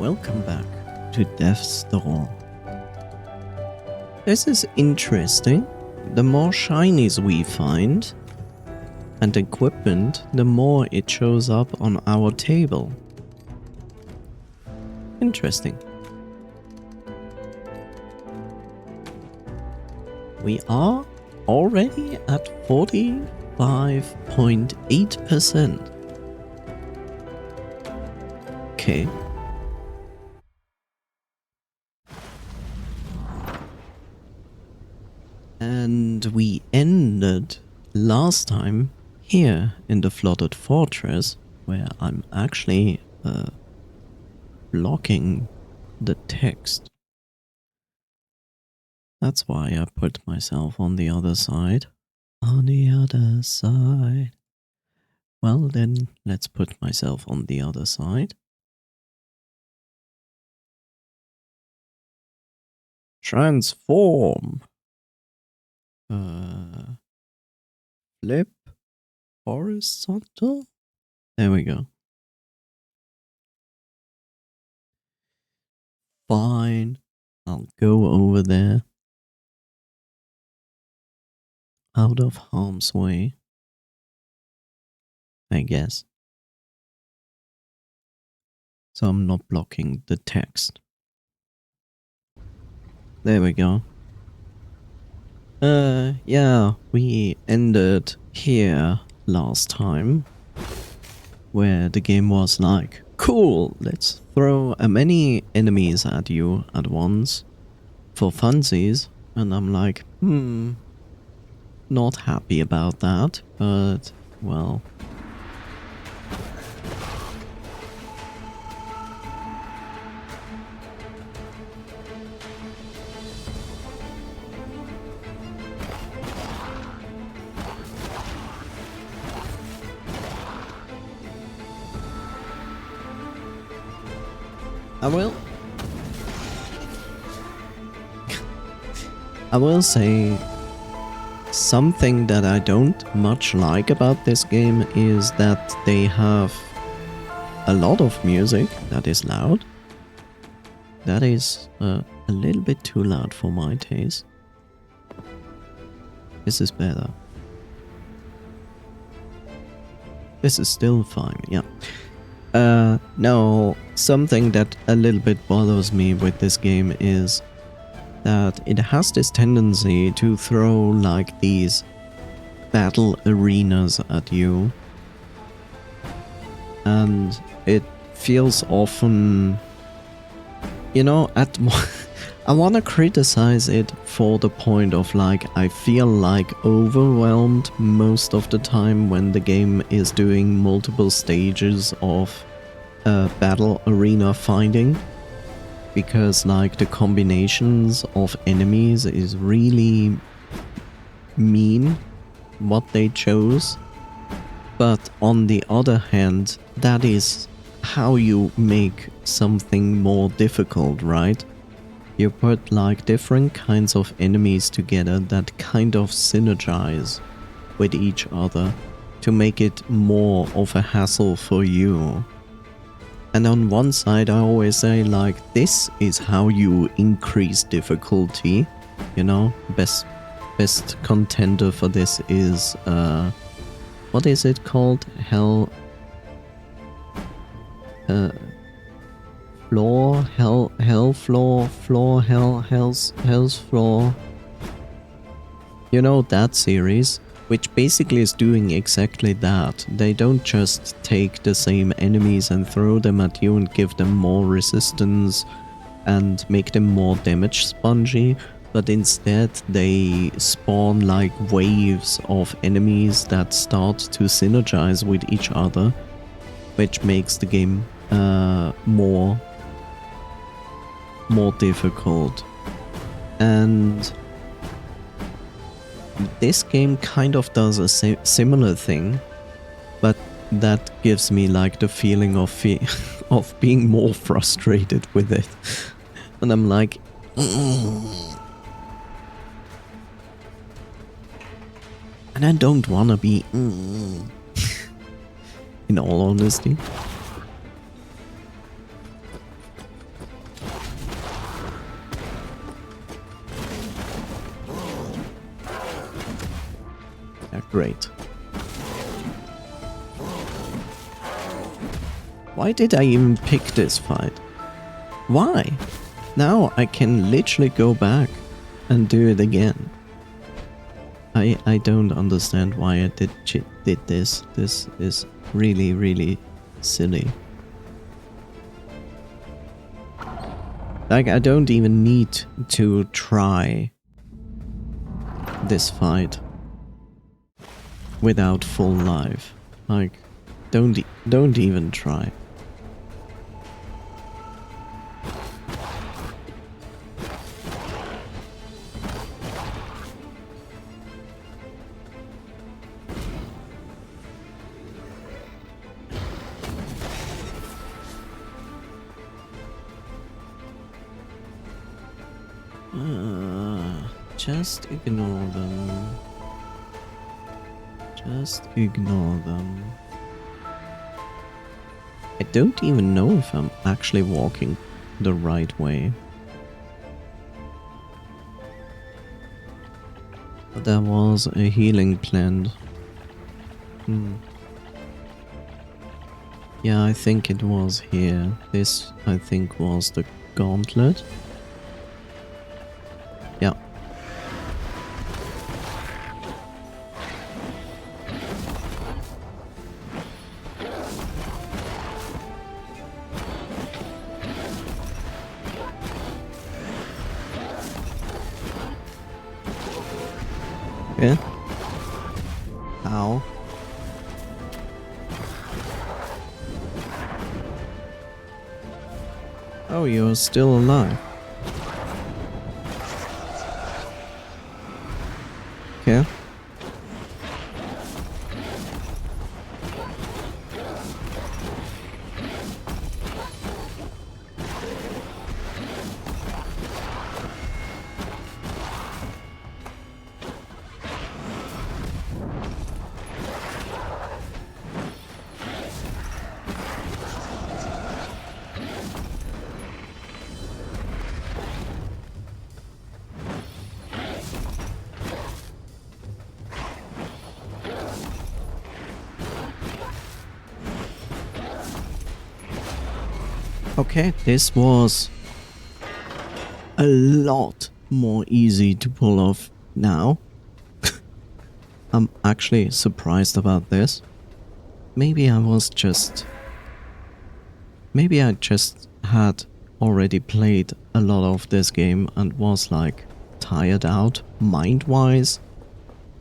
welcome back to Death's Door. This is interesting. The more shinies we find and equipment, the more it shows up on our table. Interesting. We are already at 45.8%. Okay. And we ended last time here in the flooded fortress, where I'm actually blocking the text. That's why I put myself on the other side. On the other side. Well then, let's put myself on the other side. Transform. Flip. Horizontal. There we go. Fine. I'll go over there. Out of harm's way. I guess. So I'm not blocking the text. There we go. Yeah, we ended here last time, where the game was like, cool, let's throw many enemies at you at once for funsies, and I'm like, not happy about that, but, well. I will say something that I don't much like about this game is that they have a lot of music that is loud. That is a little bit too loud for my taste. This is better. This is still fine, yeah. No, something that a little bit bothers me with this game is that it has this tendency to throw like these battle arenas at you. And it feels often, you know, I want to criticize it for the point of like, I feel like overwhelmed most of the time when the game is doing multiple stages of battle arena fighting, because like the combinations of enemies is really mean what they chose. But on the other hand, that is how you make something more difficult, right? You put like different kinds of enemies together that kind of synergize with each other to make it more of a hassle for you. And on one side I always say like, this is how you increase difficulty, you know? Best contender for this is what is it called? Hell's floor. You know, that series, which basically is doing exactly that. They don't just take the same enemies and throw them at you and give them more resistance and make them more damage spongy, but instead they spawn like waves of enemies that start to synergize with each other, which makes the game more difficult. And this game kind of does a similar thing, but that gives me like the feeling of of being more frustrated with it. And I'm like, and I don't wanna be in all honesty. Great. Why did I even pick this fight? Why? Now I can literally go back and do it again. I don't understand why I did this. This is really, really silly. Like, I don't even need to try this fight without full life. Like, don't even try. Just ignore them. Just ignore them. I don't even know if I'm actually walking the right way. But there was a healing plant. Yeah, I think it was here. This, I think, was the gauntlet. Yeah. Okay. Ow. Oh, you're still alive. Okay. Okay, this was a lot more easy to pull off now. I'm actually surprised about this. Maybe I just had already played a lot of this game and was like tired out mind-wise,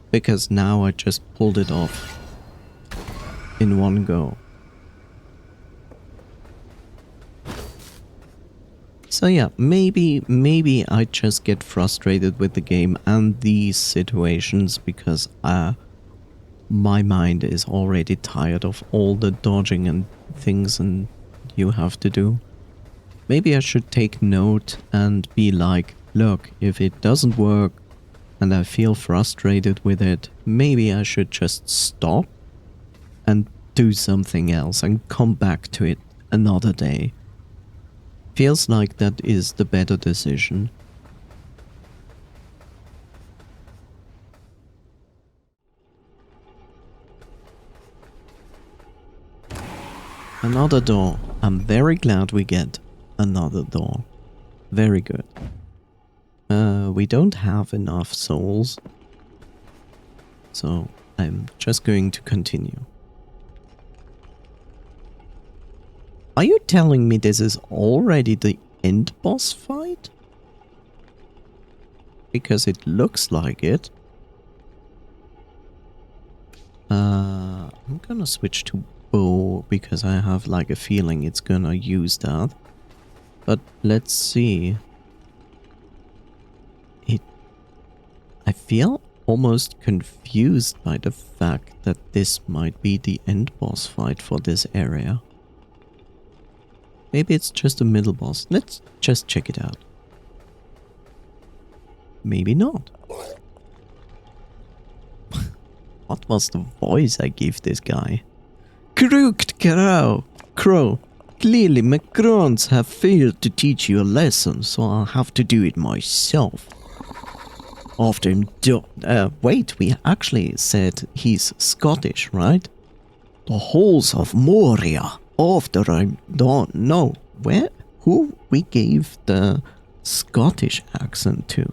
because now I just pulled it off in one go. So yeah, maybe I just get frustrated with the game and these situations because my mind is already tired of all the dodging and things and you have to do. Maybe I should take note and be like, look, if it doesn't work and I feel frustrated with it, maybe I should just stop and do something else and come back to it another day. Feels like that is the better decision. Another door. I'm very glad we get another door. Very good. We don't have enough souls, so I'm just going to continue. Are you telling me this is already the end boss fight? Because it looks like it. I'm gonna switch to bow because I have like a feeling it's gonna use that. But let's see. I feel almost confused by the fact that this might be the end boss fight for this area. Maybe it's just a middle boss. Let's just check it out. Maybe not. What was the voice I gave this guy? Crooked Crow. Clearly Macrons have failed to teach you a lesson, so I'll have to do it myself. Of the wait, we actually said he's Scottish, right? The halls of Moria. After I don't know where who we gave the Scottish accent to.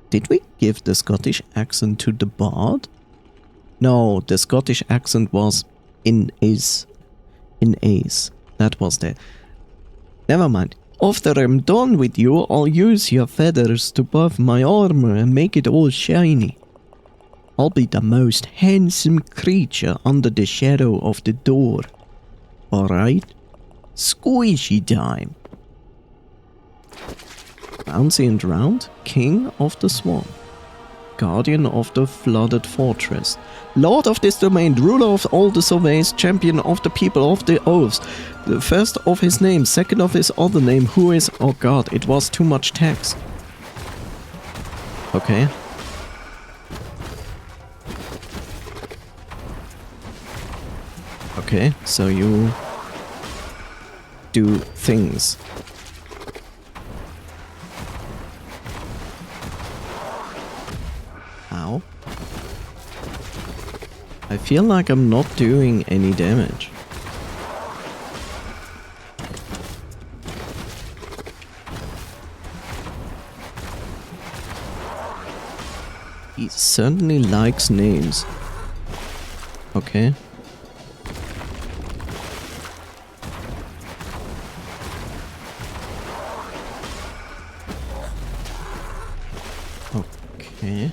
Did we give the Scottish accent to the bard? No, the Scottish accent was in Ace. In Ace. That was the... Never mind. After I'm done with you, I'll use your feathers to buff my armor and make it all shiny. I'll be the most handsome creature under the shadow of the door. Alright? Squishy time. Bouncy and round, King of the Swamp. Guardian of the flooded fortress. Lord of this domain, ruler of all the surveys, champion of the people of the oaths. The first of his name, second of his other name, who is... Oh god, it was too much text. Okay. Okay, so you do things. Ow. I feel like I'm not doing any damage. He certainly likes names. Okay. Okay.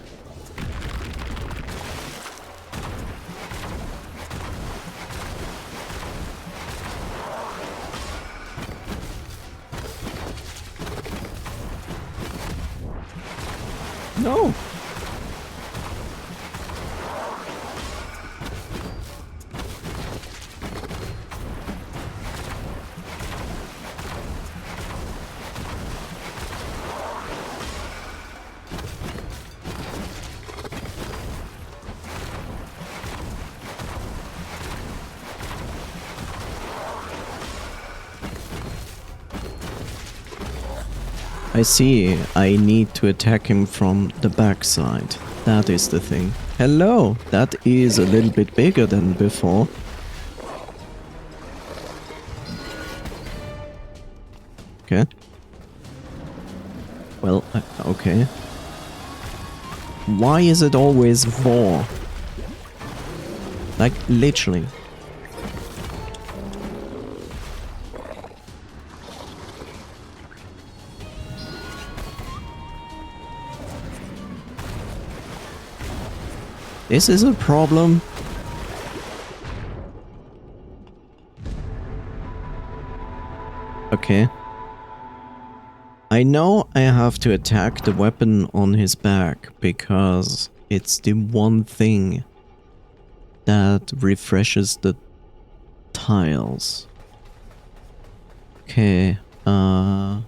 No. I see. I need to attack him from the backside. That is the thing. Hello! That is a little bit bigger than before. Okay. Well, okay. Why is it always war? Like, literally. This is a problem. Okay. I know I have to attack the weapon on his back because it's the one thing that refreshes the tiles. Okay, I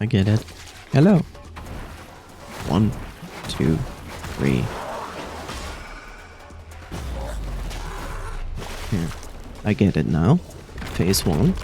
get it. Hello. 1, 2, 3. Here. I get it now. Phase 1.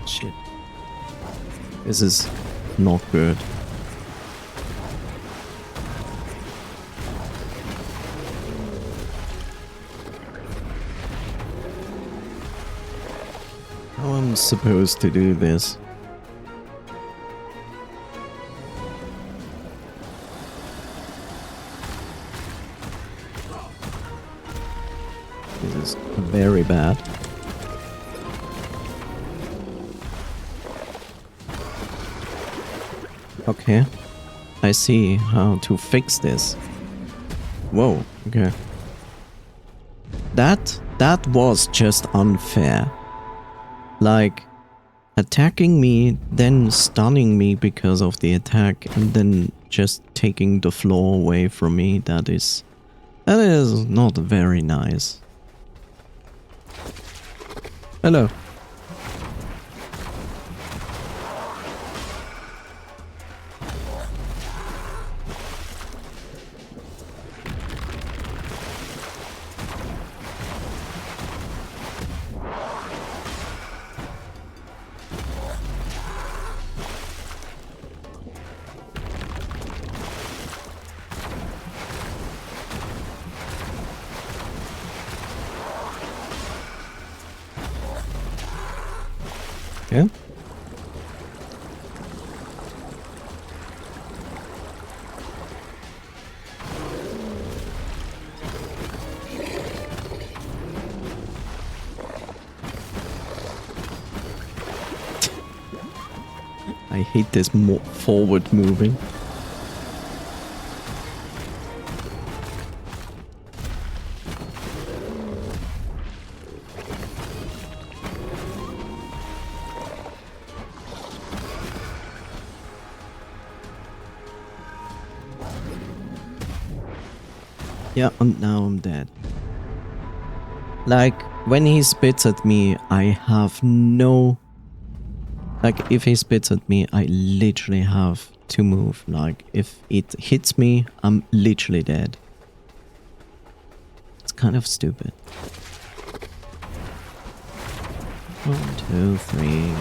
Shit. This is not good. How am I supposed to do this? This is very bad. Okay. I see how to fix this. Whoa, okay. That was just unfair. Like, attacking me, then stunning me because of the attack, and then just taking the floor away from me, that is not very nice. Hello. Yeah. I hate this forward moving. Yeah, and now I'm dead. Like, when he spits at me, I have no... Like, if he spits at me, I literally have to move. Like, if it hits me, I'm literally dead. It's kind of stupid. 1, 2, 3...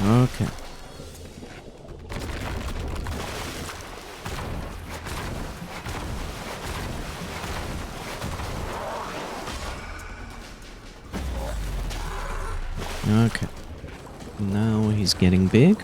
Okay. Okay. Now he's getting big.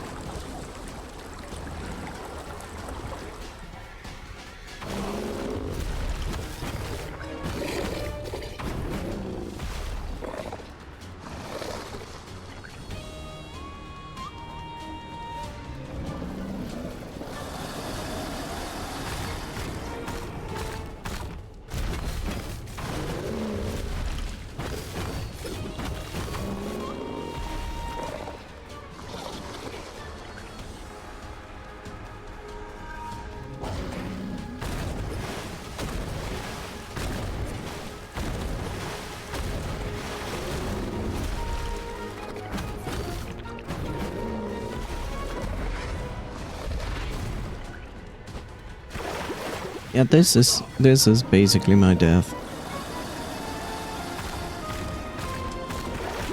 Yeah, this is basically my death.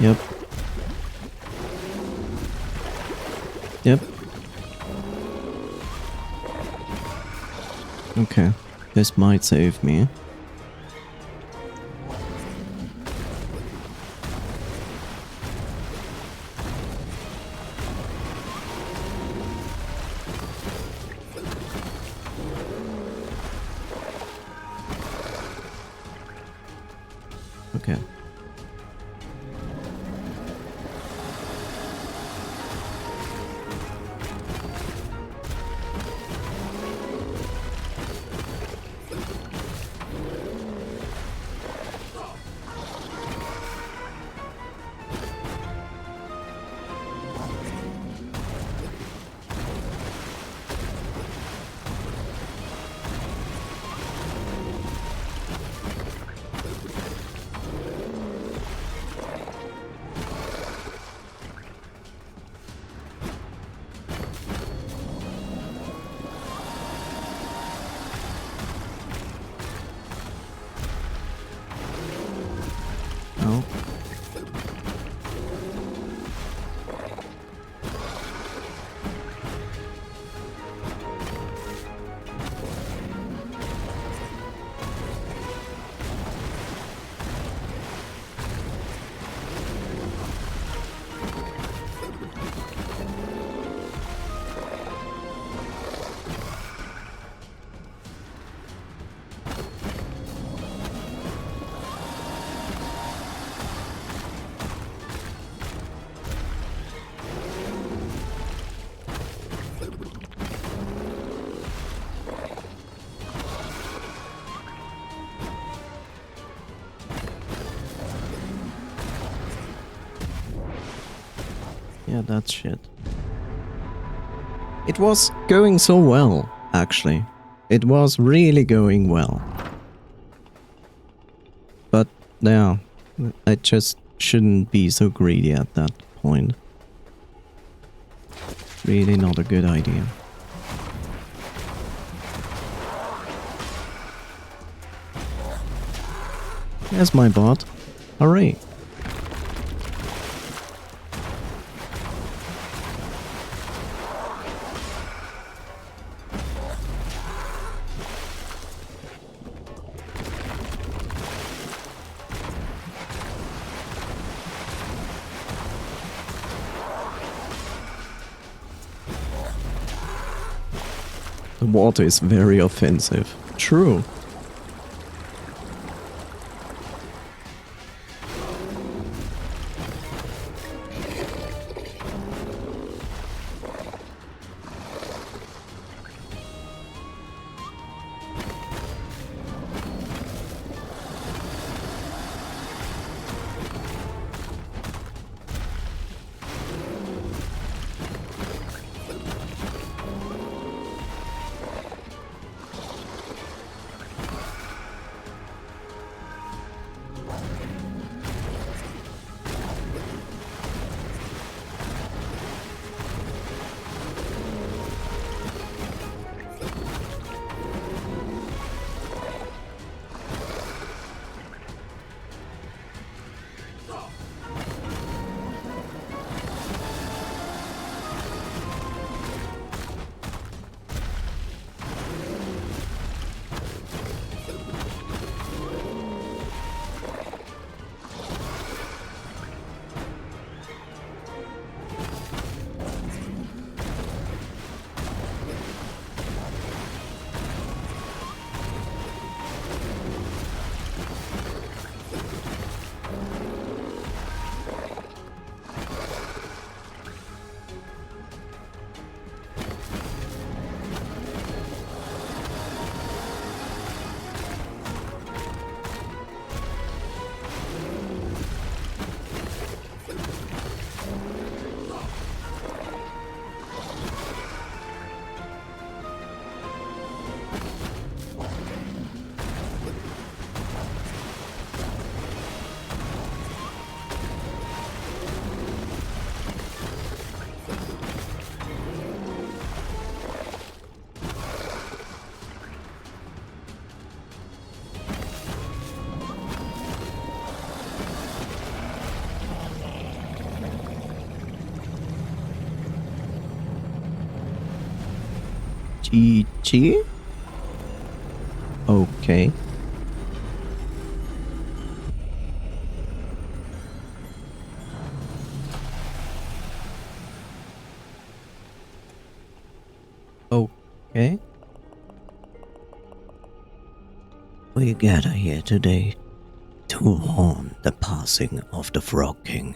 Yep. Yep. Okay. This might save me. Okay. Yeah, that's shit. It was going so well, actually. It was really going well. But, yeah, I just shouldn't be so greedy at that point. Really not a good idea. There's my bot. Hooray. The water is very offensive. True. GG? Okay. Okay. We gather here today to mourn the passing of the Frog King.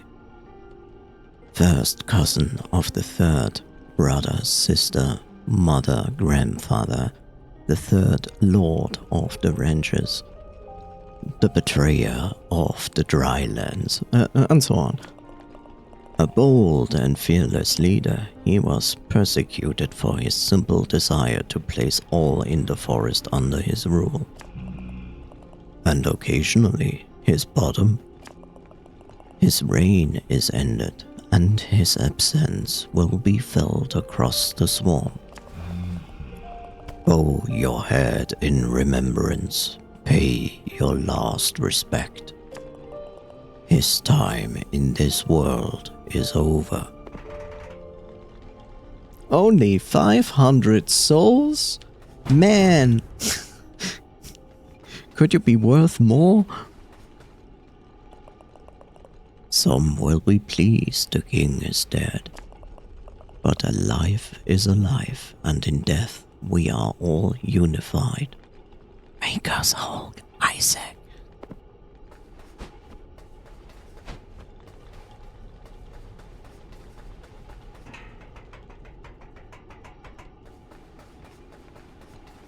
First cousin of the third, brother, sister, mother, grandfather, the third lord of the ranches, the betrayer of the dry lands, and so on. A bold and fearless leader, he was persecuted for his simple desire to place all in the forest under his rule. And occasionally, his bottom. His reign is ended, and his absence will be felt across the swamp. Bow your head in remembrance, pay your last respect. His time in this world is over. Only 500 souls? Man! Could you be worth more? Some will be pleased the king is dead. But a life is a life, and in death we are all unified. Make us whole, Isaac.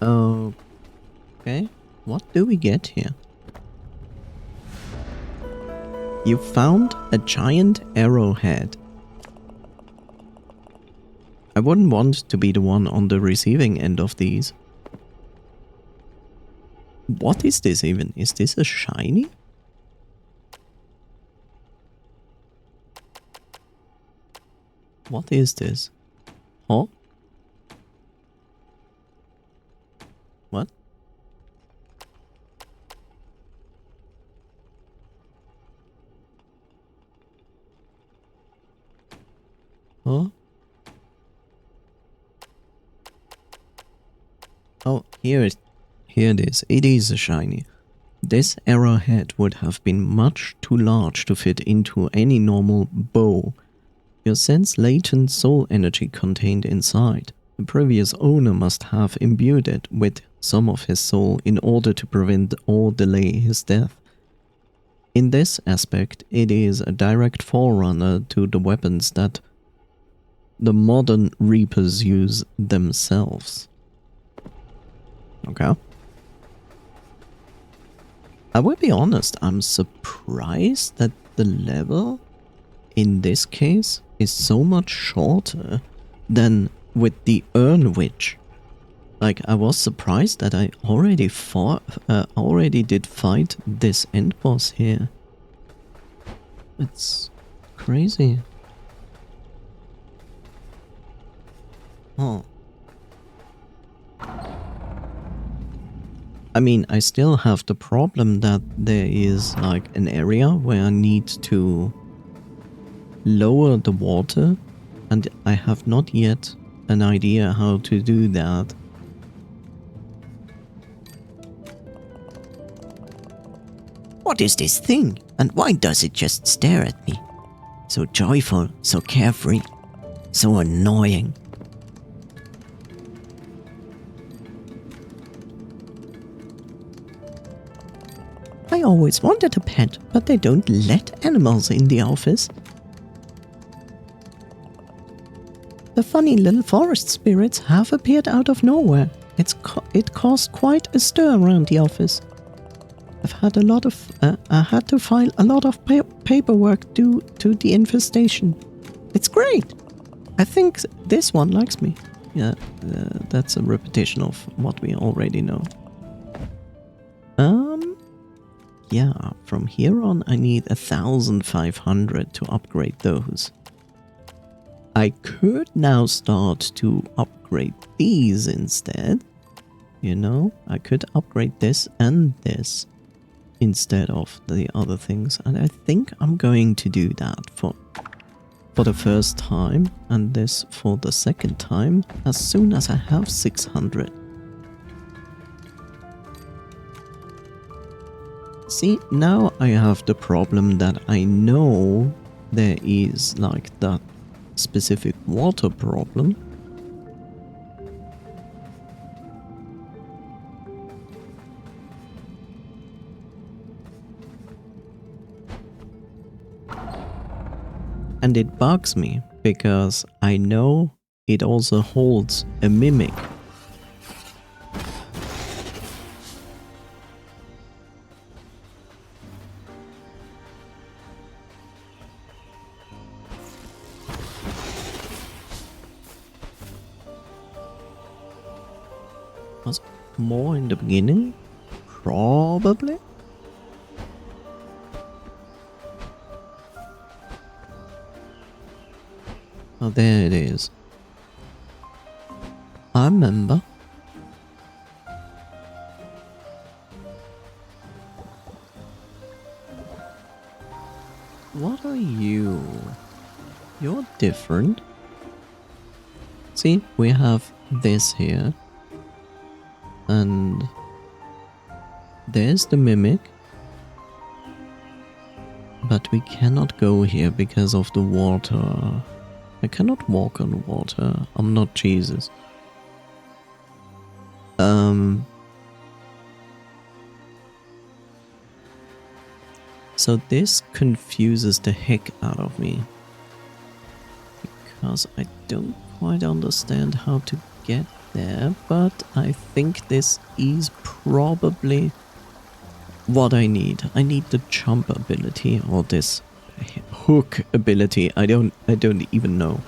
Okay, what do we get here? You found a giant arrowhead. I wouldn't want to be the one on the receiving end of these. What is this even? Is this a shiny? What is this? Huh? What? Huh? Oh, here it is. It is a shiny. This arrowhead would have been much too large to fit into any normal bow. You sense latent soul energy contained inside. The previous owner must have imbued it with some of his soul in order to prevent or delay his death. In this aspect, it is a direct forerunner to the weapons that the modern Reapers use themselves. Okay. I will be honest, I'm surprised that the level in this case is so much shorter than with the Urn Witch. Like, I was surprised that I already did fight this end boss here. It's crazy. Oh. I mean, I still have the problem that there is like an area where I need to lower the water, and I have not yet an idea how to do that. What is this thing? And why does it just stare at me? So joyful, so carefree, so annoying. I always wanted a pet, but they don't let animals in the office. The funny little forest spirits have appeared out of nowhere. It caused quite a stir around the office. I had to file a lot of paperwork due to the infestation. It's great. I think this one likes me. Yeah, that's a repetition of what we already know. Yeah, from here on I need 1,500 to upgrade those. I could now start to upgrade these instead. You know, I could upgrade this and this instead of the other things. And I think I'm going to do that for the first time, and this for the second time as soon as I have 600. See, now I have the problem that I know there is like that specific water problem. And it bugs me because I know it also holds a mimic. Was more in the beginning? Probably. Oh, there it is. I remember. What are you? You're different. See, we have this here. And there's the mimic. But we cannot go here because of the water. I cannot walk on water. I'm not Jesus. So this confuses the heck out of me. Because I don't quite understand how to get there, but I think this is probably what I need. I need the jump ability, or this hook ability. I don't even know.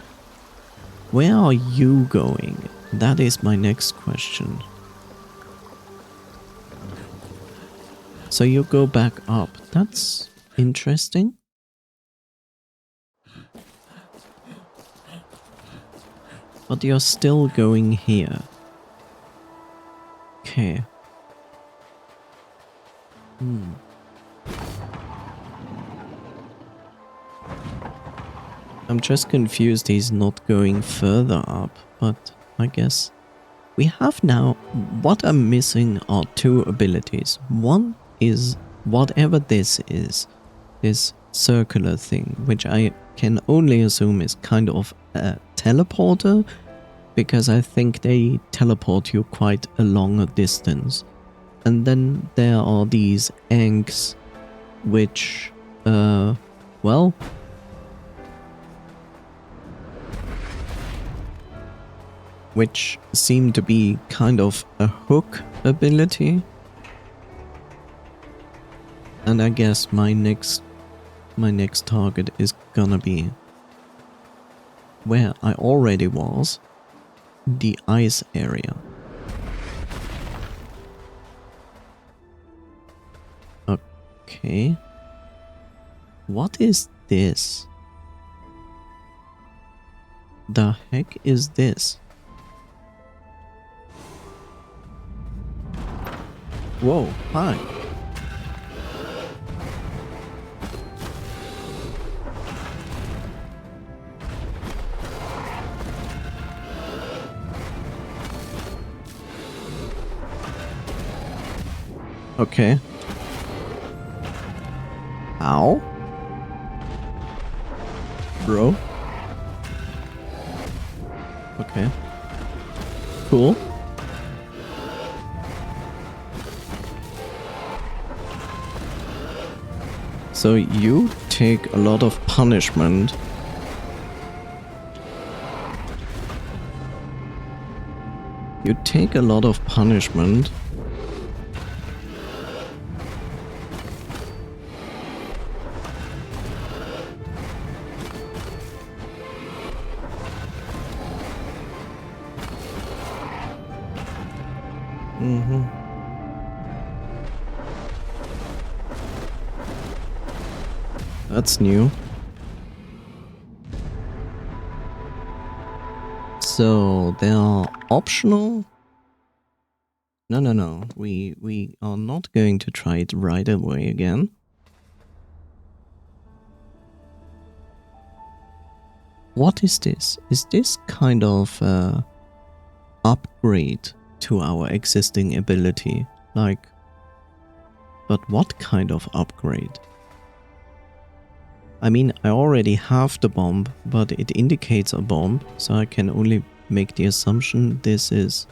Where are you going? That is my next question. So you go back up. That's interesting. But you're still going here. Okay. I'm just confused he's not going further up, but I guess we have now. What I'm missing are two abilities. One is whatever this is, this circular thing, which I can only assume is kind of a teleporter, because I think they teleport you quite a long distance. And then there are these eggs, which, well, which seem to be kind of a hook ability. And I guess my next target is gonna be where I already was, the ice area. Okay. What is this? The heck is this? Whoa, hi. Okay. Ow. Bro. Okay. Cool. So you take a lot of punishment. You take a lot of punishment. That's new. So they are optional. No. We are not going to try it right away again. What is this? Is this kind of upgrade to our existing ability? Like, but what kind of upgrade? I mean, I already have the bomb, but it indicates a bomb, so I can only make the assumption this is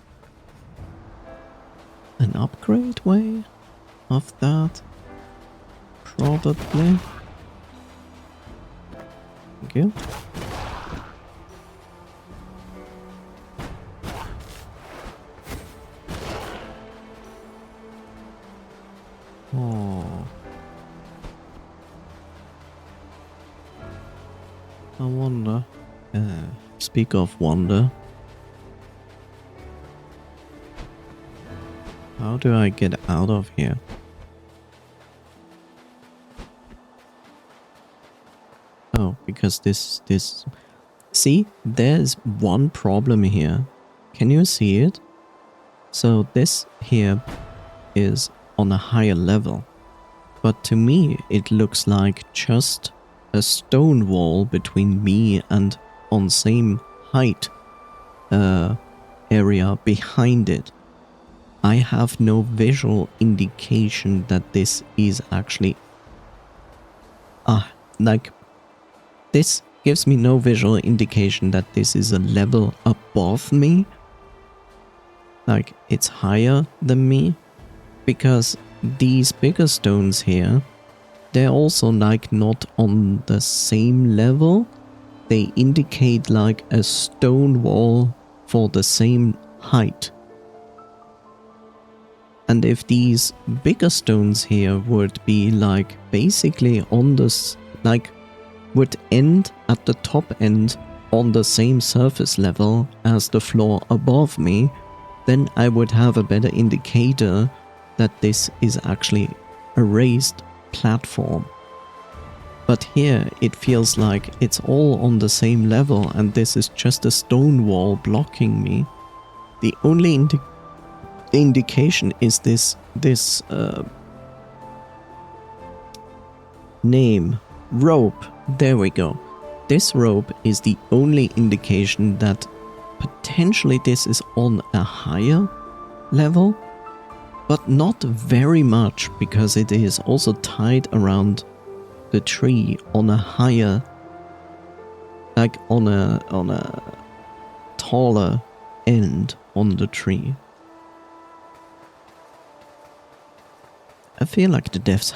an upgrade way of that. Probably. Thank you. Oh. I wonder. Speak of wonder. How do I get out of here? Oh, because this... See, there's one problem here. Can you see it? So this here is on a higher level. But to me, it looks like just a stone wall between me and on same height area behind it. I have no visual indication that this is actually like this gives me no visual indication that this is a level above me, like it's higher than me, because these bigger stones here, they're also like not on the same level. They indicate like a stone wall for the same height. And if these bigger stones here would be like basically on this, like would end at the top end on the same surface level as the floor above me, then I would have a better indicator that this is actually a raised platform. But here it feels like it's all on the same level and this is just a stone wall blocking me. The only indication is this name, rope. There we go. This rope is the only indication that potentially this is on a higher level, but not very much because it is also tied around the tree on a higher, like on a taller end on the tree. I feel like the devs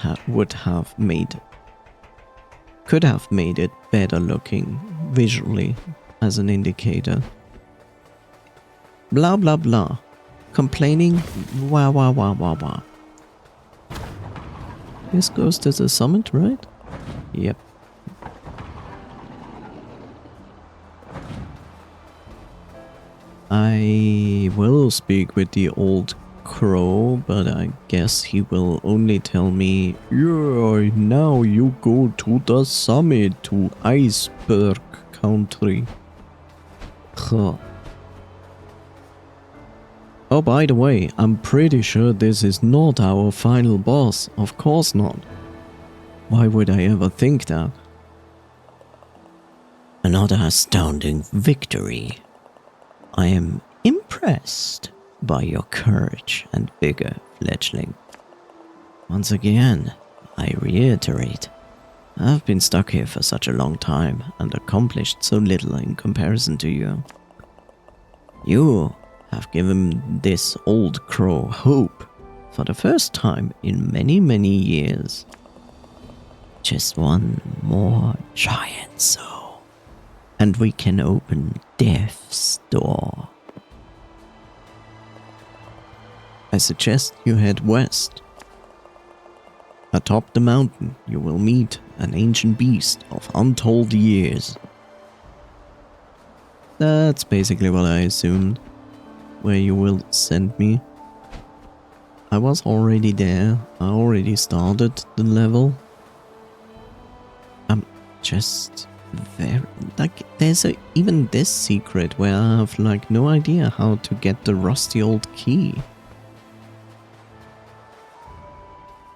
could have made it better looking visually as an indicator. Blah blah blah. Complaining, wah wah wah wah wah. This goes to the summit, right? Yep. I will speak with the old crow, but I guess he will only tell me, yeah, now you go to the summit to Iceberg Country. Huh. Oh, by the way, I'm pretty sure this is not our final boss. Of course not. Why would I ever think that? Another astounding victory. I am impressed by your courage and vigor, fledgling. Once again, I reiterate, I've been stuck here for such a long time and accomplished so little in comparison to you. You have given this old crow hope for the first time in many, many years. Just one more giant soul, and we can open death's door. I suggest you head west. Atop the mountain, you will meet an ancient beast of untold years. That's basically what I assumed, where you will send me. I was already there. I already started the level. I'm just very... like, there's even this secret where I have, like, no idea how to get the rusty old key.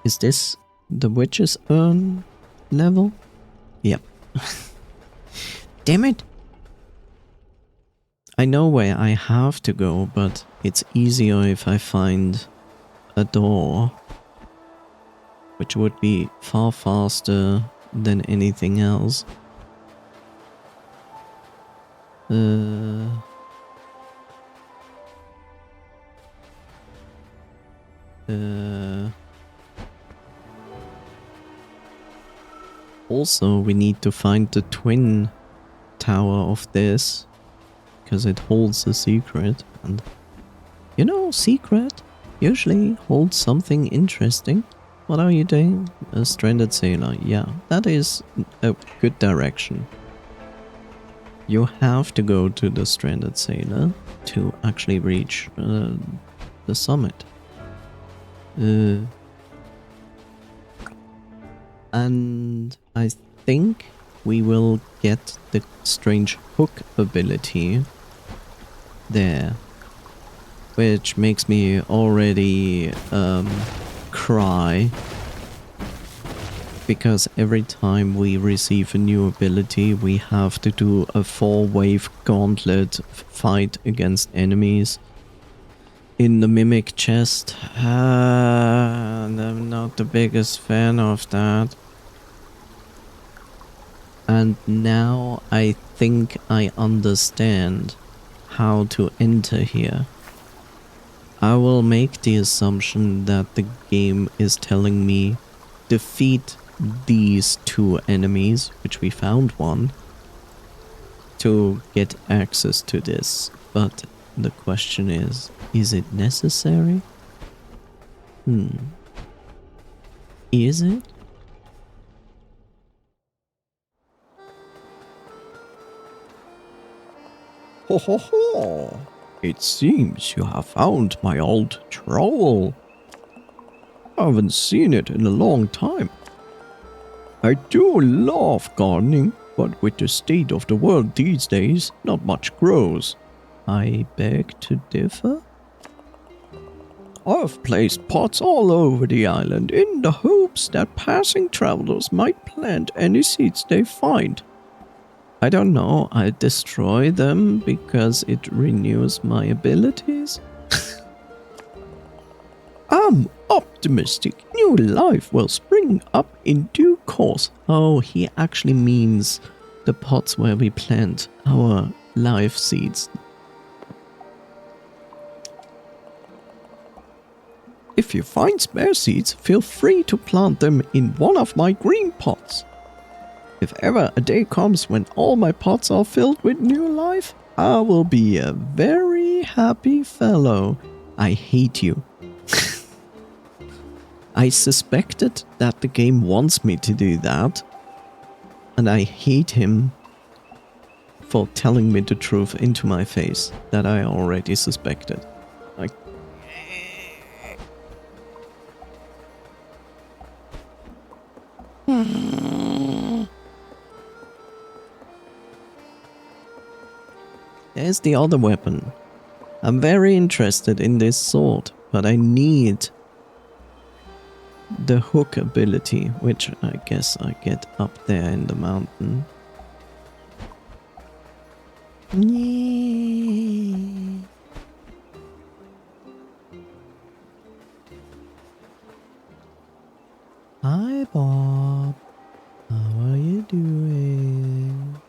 Is this the witch's urn level? Yep. Damn it! I know where I have to go, but it's easier if I find a door, which would be far faster than anything else. Also, we need to find the twin tower of this, because it holds a secret, and you know, secret usually holds something interesting. What are you doing? A stranded sailor. Yeah, that is a good direction. You have to go to the stranded sailor to actually reach the summit. And I think we will get the strange hook ability there, which makes me already cry, because every time we receive a new ability we have to do a 4-wave gauntlet fight against enemies in the mimic chest, and I'm not the biggest fan of that. And now I think I understand how to enter here. I will make the assumption that the game is telling me defeat these 2 enemies, which we found one, to get access to this. But the question is it necessary? Is it? Ho ho ho! It seems you have found my old trowel. I haven't seen it in a long time. I do love gardening, but with the state of the world these days, not much grows. I beg to differ? I've placed pots all over the island in the hopes that passing travelers might plant any seeds they find. I don't know, I destroy them because it renews my abilities? I'm optimistic new life will spring up in due course. Oh, he actually means the pots where we plant our life seeds. If you find spare seeds, feel free to plant them in one of my green pots. If ever a day comes when all my pots are filled with new life, I will be a very happy fellow. I hate you. I suspected that the game wants me to do that, and I hate him for telling me the truth into my face that I already suspected. Like, there's the other weapon. I'm very interested in this sword, but I need the hook ability, which I guess I get up there in the mountain. Yeah. Hi Bob, how are you doing?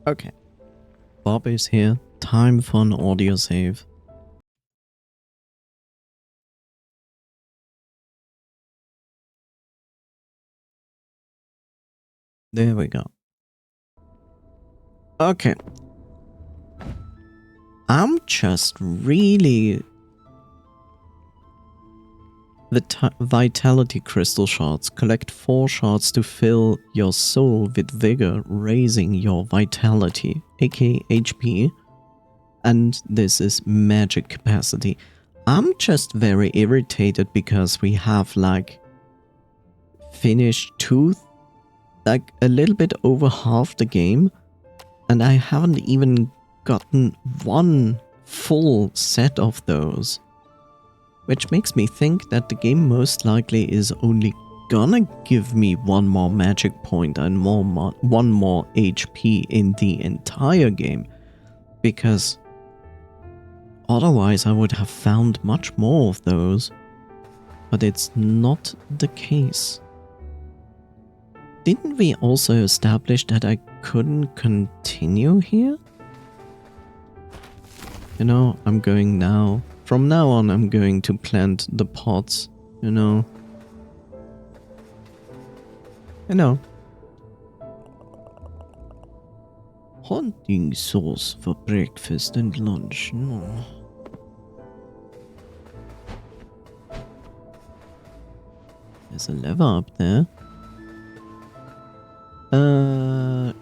Okay. Bob is here. Time for an audio save. There we go. Okay. I'm just really... The vitality crystal shards. Collect 4 shards to fill your soul with vigor, raising your vitality, aka HP. And this is magic capacity. I'm just very irritated because we have like finished like a little bit over half the game, and I haven't even gotten one full set of those. Which makes me think that the game most likely is only gonna give me one more magic point and one more HP in the entire game. Because otherwise I would have found much more of those. But it's not the case. Didn't we also establish that I couldn't continue here? You know, I'm going now. From now on, I'm going to plant the pots, you know. You know. Hunting sauce for breakfast and lunch. No. There's a lever up there.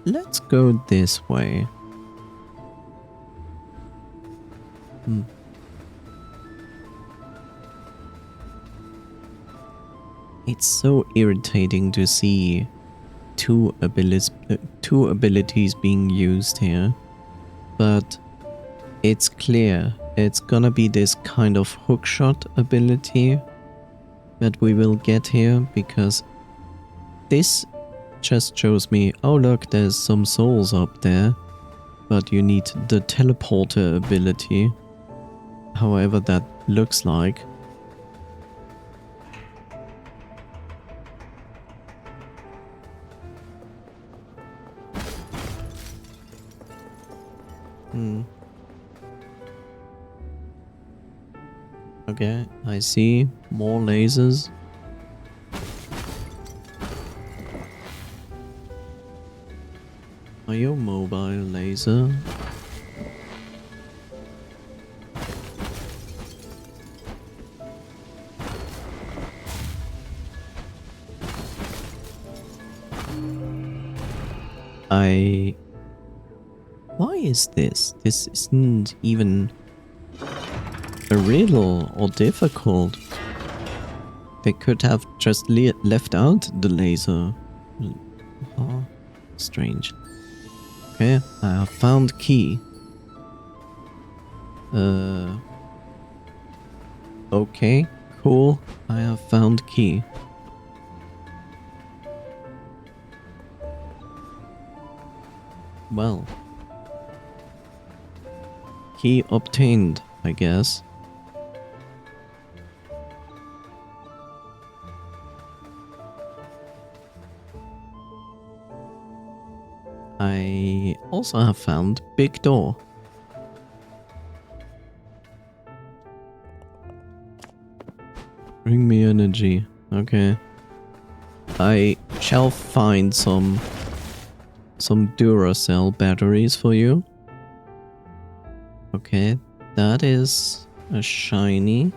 Let's go this way. It's so irritating to see two abilities being used here. But it's clear it's gonna be this kind of hookshot ability that we will get here, because this just shows me, oh look, there's some souls up there, but you need the teleporter ability, however that looks like. Okay, I see more lasers. Are you mobile laser? Why is this? This isn't even a riddle or difficult. They could have just left out the laser. Oh, strange. Okay, I have found key. Okay, cool. I have found key. Well. Key obtained, I guess. I also have found big door. Bring me energy. Okay. I shall find some Duracell batteries for you. Okay, that is a shiny.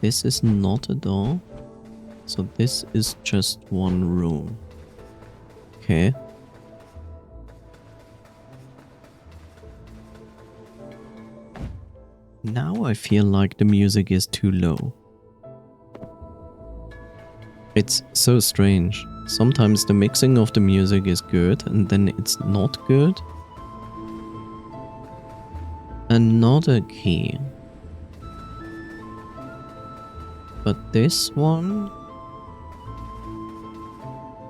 This is not a door. So this is just one room. Okay. Now I feel like the music is too low. It's so strange. Sometimes the mixing of the music is good and then it's not good. Another key. But this one...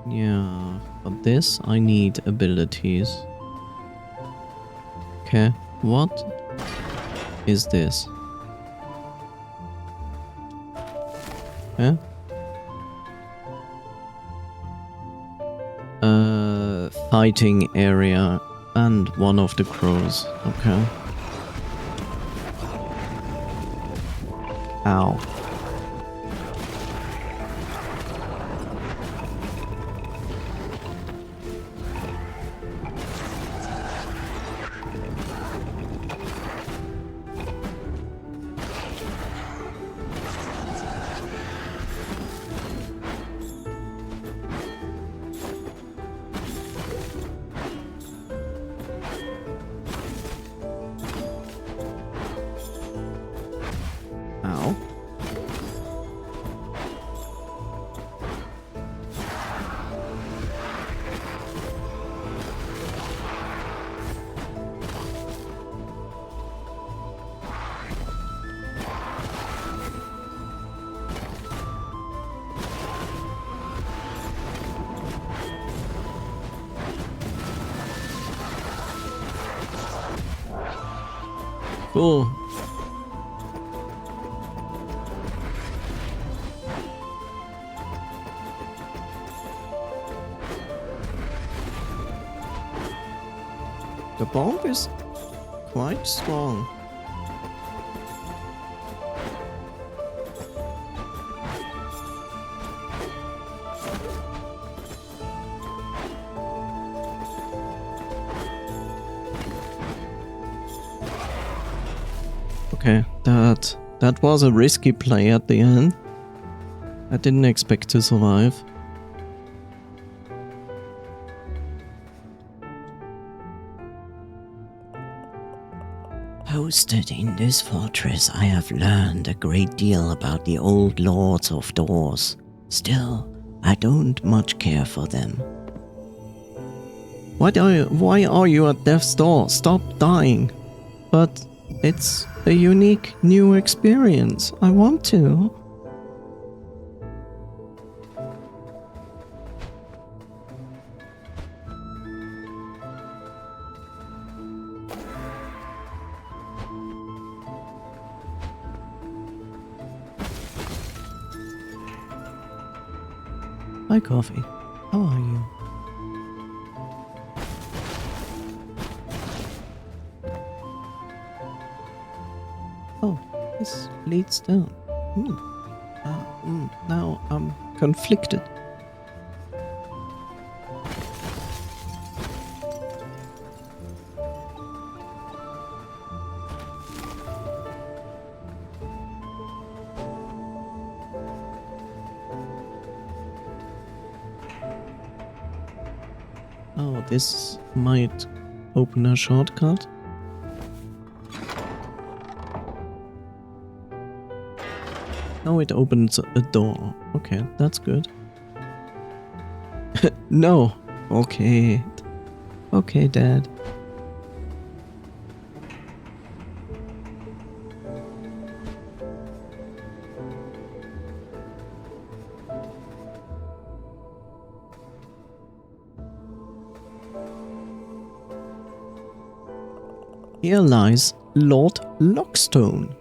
Yeah, but this I need abilities. Okay, what is this? Okay. Fighting area and one of the crows. Okay. Ow. Ow. Cool. The bomb is quite strong. Okay, that was a risky play at the end. I didn't expect to survive. Posted in this fortress, I have learned a great deal about the old lords of doors. Still, I don't much care for them. Why are you at death's door? Stop dying. But it's a unique new experience. I want to. Hi, Coffee. How are you? Oh, this leads down. Now I'm conflicted. Oh, this might open a shortcut. Oh, it opens a door. Okay, that's good. No! Okay. Okay, Dad. Here lies Lord Lockstone,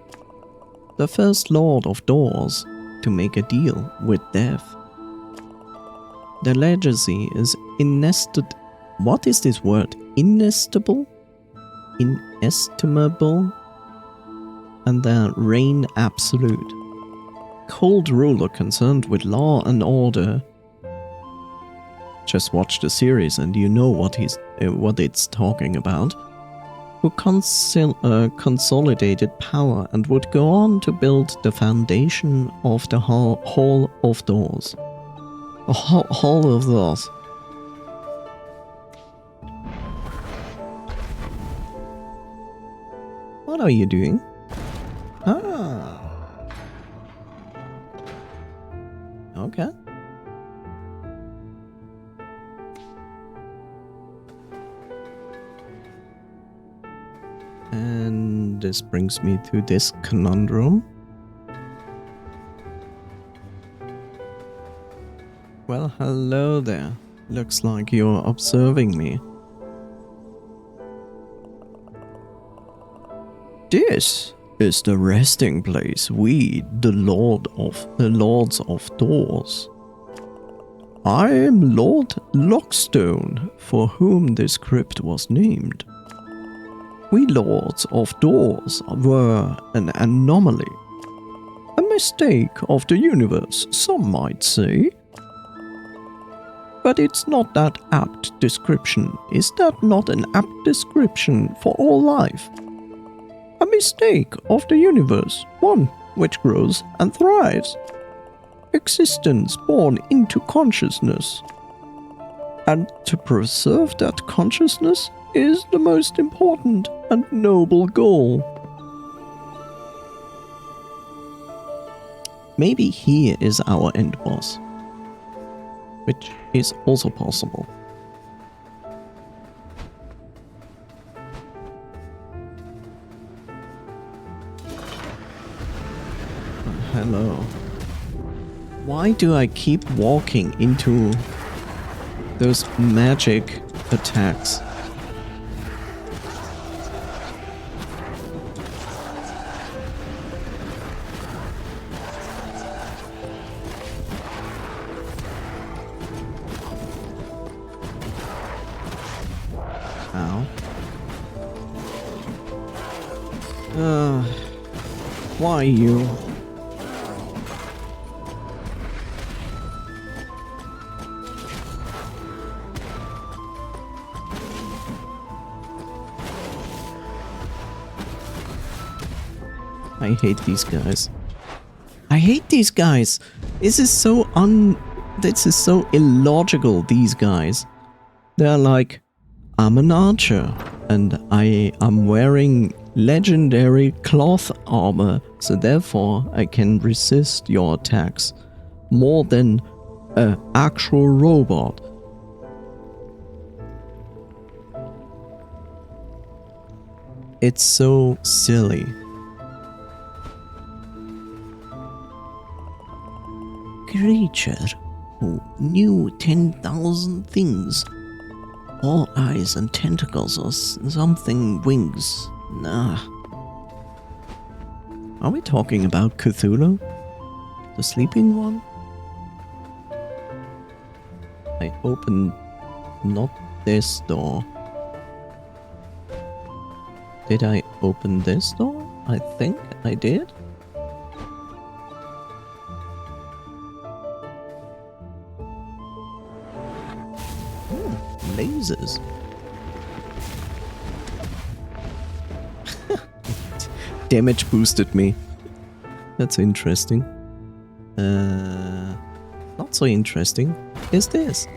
the first Lord of Doors to make a deal with death. The legacy is inestimable. What is this word? Inestimable? Inestimable? And the reign absolute. Cold ruler concerned with law and order. Just watch the series and you know what it's talking about. Who consolidated power and would go on to build the foundation of the Hall of Doors. The Hall of Doors. What are you doing? Ah. Okay. And this brings me to this conundrum. Well, hello there. Looks like you're observing me. This is the resting place we, the Lords of Doors. I am Lord Lockstone, for whom this crypt was named. We Lords of Doors were an anomaly. A mistake of the universe, some might say. But it's not that apt description. Is that not an apt description for all life? A mistake of the universe, one which grows and thrives. Existence born into consciousness. And to preserve that consciousness is the most important and noble goal. Maybe he is our end boss, which is also possible. Hello. Why do I keep walking into those magic attacks? Ow. Why you? I hate these guys. I hate these guys. This is so illogical, these guys. They're like, I'm an archer and I am wearing legendary cloth armor, so therefore I can resist your attacks more than an actual robot. It's so silly. Creature who knew 10,000 things. All eyes and tentacles or something wings. Nah. Are we talking about Cthulhu? The sleeping one? I opened not this door. Did I open this door? I think I did. Lasers. Damage boosted me. That's interesting. Not so interesting is this.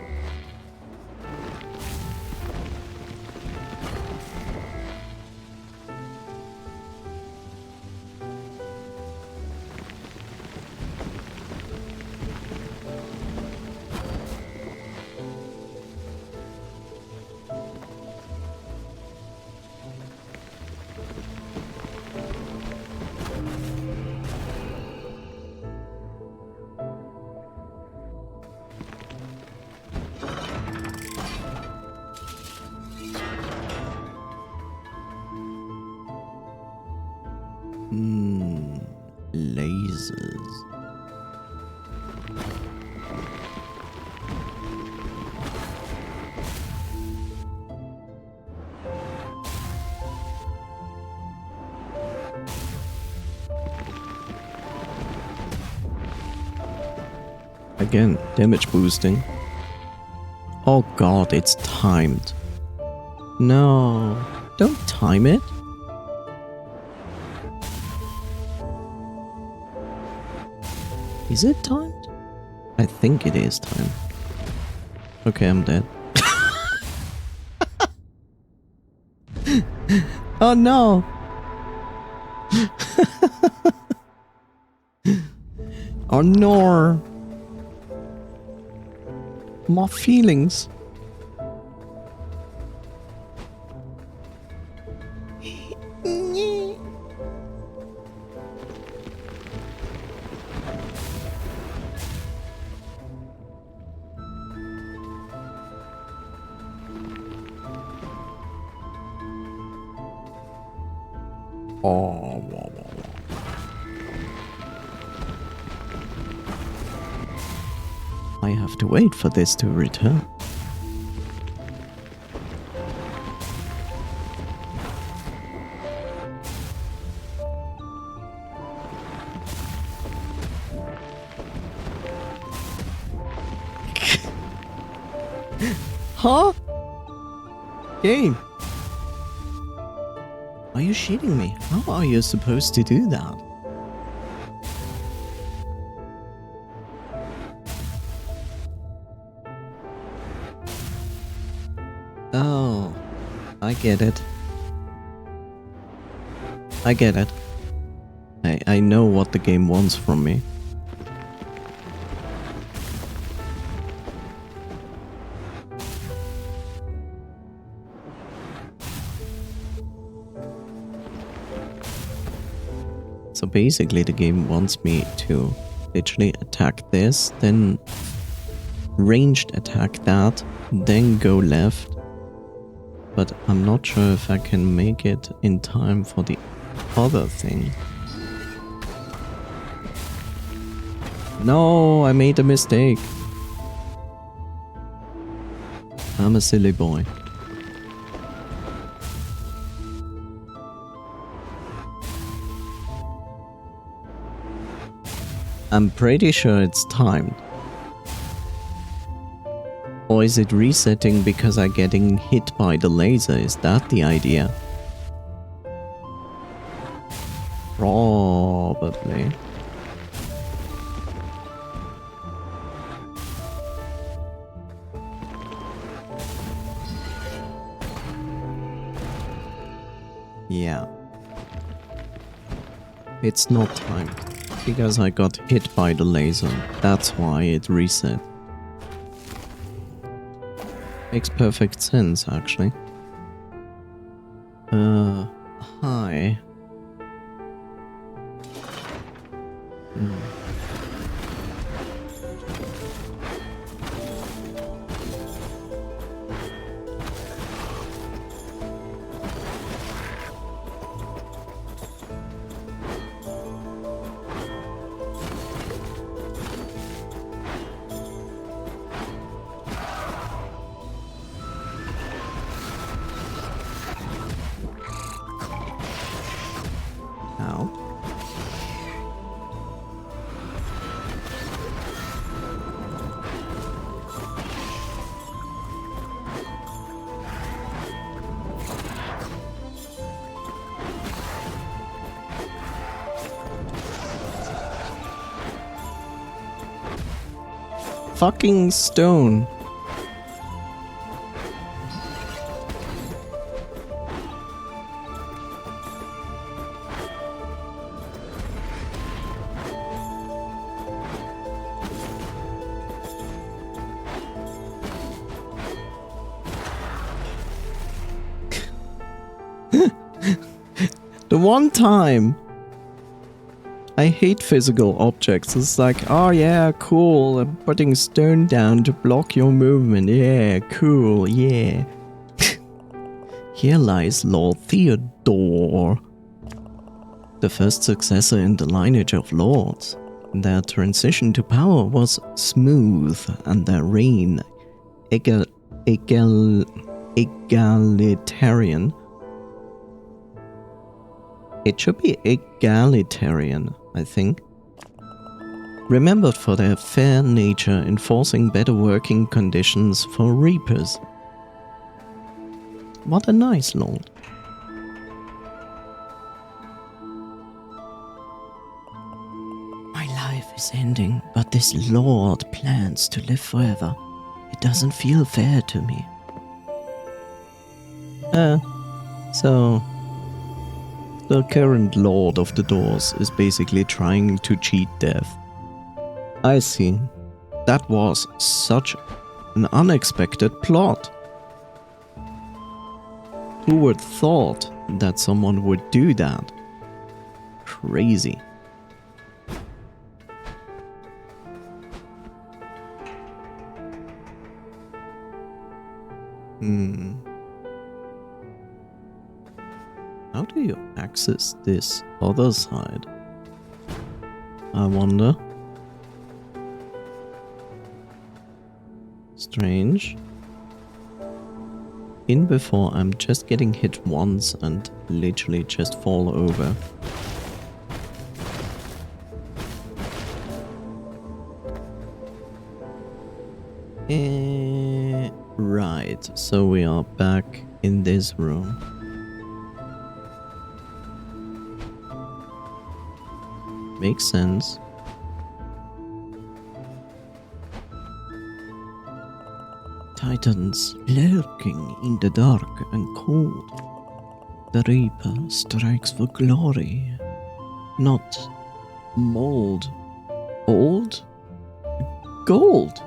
purposes. Again, damage boosting. Oh god, it's timed. No, don't time it. Is it timed? I think it is timed. Okay, I'm dead. Oh no! Oh no! My feelings. Oh, wow, wow, wow. I have to wait for this to return. Huh? Game. Are you shitting me? How are you supposed to do that? Oh, I get it. I get it. I know what the game wants from me. So basically the game wants me to literally attack this, then ranged attack that, then go left. But I'm not sure if I can make it in time for the other thing. No, I made a mistake. I'm a silly boy. I'm pretty sure it's timed. Or is it resetting because I'm getting hit by the laser? Is that the idea? Probably. Yeah. It's not timed. Because I got hit by the laser. That's why it reset. Makes perfect sense, actually. Hi. Ow. Fucking stone. The one time I hate physical objects. It's like, oh yeah, cool. I'm putting stone down to block your movement. Yeah, cool, yeah. Here lies Lord Theodore. the first successor in the lineage of lords. Their transition to power was smooth, and their reign egalitarian. It should be egalitarian, I think. Remembered for their fair nature, enforcing better working conditions for reapers. What a nice lord. My life is ending, but this lord plans to live forever. It doesn't feel fair to me. So the current lord of the doors is basically trying to cheat death. I see. That was such an unexpected plot. Who would thought that someone would do that? Crazy. How do you access this other side? I wonder. Strange. In before, I'm just getting hit once and literally just fall over. Right, so we are back in this room. Makes sense. Titans lurking in the dark and cold. The Reaper strikes for glory, not mold. Old? Gold.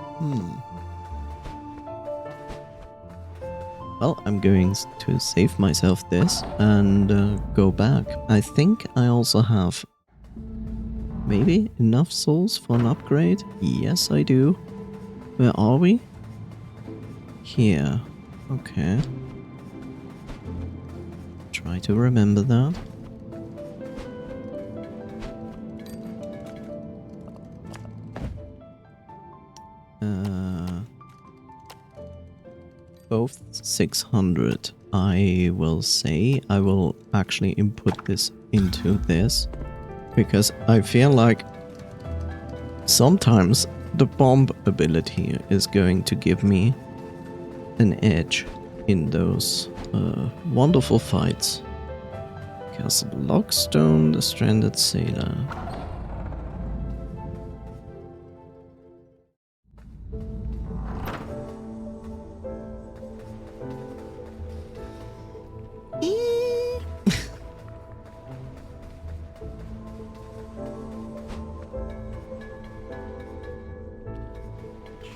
Well, I'm going to save myself this and go back. I think I also have maybe enough souls for an upgrade. Yes, I do. Where are we? Here. Okay. Try to remember that. Both 600. I will say I will actually input this into this because I feel like sometimes the bomb ability is going to give me an edge in those wonderful fights. Castle Lockstone, the Stranded Sailor.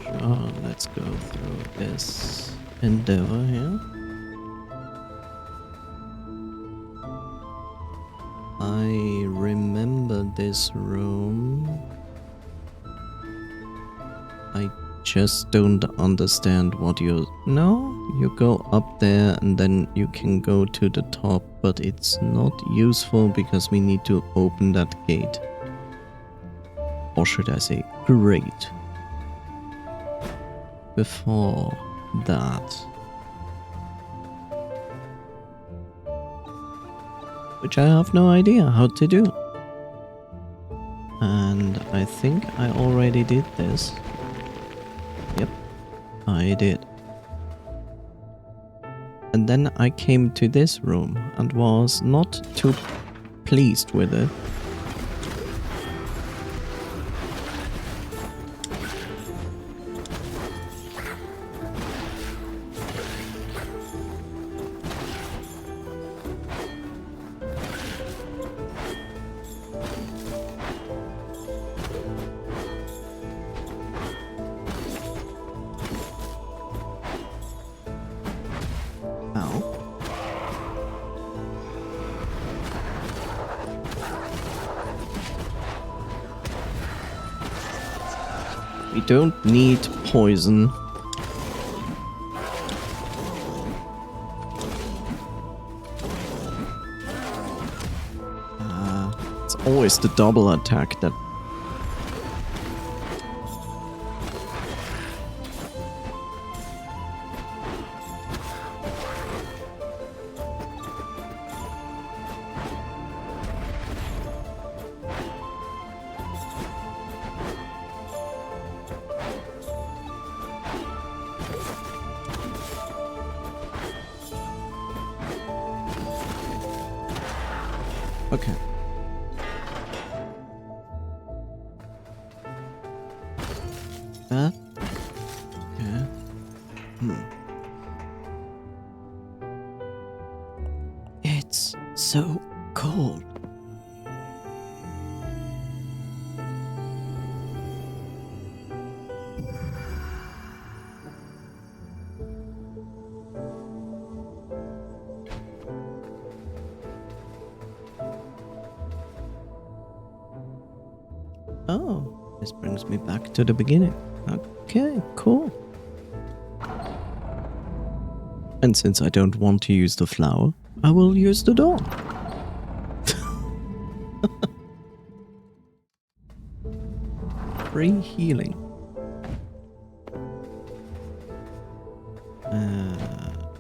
Sure, let's go through this endeavor here. I remember this room. I just don't understand what you... No, you go up there and then you can go to the top, but it's not useful because we need to open that gate. Or should I say, great. Before that. Which I have no idea how to do. And I think I already did this. Yep, I did. And then I came to this room and was not too pleased with it. We don't need poison. always the double attack that... Okay. That? Okay. It's so cold. Oh, this brings me back to the beginning. Okay, cool. And since I don't want to use the flower, I will use the door. Free healing.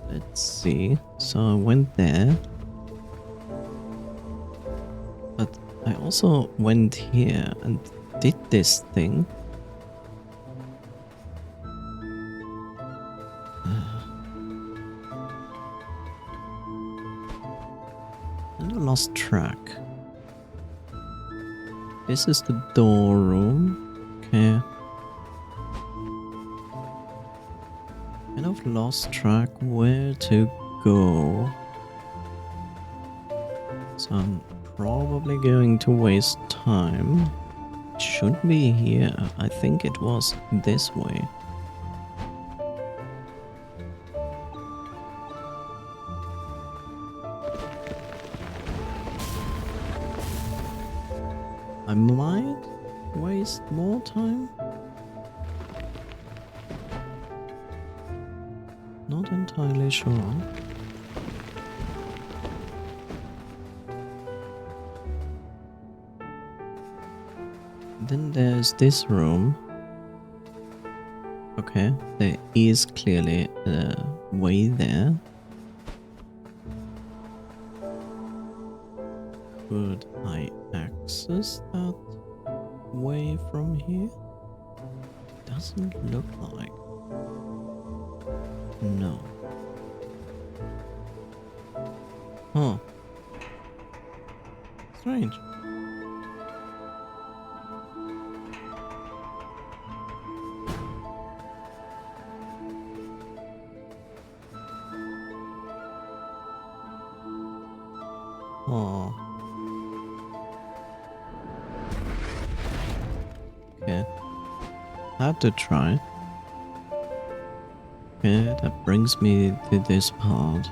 Let's see. So I went there. But I also went here and did this thing. And I lost track. This is the door room. Okay. Kind of lost track where to go. So I'm probably going to waste time. It should be here. I think it was this way. I might waste more time. Not entirely sure. Then there's this room. Okay, there is clearly a way there. Could I access that way from here? Doesn't look like. No. Huh. Strange. Oh. Okay. Had to try. Okay, that brings me to this part.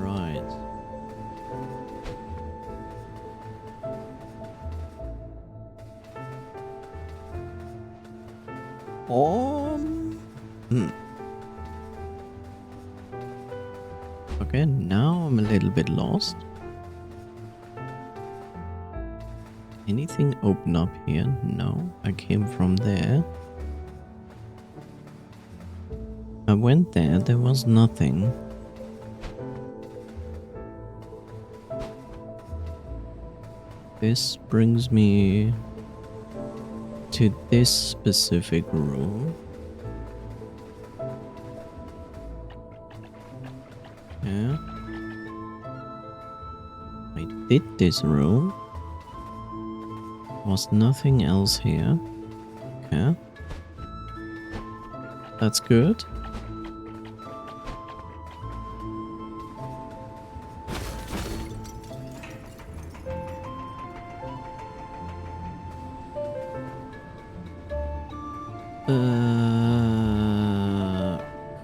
Right. Okay, now I'm a little bit lost. Anything open up here? No, I came from there. I went there, there was nothing. This brings me to this specific room. Yeah. I did this room. Was nothing else here. Okay. That's good.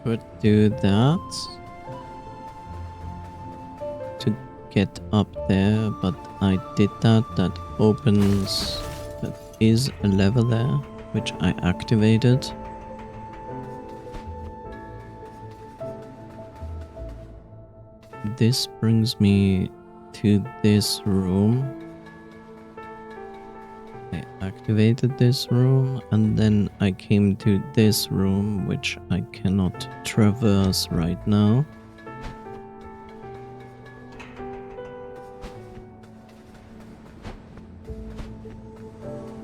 Could do that to get up there, but I did that. That opens the is a lever there, which I activated. This brings me to this room. I activated this room, and then I came to this room, which I cannot traverse right now.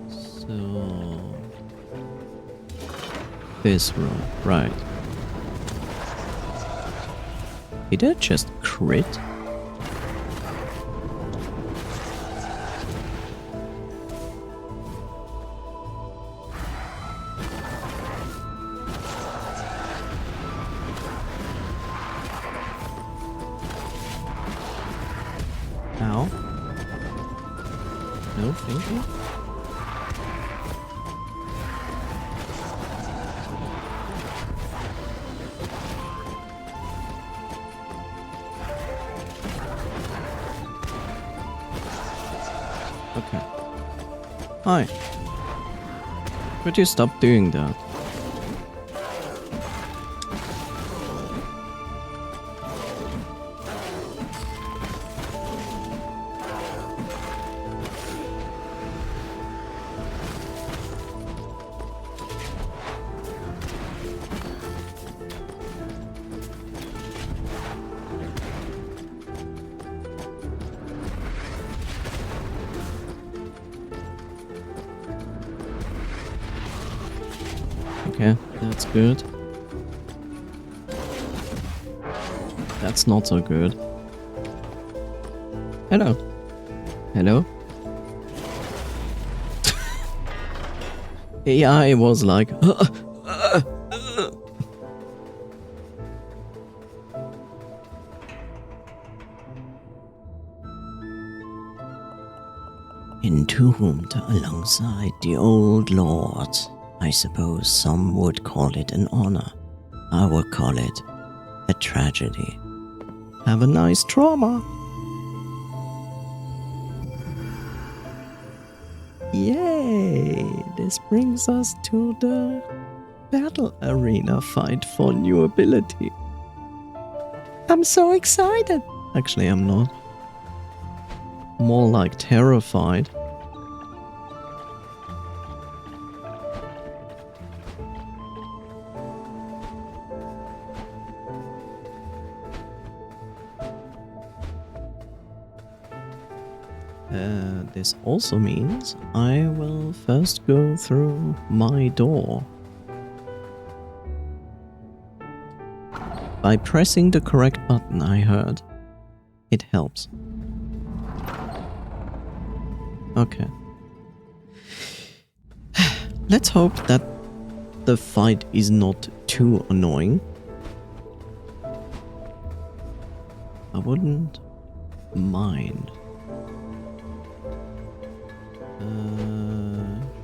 So... this room, right. Did I just crit? Ow. No, thank you. Okay. Hi. Could you stop doing that? Okay, that's good. That's not so good. Hello. Hello? AI was like... Entombed alongside the old lords. I suppose some would call it an honor. I would call it a tragedy. Have a nice trauma. Yay! This brings us to the battle arena fight for new ability. I'm so excited! Actually, I'm not. More like terrified. This also means I will first go through my door. By pressing the correct button, I heard. It helps. Okay. Let's hope that the fight is not too annoying. I wouldn't mind.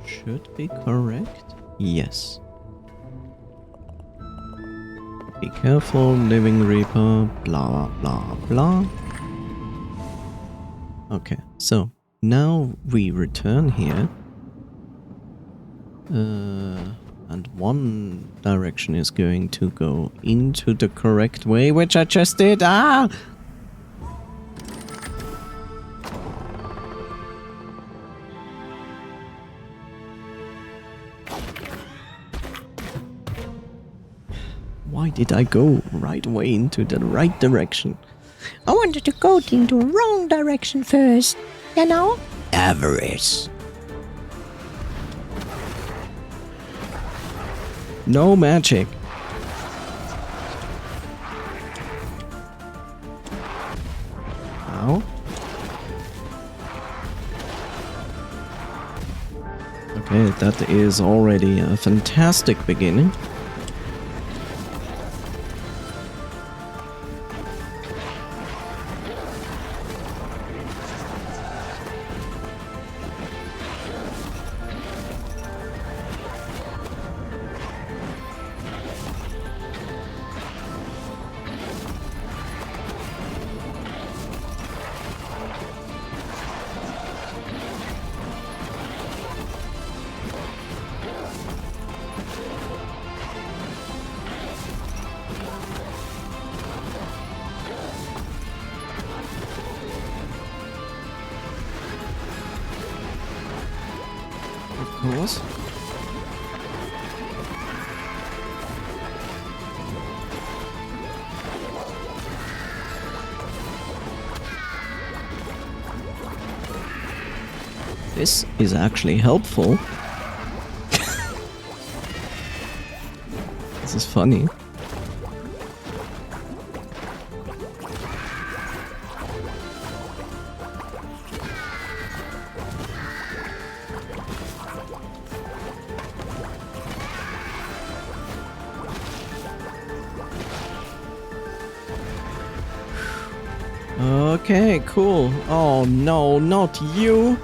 Should be correct? Yes. Be careful, Living Reaper, blah blah blah. Okay, so now we return here. And one direction is going to go into the correct way, which I just did. Ah! Why did I go right away into the right direction? I wanted to go into the wrong direction first, you know? Avarice. No magic. Ow. Okay, that is already a fantastic beginning. doors. This is actually helpful. This is funny. Okay, cool. Oh no, not you.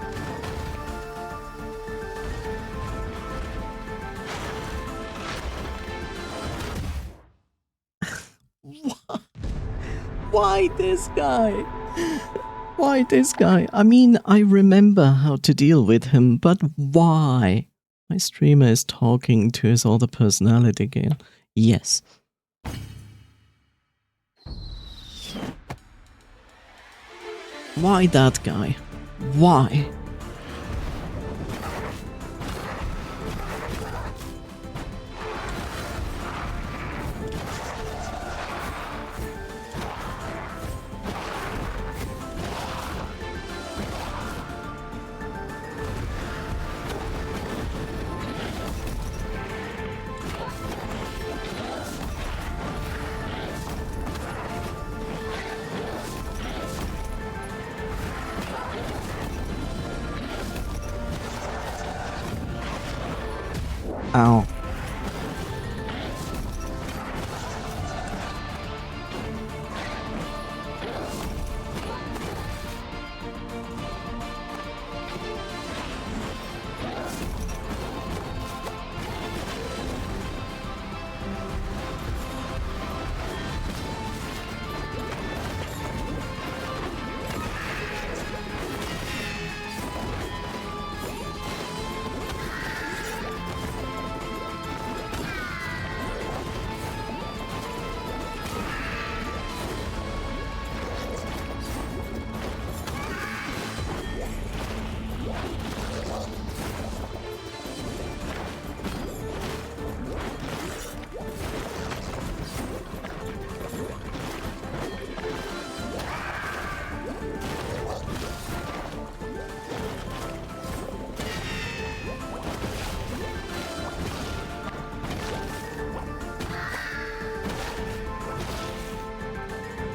Why this guy? Why this guy? I mean, I remember how to deal with him, but why? My streamer is talking to his other personality again. Yes. Why that guy? Why? Ow.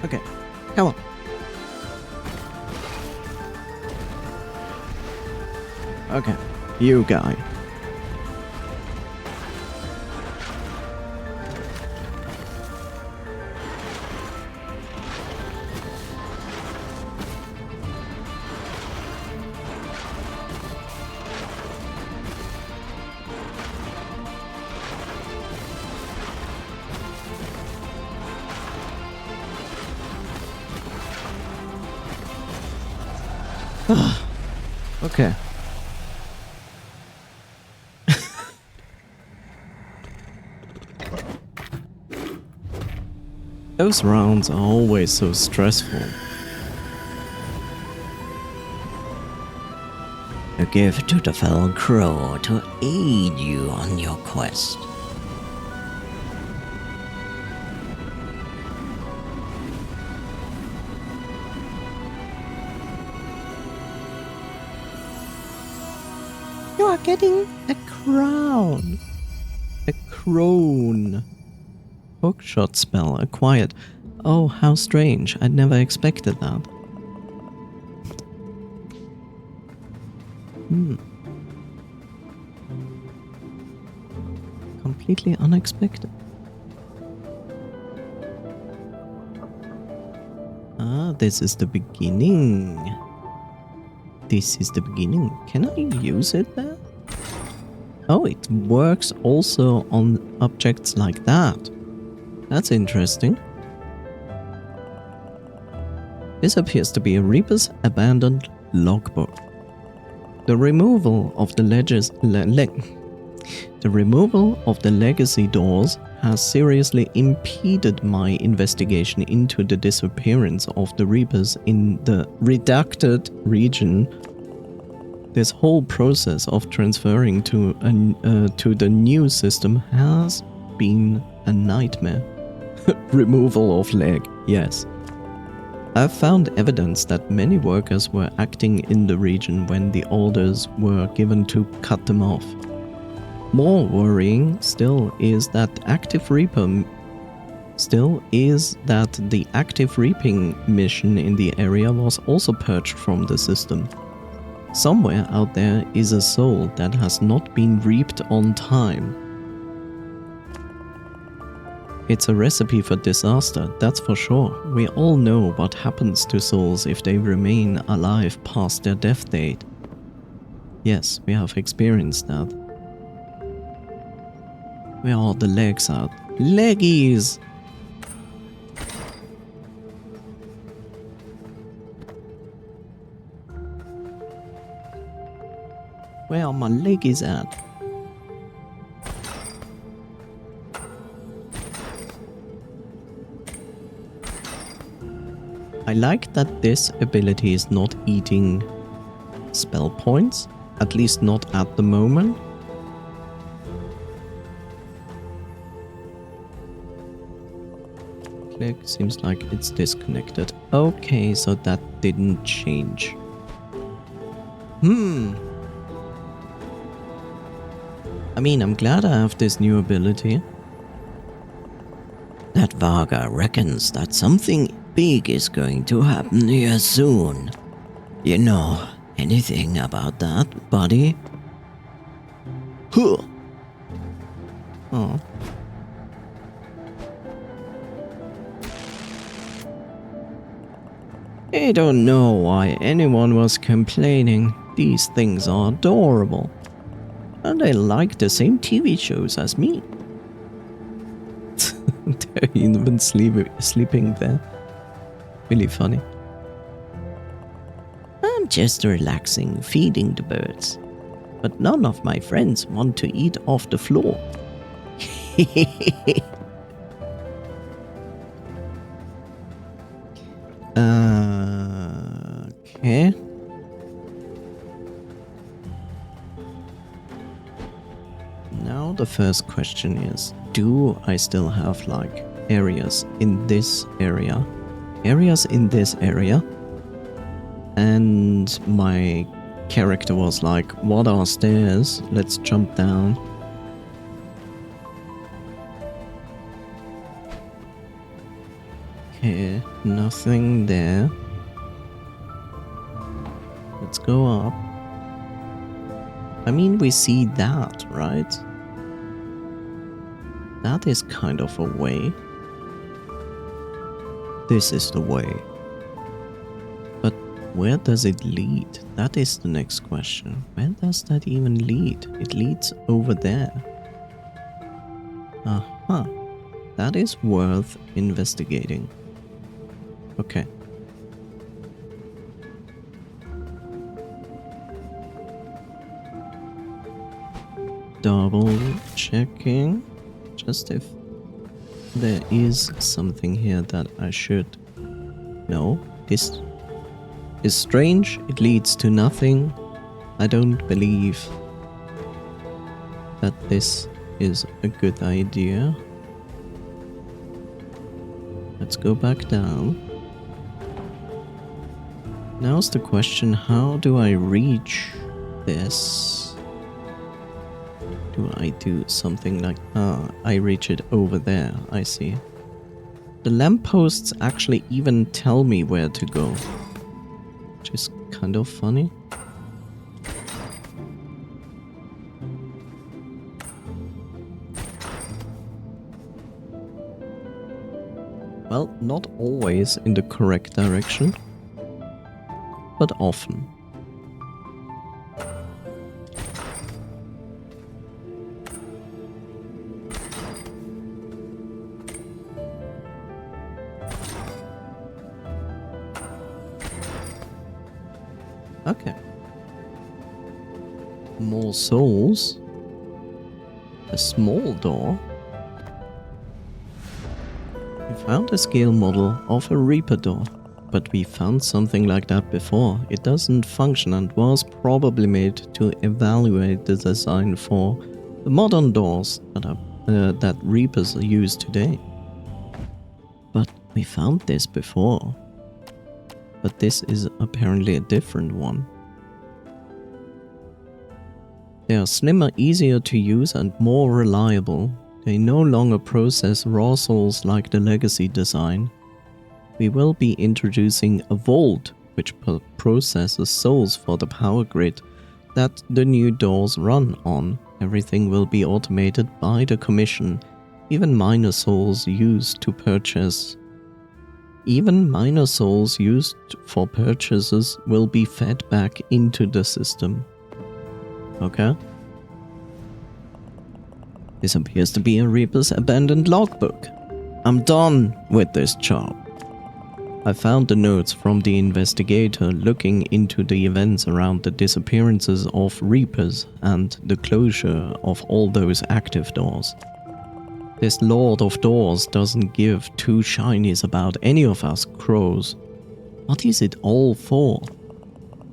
Okay, come on. Okay, you guy. Okay. Those rounds are always so stressful. A gift to the fell crow to aid you on your quest. You are getting a crown. A crone. Hookshot spell acquired. Oh, how strange. I'd never expected that. Completely unexpected. Ah, this is the beginning. This is the beginning. Can I use it there? Oh, it works also on objects like that. That's interesting. This appears to be a Reaper's abandoned logbook. The removal of the legacy doors has seriously impeded my investigation into the disappearance of the Reapers in the redacted region. this whole process of transferring to the new system has been a nightmare. Removal of leg, yes. I've found evidence that many workers were acting in the region when the orders were given to cut them off. More worrying still is that the active reaping mission in the area was also purged from the system. Somewhere out there is a soul that has not been reaped on time. It's a recipe for disaster, that's for sure. We all know what happens to souls if they remain alive past their death date. Yes, we have experienced that. Where are the legs at? Leggies! Where are my leggies at? I like that this ability is not eating spell points, at least not at the moment. Click, seems like it's disconnected. Okay, so that didn't change. I mean, I'm glad I have this new ability. That Varga reckons that something big is going to happen here soon. You know anything about that, buddy? Huh. Oh. I don't know why anyone was complaining. These things are adorable. And they like the same TV shows as me. They're even sleeping there. Really funny. I'm just relaxing, feeding the birds. But none of my friends want to eat off the floor. Okay. Now the first question is, do I still have like areas in this area? Areas in this area? And my character was like, what are stairs? Let's jump down. Okay, nothing there. Let's go up. I mean, we see that, right? That is kind of a way. This is the way. But where does it lead? That is the next question. Where does that even lead? It leads over there. Uh-huh. That is worth investigating. Okay. Double checking. Just if there is something here that I should know. This is strange. It leads to nothing. I don't believe that this is a good idea. Let's go back down. Now's the question, how do I reach this? Do I do something like... I reach it over there, I see. The lampposts actually even tell me where to go. Which is kind of funny. Well, not always in the correct direction, but often. Okay. More souls. A small door. We found a scale model of a Reaper door. but we found something like that before. It doesn't function and was probably made to evaluate the design for the modern doors that Reapers use today. But we found this before. But this is apparently a different one. They are slimmer, easier to use, and more reliable. They no longer process raw souls like the legacy design. We will be introducing a vault which processes souls for the power grid that the new doors run on. Everything will be automated by the commission. Even minor souls used for purchases will be fed back into the system. Okay. This appears to be a Reaper's abandoned logbook. I'm done with this job. I found the notes from the investigator looking into the events around the disappearances of Reapers and the closure of all those active doors. This Lord of Doors doesn't give two shinies about any of us crows. What is it all for?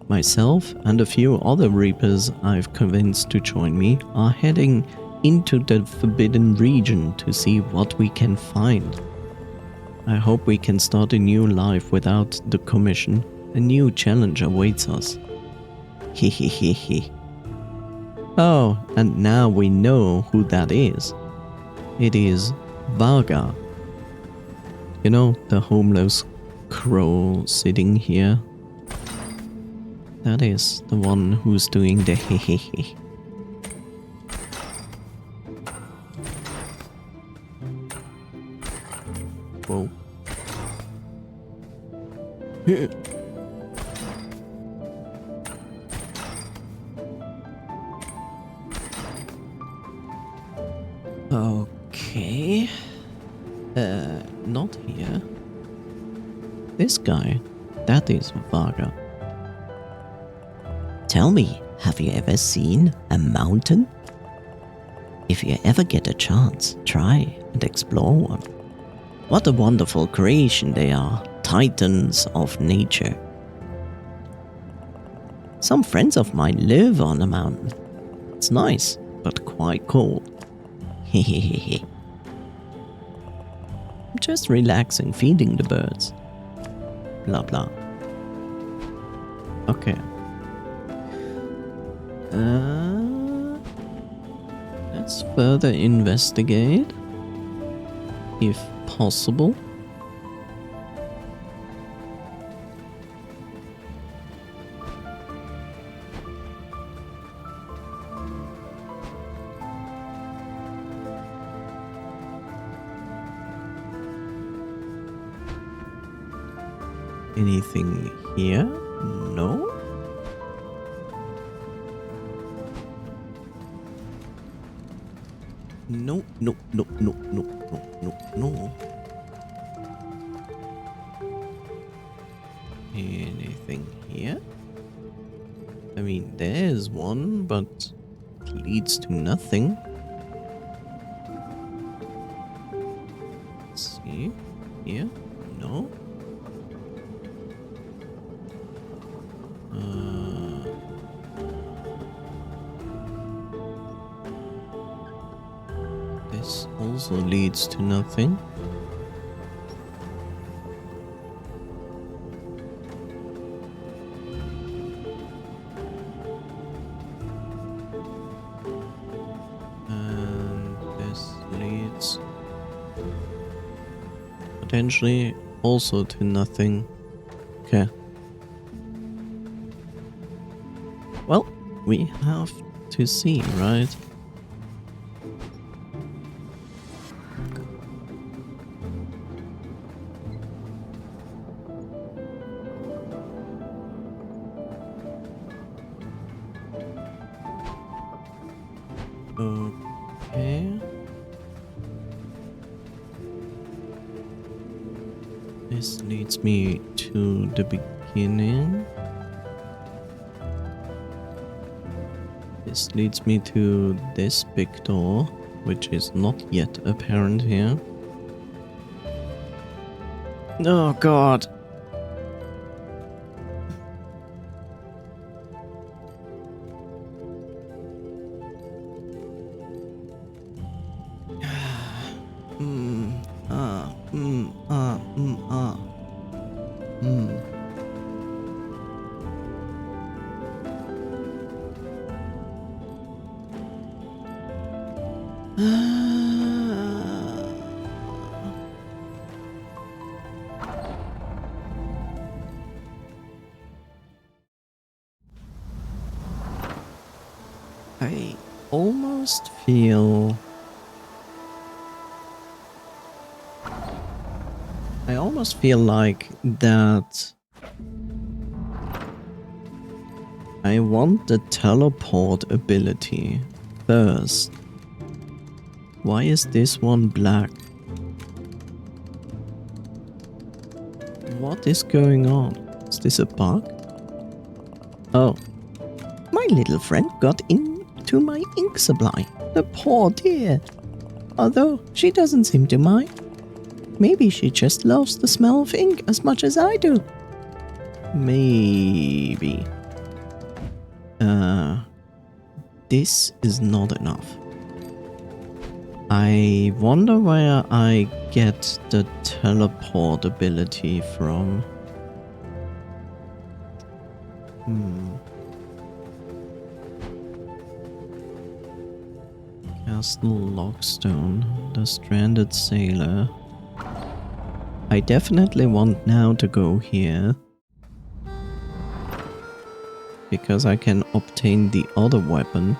Myself and a few other Reapers I've convinced to join me are heading into the Forbidden Region to see what we can find. I hope we can start a new life without the commission. A new challenge awaits us. Hehehehe. Oh, and now we know who that is. It is Varga. You know, the homeless crow sitting here? That is the one who's doing the hehehe. Whoa. Okay. Not here. This guy. That is Varga. Tell me, have you ever seen a mountain? If you ever get a chance, try and explore one. What a wonderful creation they are, titans of nature. Some friends of mine live on a mountain. It's nice, but quite cold. Hehehehe. I'm just relaxing, feeding the birds. Blah blah. Okay. Let's further investigate, if possible. Anything here? No? No, no, no, no, no, no, no, no. Anything here? I mean, there's one, but it leads to nothing. Let's see. Here? No. This also leads to nothing. And this leads potentially also to nothing. Okay. Well, we have to see, right? Okay. This leads me to the beginning. This leads me to this big door, which is not yet apparent here. Oh god. I almost feel... I almost feel like that I want the teleport ability first. Why is this one black? What is going on? Is this a bug? Oh. My little friend got into my ink supply. The poor dear. Although she doesn't seem to mind. Maybe she just loves the smell of ink as much as I do. Maybe. This is not enough. I wonder where I get the teleport ability from. Castle Lockstone, the stranded sailor. I definitely want now to go here. Because I can obtain the other weapon.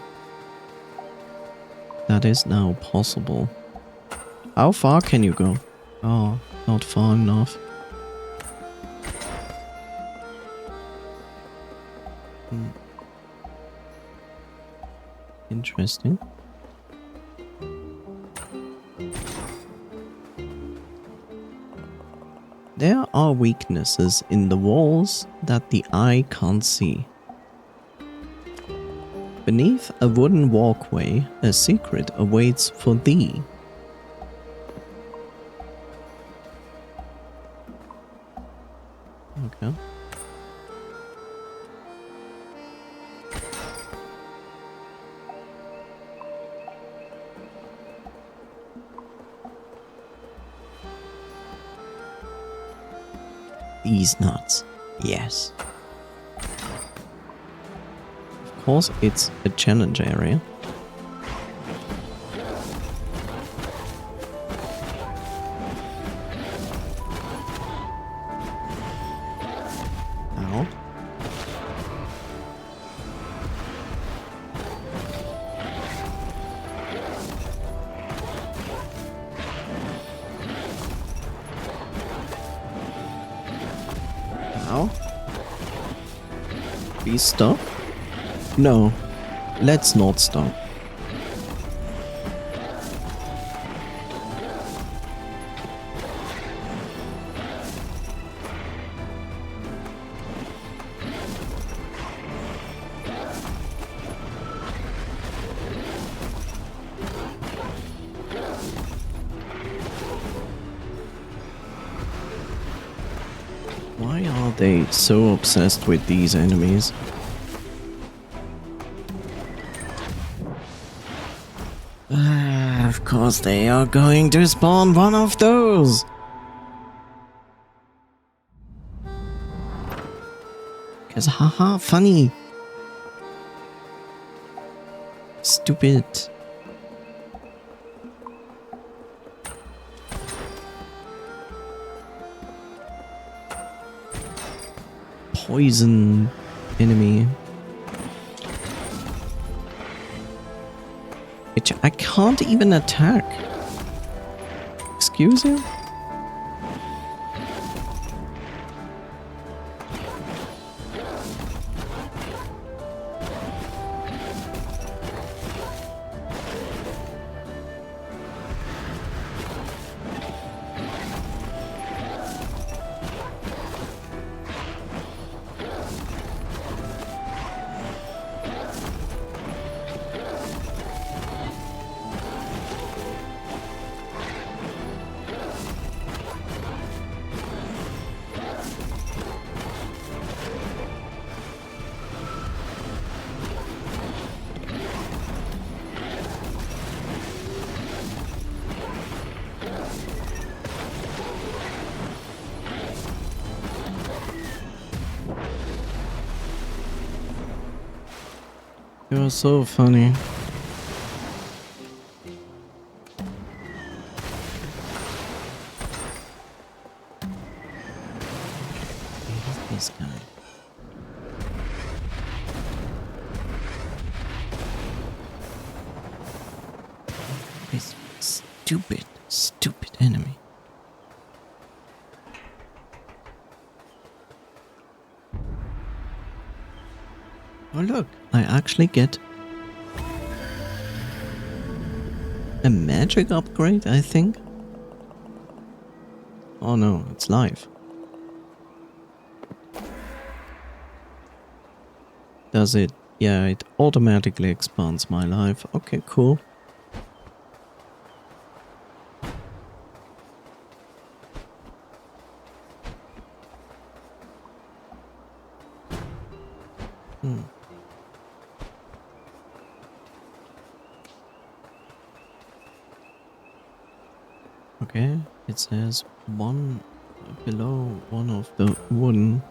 That is now possible. How far can you go? Oh, not far enough. Interesting. There are weaknesses in the walls that the eye can't see. Beneath a wooden walkway, a secret awaits for thee. Okay. These nuts. Yes. Of course, it's a challenge area. Ow. Ow. Please stop. No, let's not stop. Why are they so obsessed with these enemies? Of course they are going to spawn one of those! Cause haha, funny! Stupid. Poison enemy. Which I can't even attack. Excuse you? You're so funny. This guy. This stupid enemy. Oh look, I actually get a magic upgrade, I think. Oh no, it's live. Does it? Yeah, it automatically expands my life. Okay, cool. Okay, it says one below one of the wooden.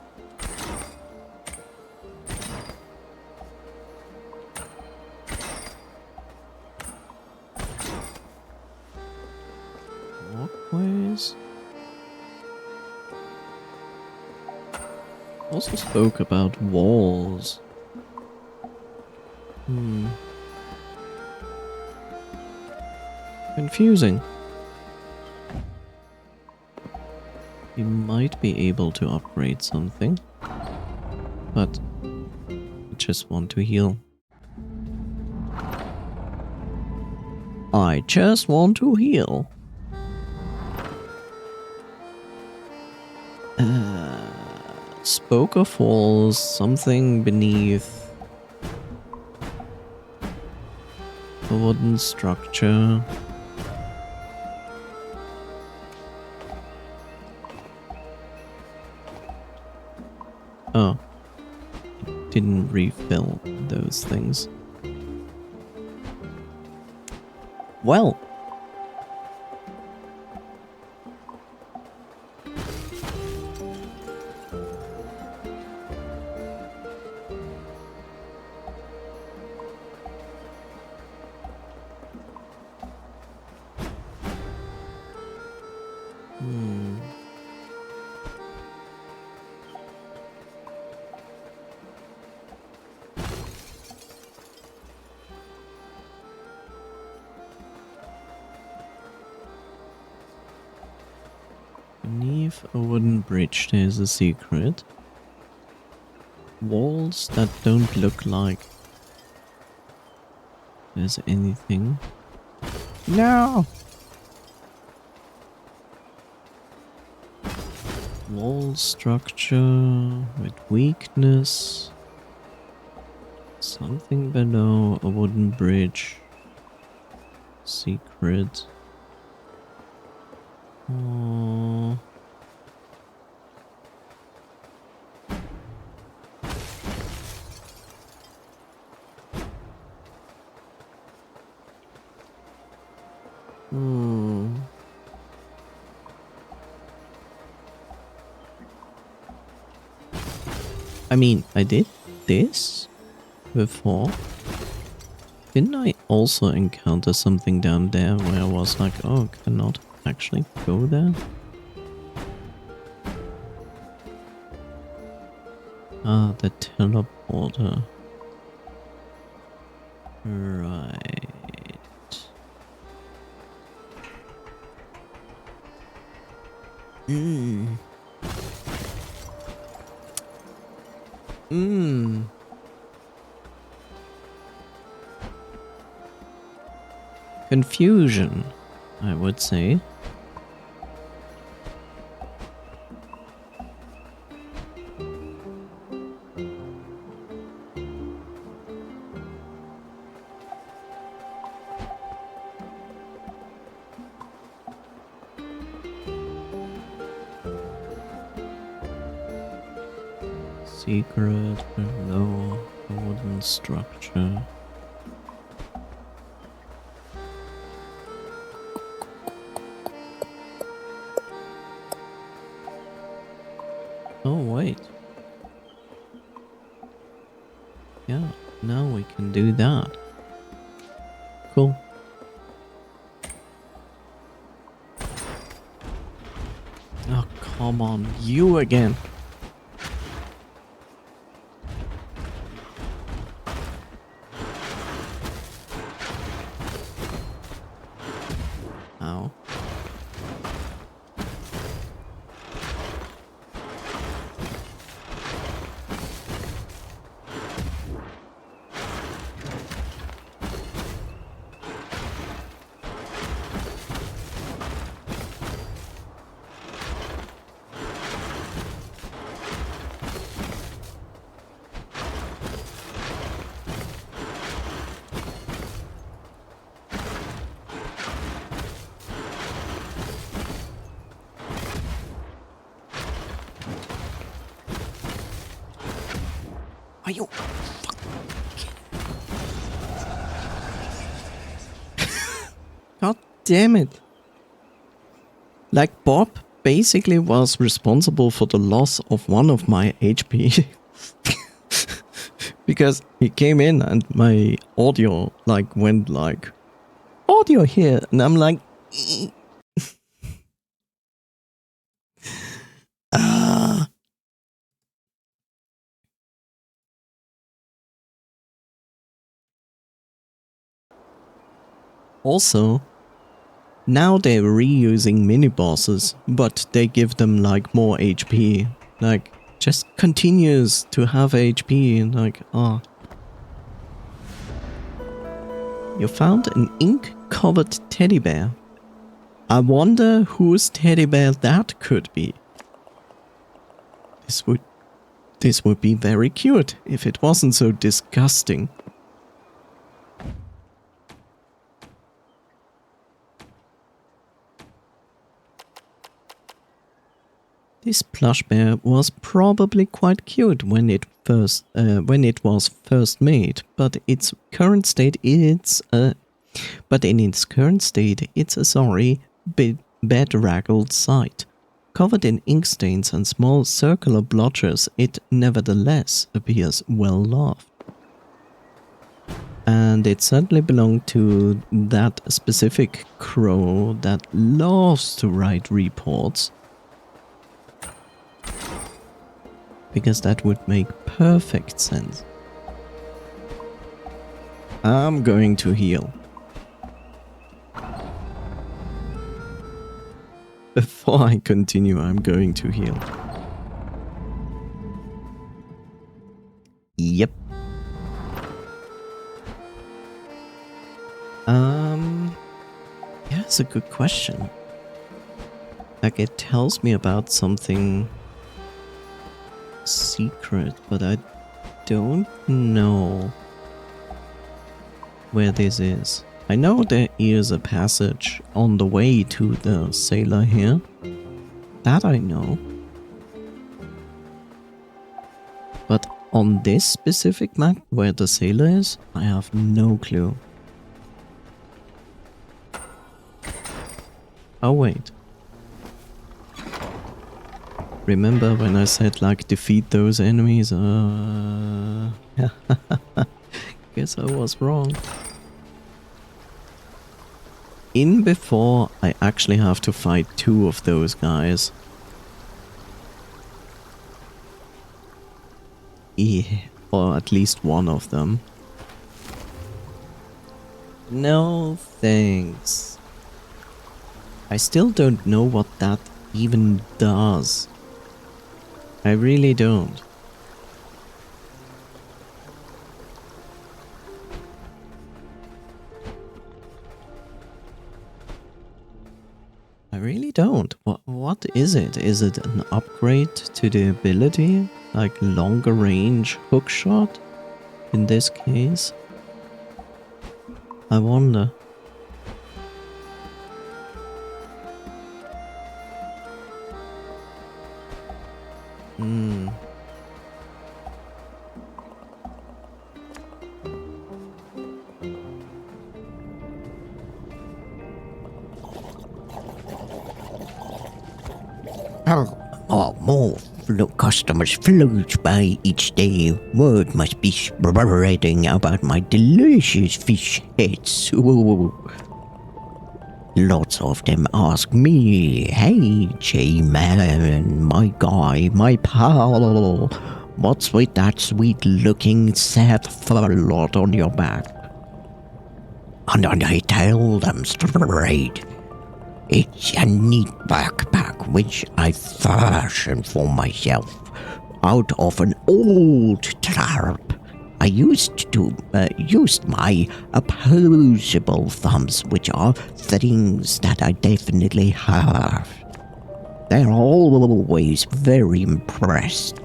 Walkways. Also spoke about walls. Confusing. We might be able to upgrade something, but I just want to heal. I just want to heal. Spoke of walls, something beneath a wooden structure. Oh, it didn't refill those things. Well, beneath a wooden bridge there's a secret. Walls that don't look like there's anything. No! Wall structure with weakness. Something below a wooden bridge. Secret. Oh. I mean, I did this before. Didn't I also encounter something down there where I was like, oh, cannot actually go there? Ah, the teleporter. Right. Confusion, I would say. Secret below a wooden structure. Oh, wait. Yeah, now we can do that. Cool. Oh, come on, you again. Ow. Are you God damn it. Like, Bob basically was responsible for the loss of one of my HP. Because he came in and my audio like went like, audio here, and I'm like ah. Also, now they're reusing mini bosses, but they give them like more HP. Like, just continues to have HP and like, ah. You found an ink-covered teddy bear. I wonder whose teddy bear that could be. This would be very cute if it wasn't so disgusting. This plush bear was probably quite cute when it was first made, but in its current state it's a sorry, bedraggled sight. Covered in ink stains and small circular blotches, it nevertheless appears well loved. And it certainly belonged to that specific crow that loves to write reports. Because that would make perfect sense. I'm going to heal. Before I continue, I'm going to heal. Yep. Yeah, it's a good question. Like, it tells me about something secret, but I don't know where this is. I know there is a passage on the way to the sailor here. That I know. But on this specific map where the sailor is, I have no clue. Oh wait. Remember when I said like defeat those enemies? Guess I was wrong. In before I actually have to fight 2 of those guys. Yeah, or at least one of them. No thanks. I still don't know what that even does. I really don't. I really don't. What is it? Is it an upgrade to the ability? Like longer range hookshot? In this case? I wonder. Oh, move. customers float by each day, word must be spreading about my delicious fish heads. Ooh. Lots of them ask me, "Hey, J-Man, my guy, my pal, what's with that sweet-looking sad furlot on your back?" And I tell them straight, it's a neat backpack which I fashioned for myself out of an old trap. I used my opposable thumbs, which are things that I definitely have. They're always very impressed.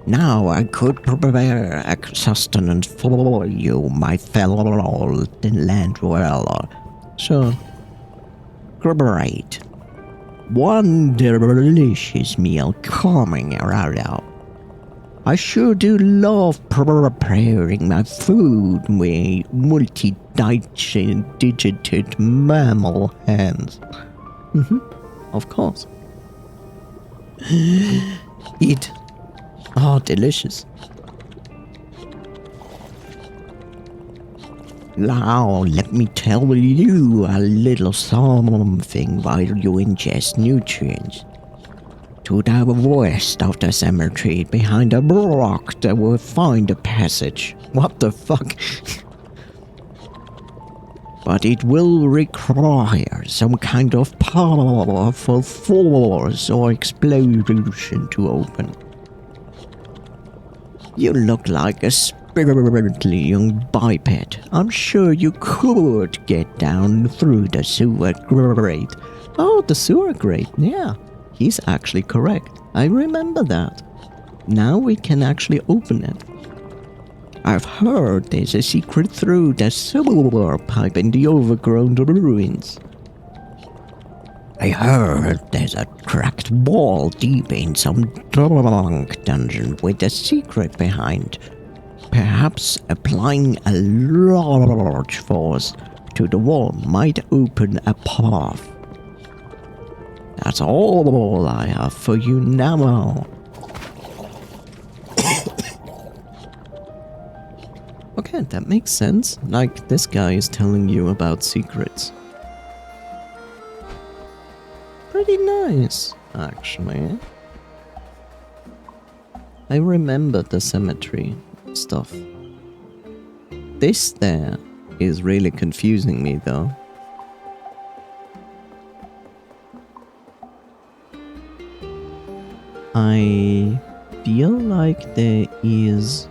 Now I could prepare a sustenance for you, my fellow land dweller. So, great. One delicious meal coming right up. I sure do love preparing my food with multi-digited mammal hands. Of course. Eat. Oh, delicious. Now, let me tell you a little something while you ingest nutrients. To the west of the cemetery, behind a rock, they will find a passage. What the fuck? But it will require some kind of powerful force or explosion to open. You look like a spirited young biped. I'm sure you could get down through the sewer grate. Oh, the sewer grate, yeah. He's actually correct. I remember that. Now we can actually open it. I've heard there's a secret through the sewer pipe in the overgrown ruins. I heard there's a cracked wall deep in some dark dungeon with a secret behind. Perhaps applying a large force to the wall might open a path. That's all I have for you now. Okay, that makes sense. Like, this guy is telling you about secrets. Pretty nice, actually. I remember the cemetery stuff. This there is really confusing me, though. I feel like there is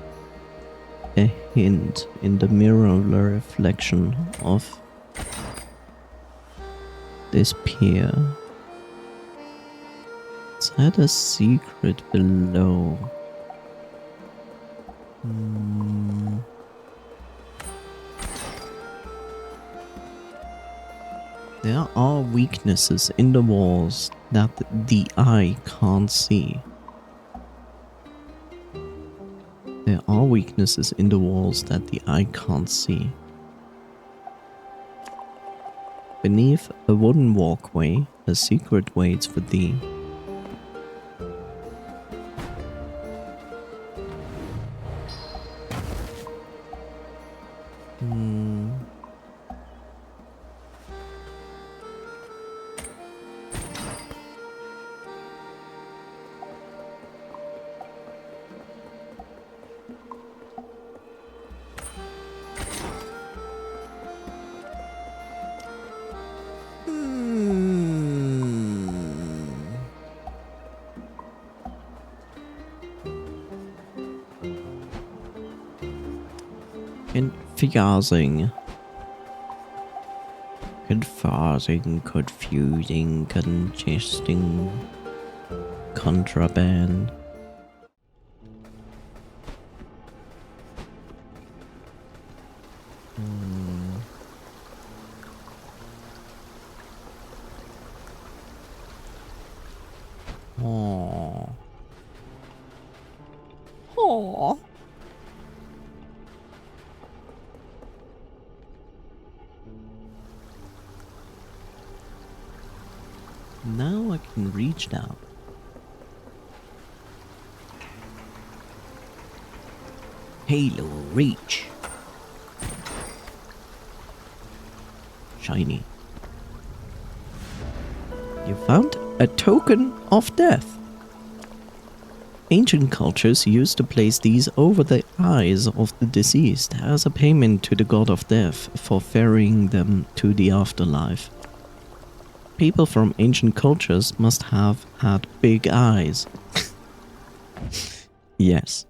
a hint in the mirror reflection of this pier. Is that a secret below? There are weaknesses in the walls that the eye can't see. There are weaknesses in the walls that the eye can't see. Beneath a wooden walkway, a secret waits for thee. Confusing, congesting, contraband. Aww. Aww. Now I can reach down. Halo Reach. Shiny. You found a token of death. Ancient cultures used to place these over the eyes of the deceased as a payment to the god of death for ferrying them to the afterlife. People from ancient cultures must have had big eyes. Yes.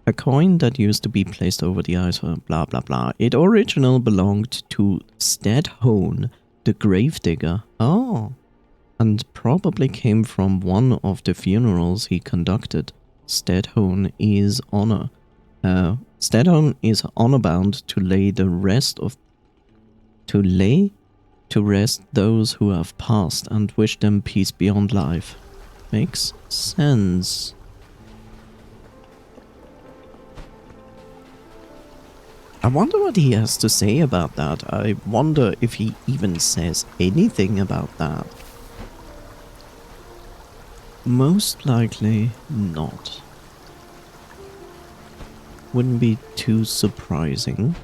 A coin that used to be placed over the eyes for blah blah blah. It originally belonged to Stedhone, the gravedigger. Oh. And probably came from one of the funerals he conducted. Stedhone is honor-bound to lay to rest those who have passed and wish them peace beyond life. Makes sense. I wonder what he has to say about that. I wonder if he even says anything about that. Most likely not. Wouldn't be too surprising.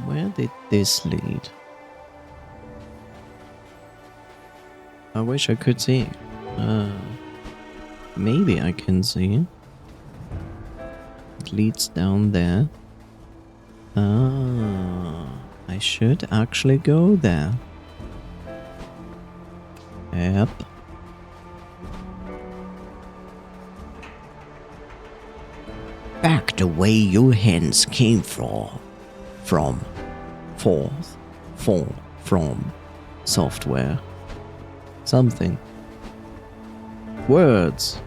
Where did this lead? I wish I could see. Maybe I can see. It leads down there. I should actually go there. Yep. Back the way you hens came from. From software. Something. Words.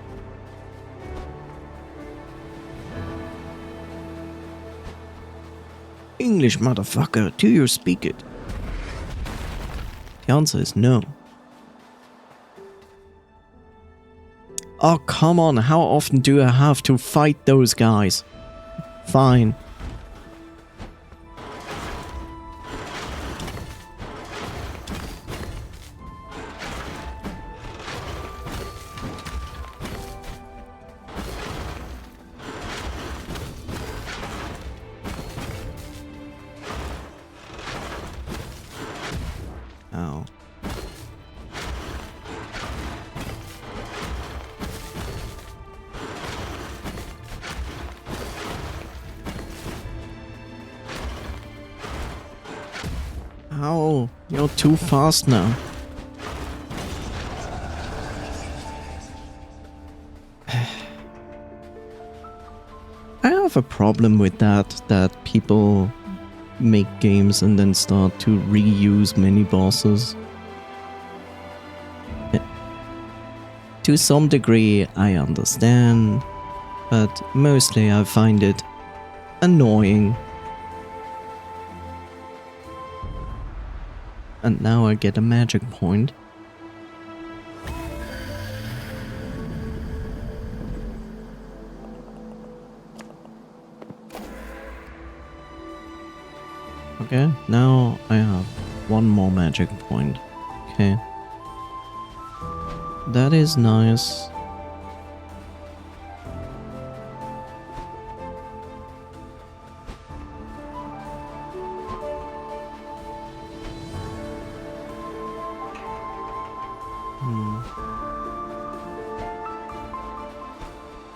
English, motherfucker, do you speak it? The answer is no. Oh, come on, how often do I have to fight those guys? Fine. Ow. Ow, you're too fast now. I have a problem with that people make games and then start to reuse mini bosses. To some degree, I understand, but mostly I find it annoying. And now I get a magic point. Okay, now I have one more magic point. Okay. That is nice.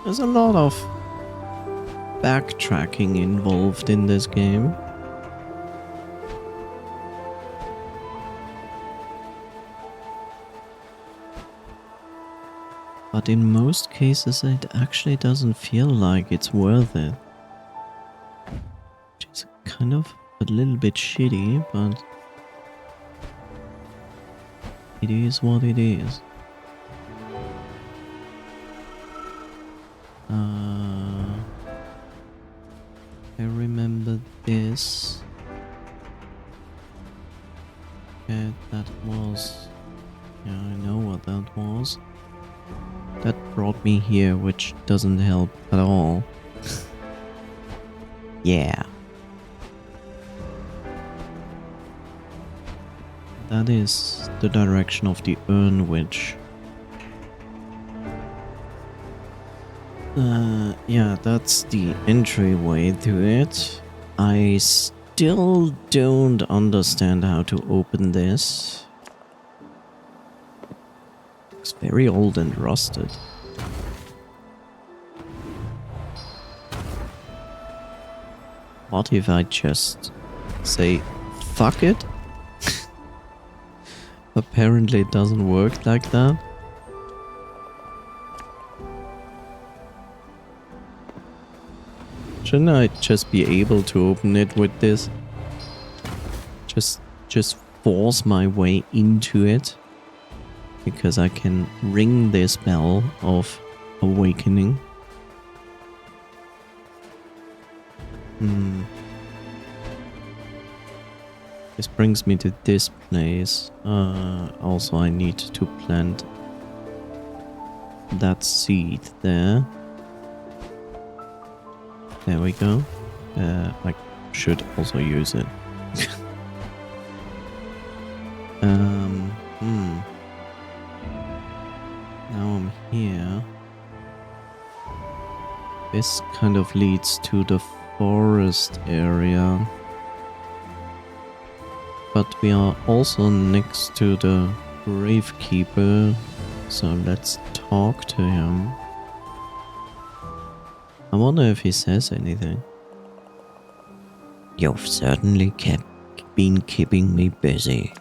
There's a lot of backtracking involved in this game. But in most cases it actually doesn't feel like it's worth it. Which is kind of a little bit shitty, but it is what it is. I remember this. Okay, that was... Yeah, I know what that was. That brought me here, which doesn't help at all. Yeah. That is the direction of the urn witch. Yeah, that's the entryway to it. I still don't understand how to open this. It's very old and rusted. What if I just say, fuck it? Apparently it doesn't work like that. Shouldn't I just be able to open it with this? Just force my way into it. Because I can ring this bell of awakening. This brings me to this place. Also I need to plant that seed there. There we go. I should also use it. Now I'm here. This kind of leads to the forest area. But we are also next to the Gravekeeper, so let's talk to him. I wonder if he says anything. You've certainly been keeping me busy.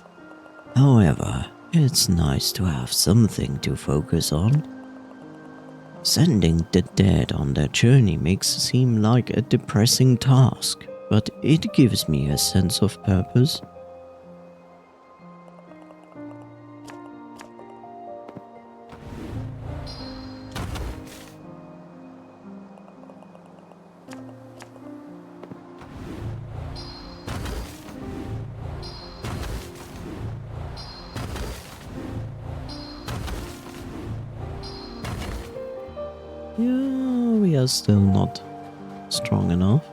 However, it's nice to have something to focus on. Sending the dead on their journey makes it seem like a depressing task, but it gives me a sense of purpose. Yeah, we are still not strong enough.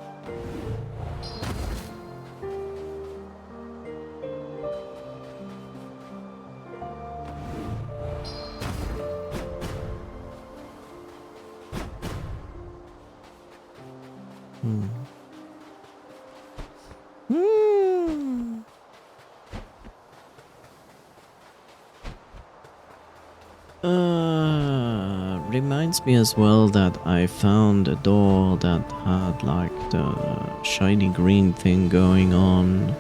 Reminds me as well that I found a door that had like the shiny green thing going on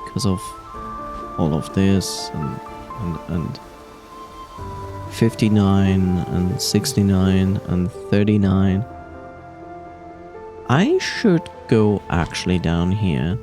because of all of this and 59 and 69 and 39. I should go actually down here.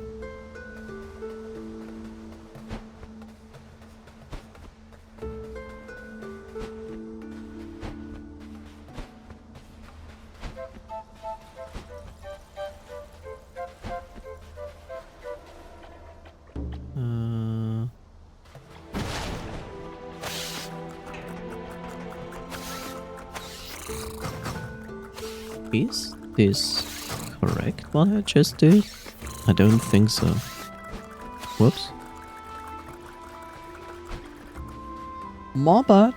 Is this correct what I just did? I don't think so. Whoops. My bad.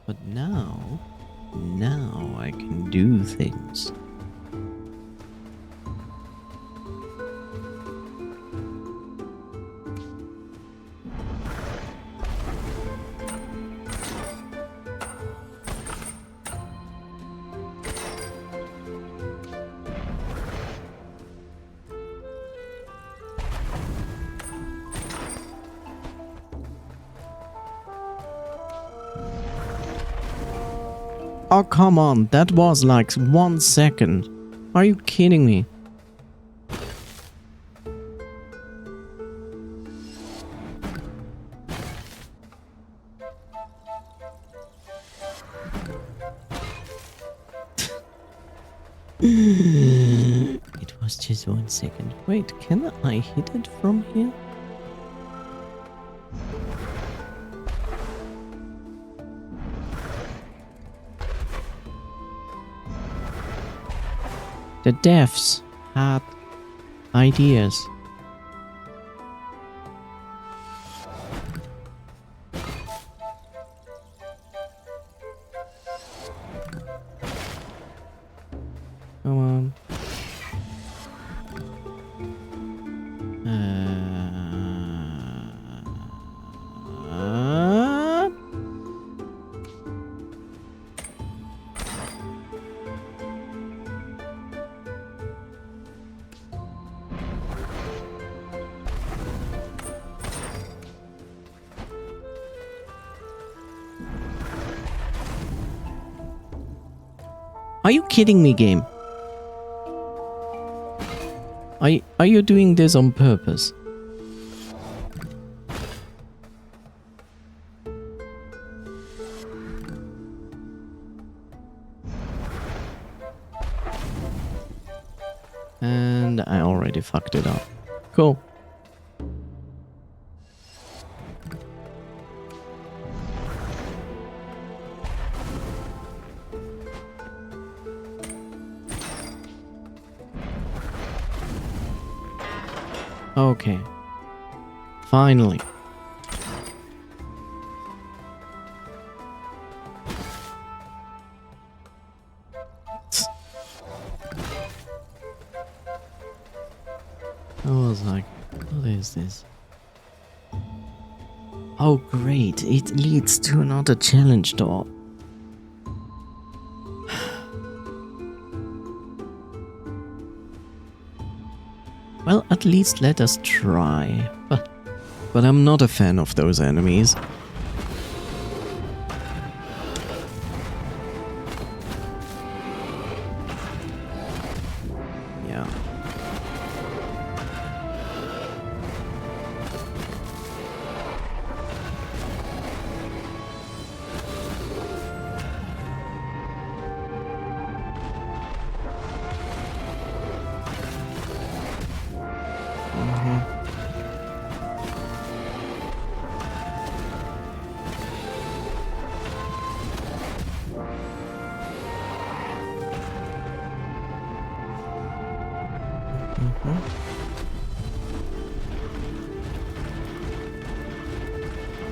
But now I can do things. Oh, come on. That was like 1 second. Are you kidding me? It was just 1 second. Wait, can I hit it from here? The devs had ideas. Come on. Are you kidding me, game? Are you doing this on purpose? And I already fucked it up. Cool. Okay. Finally. I was like, what is this? Oh great, it leads to another challenge door. Well, at least let us try. But I'm not a fan of those enemies. Yeah.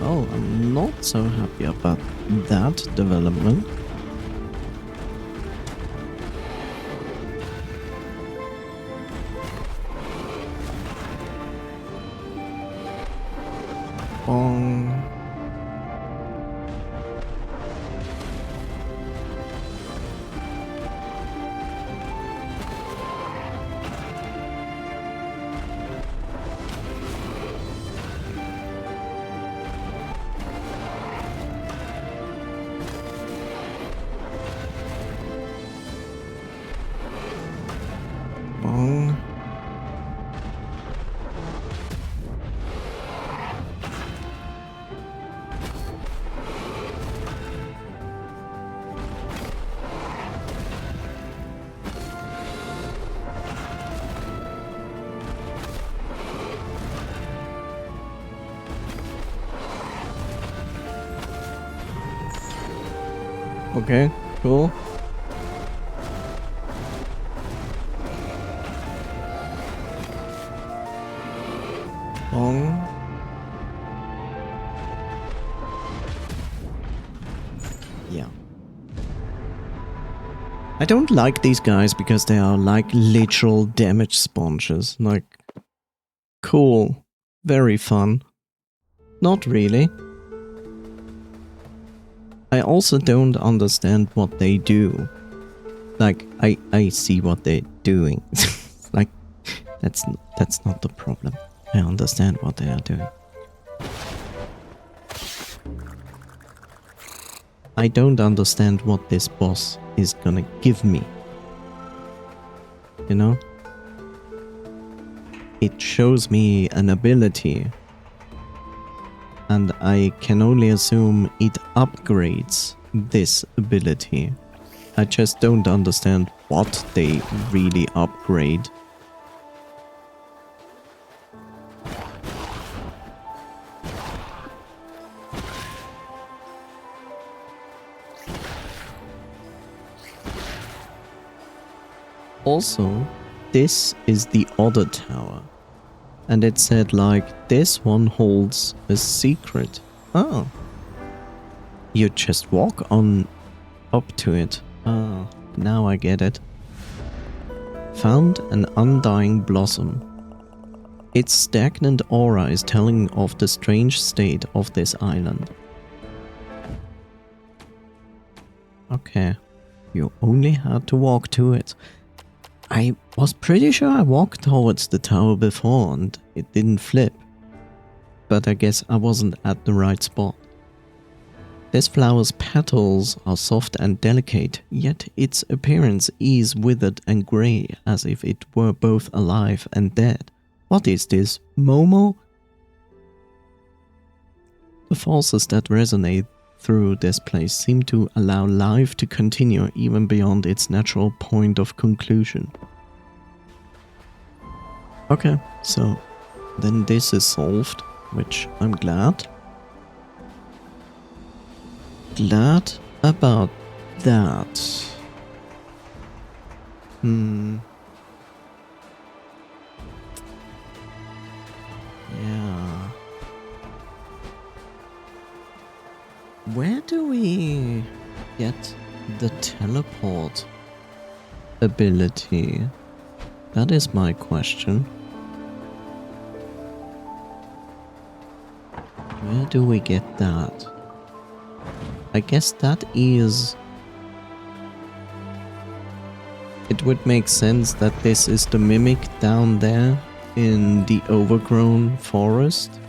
Oh, I'm not so happy about that development. Bong. Bong. Okay, cool. Bong. Yeah. I don't like these guys because they are like literal damage sponges. Like, cool. Very fun. Not really. I also don't understand what they do. Like, I see what they're doing. Like, that's not the problem. I understand what they are doing. I don't understand what this boss is gonna give me. You know? It shows me an ability. And I can only assume it upgrades this ability. I just don't understand what they really upgrade. Also, this is the other tower. And it said like, this one holds a secret. Oh. You just walk on up to it. Oh, now I get it. Found an undying blossom. Its stagnant aura is telling of the strange state of this island. Okay. You only had to walk to it. I was pretty sure I walked towards the tower before and it didn't flip. But I guess I wasn't at the right spot. This flower's petals are soft and delicate, yet its appearance is withered and grey, as if it were both alive and dead. What is this, Momo? The forces that resonate through this place seem to allow life to continue even beyond its natural point of conclusion. Okay, so then this is solved, which I'm glad. Glad about that. Yeah. Where do we get the teleport ability? That is my question. Where do we get that? I guess that is... It would make sense that this is the mimic down there in the overgrown forest.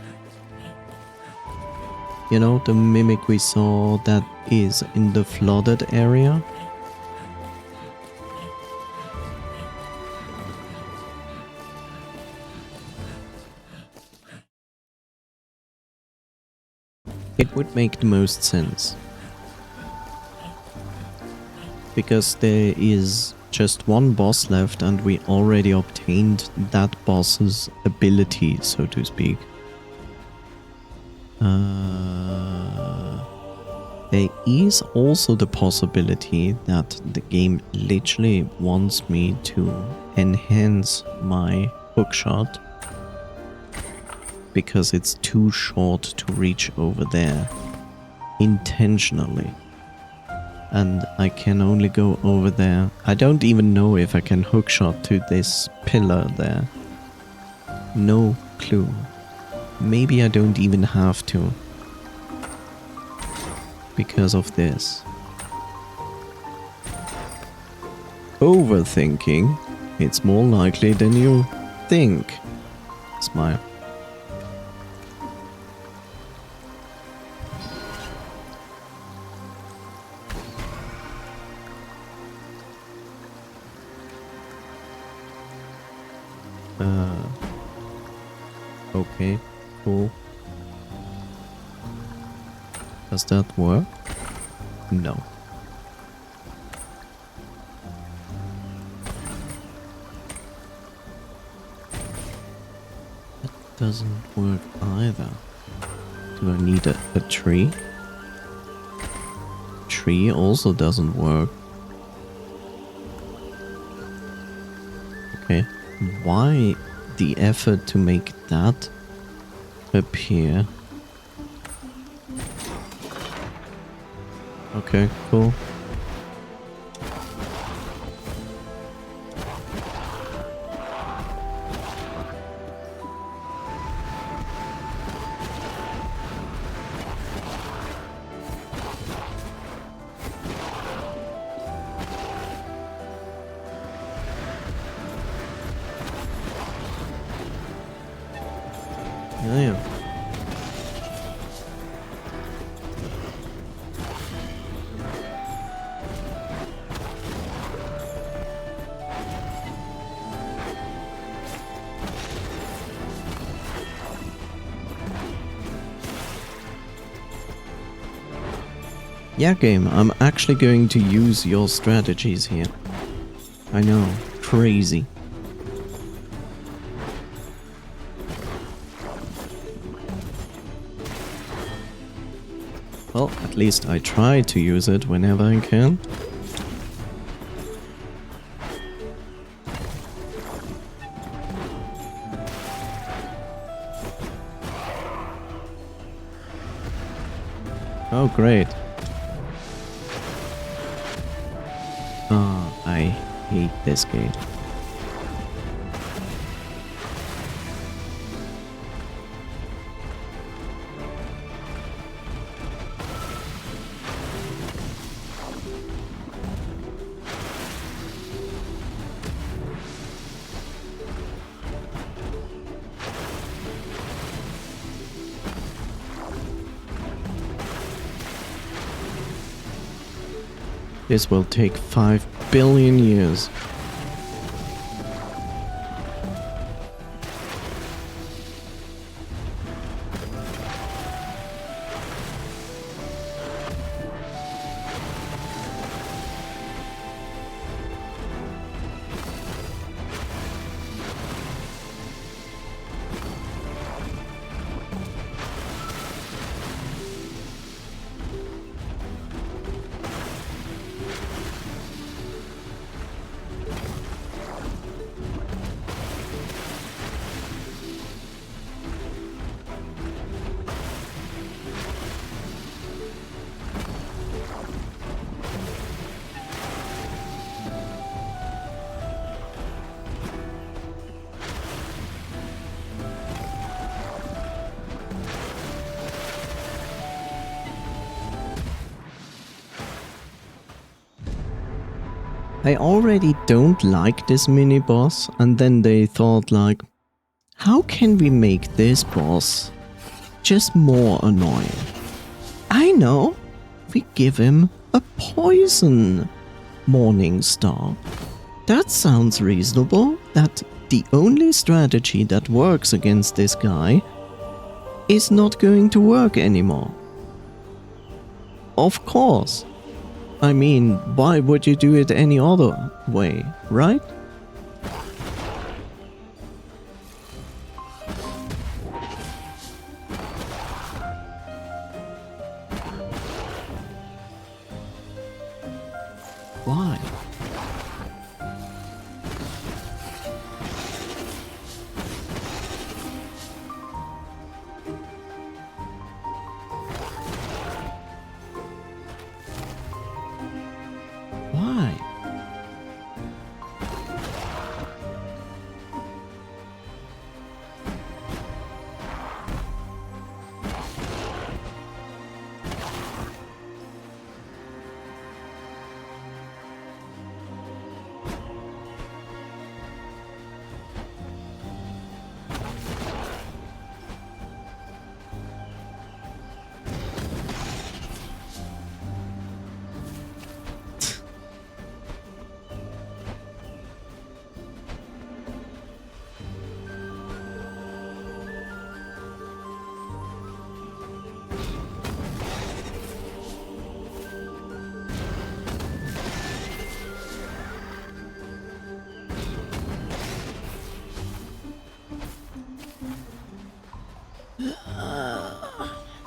You know, the mimic we saw that is in the flooded area. It would make the most sense. Because there is just one boss left and we already obtained that boss's ability, so to speak. There is also the possibility that the game literally wants me to enhance my hookshot because it's too short to reach over there intentionally. And I can only go over there. I don't even know if I can hookshot to this pillar there. No clue. Maybe I don't even have to. Because of this. Overthinking. It's more likely than you think. Smile. Okay, cool. Does that work? No. That doesn't work either. Do I need a tree? Tree also doesn't work. Okay. Why the effort to make that appear? Okay, cool. Yeah. Yeah, game, I'm actually going to use your strategies here. I know, crazy. Well, at least I try to use it whenever I can. Oh, great. Oh, I hate this gate. This will take 5 billion years. I already don't like this mini boss, and then they thought like, how can we make this boss just more annoying? I know, we give him a poison Morning Star. That sounds reasonable, that the only strategy that works against this guy is not going to work anymore. Of course. I mean, why would you do it any other way, right? Why? Why?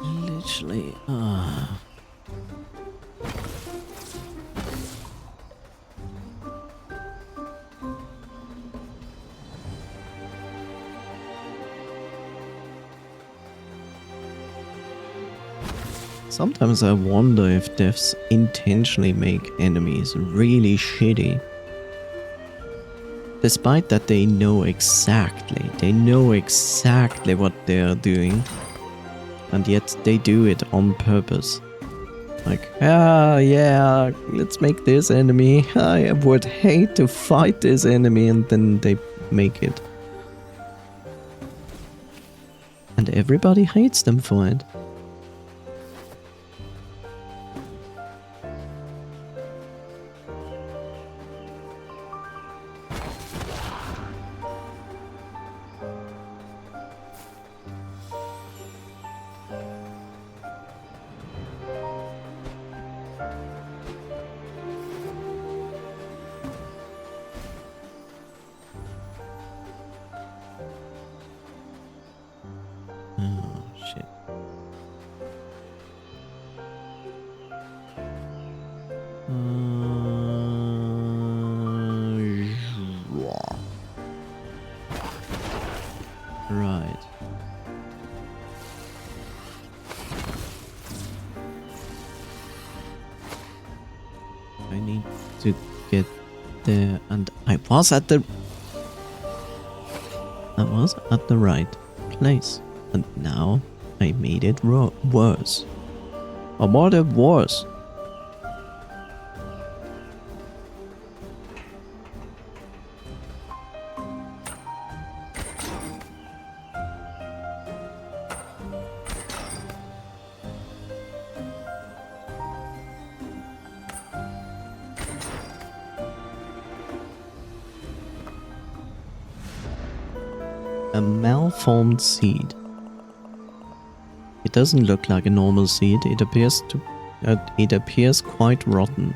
Literally, Sometimes I wonder if devs intentionally make enemies really shitty. Despite that they know exactly what they're doing. And yet they do it on purpose. Like, yeah, let's make this enemy. I would hate to fight this enemy, and then they make it. And everybody hates them for it. shit. Right. I need to get there, and I was at the right place, and now I made it worse. Or more than worse. A malformed seed. It doesn't look like a normal seed. It appears quite rotten.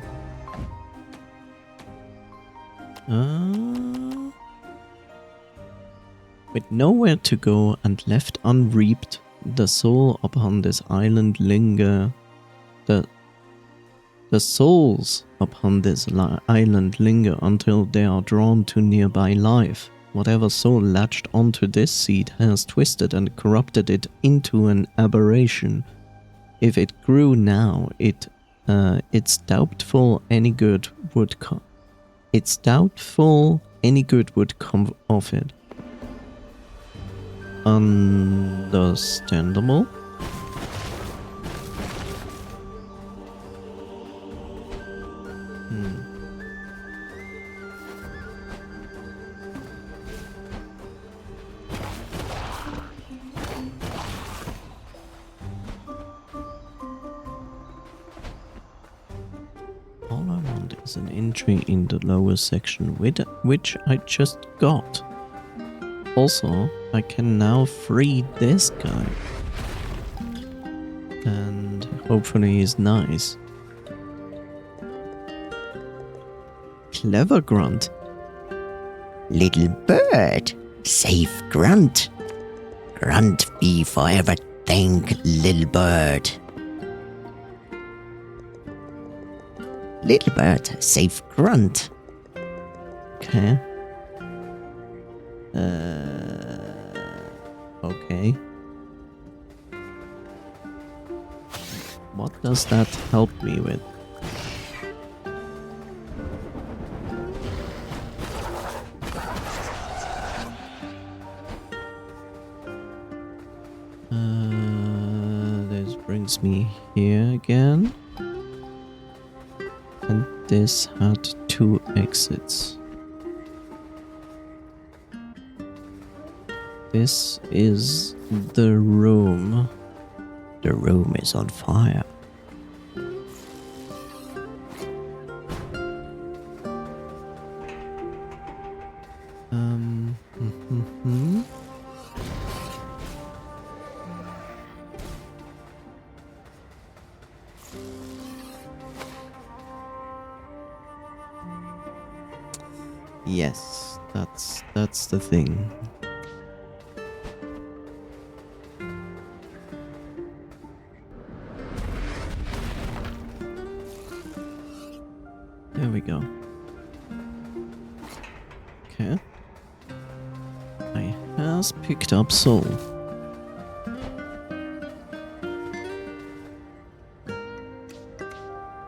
With nowhere to go and left unreaped, the soul upon this island linger. The souls upon this island linger until they are drawn to nearby life. Whatever soul latched onto this seed has twisted and corrupted it into an aberration. If it grew now, it's doubtful any good would come. It's doubtful any good would come of it. Understandable. All I want is an entry in the lower section, which I just got. Also, I can now free this guy. And hopefully he's nice. Clever grunt. Little bird, safe grunt. Grunt be forever thank little bird. Little bird, safe grunt. Okay. Okay. What does that help me with? This brings me here again. And this had 2 exits. This is the room. The room is on fire. Yes, that's the thing. There we go. Okay. I has picked up soul.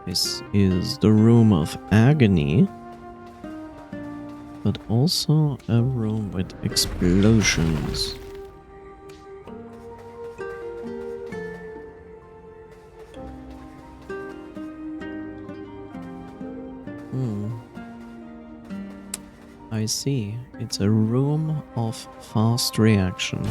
This is the room of agony, but also a room with explosions. I see. It's a room of fast reaction.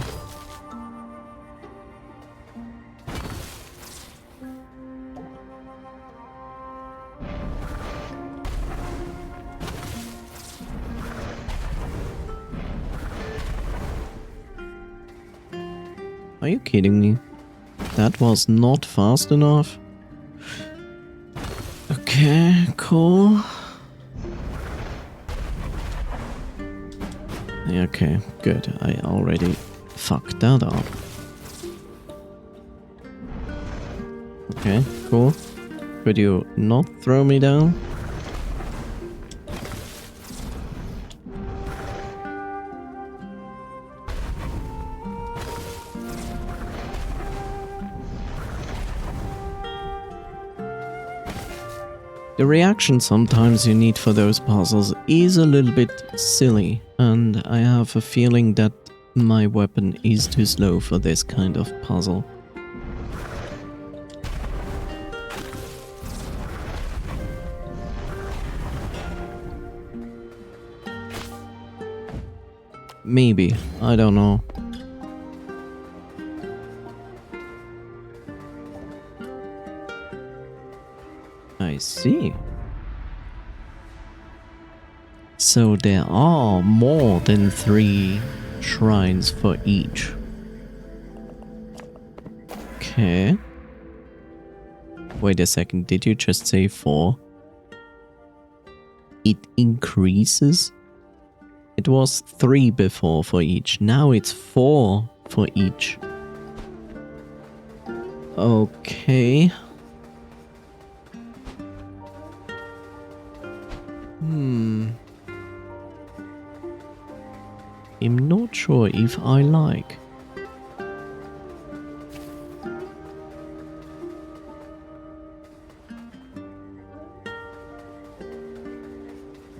Are you kidding me? That was not fast enough? Okay, cool. Okay, good. I already fucked that up. Okay, cool. Could you not throw me down? The reaction sometimes you need for those puzzles is a little bit silly, and I have a feeling that my weapon is too slow for this kind of puzzle. Maybe, I don't know. I see. So there are more than 3 shrines for each. Okay. Wait a second, did you just say 4? It increases? It was 3 before for each, now it's 4 for each. Okay. I'm not sure if I like.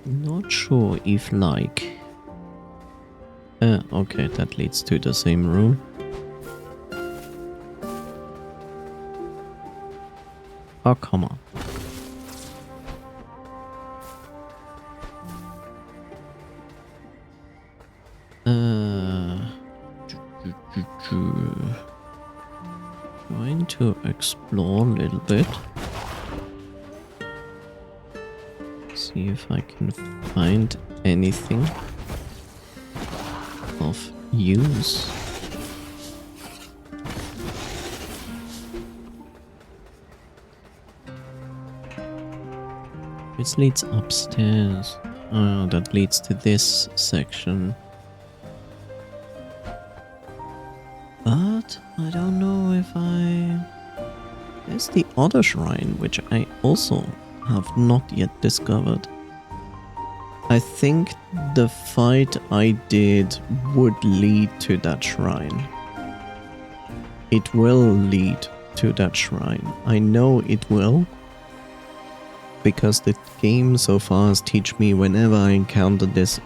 Not sure if like. Okay, that leads to the same room. Oh, come on. Going to explore a little bit. See if I can find anything of use. This leads upstairs. Oh, that leads to this section. But I don't know if I... There's the other shrine, which I also have not yet discovered. I think the fight I did would lead to that shrine. It will lead to that shrine. I know it will. Because the game so far has taught me whenever I encounter this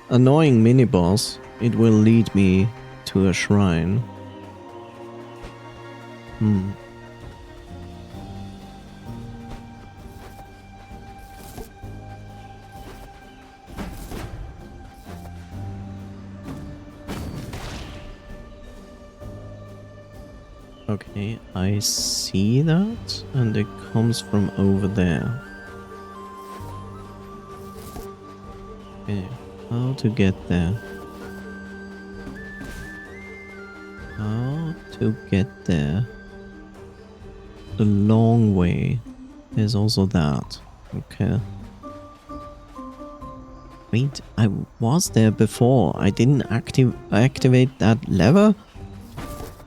annoying mini-boss, it will lead me to a shrine. Okay, I see that, and it comes from over there. Okay, how to get there? How to get there? The long way. There's also that. Okay. Wait, I was there before. I didn't activate that lever?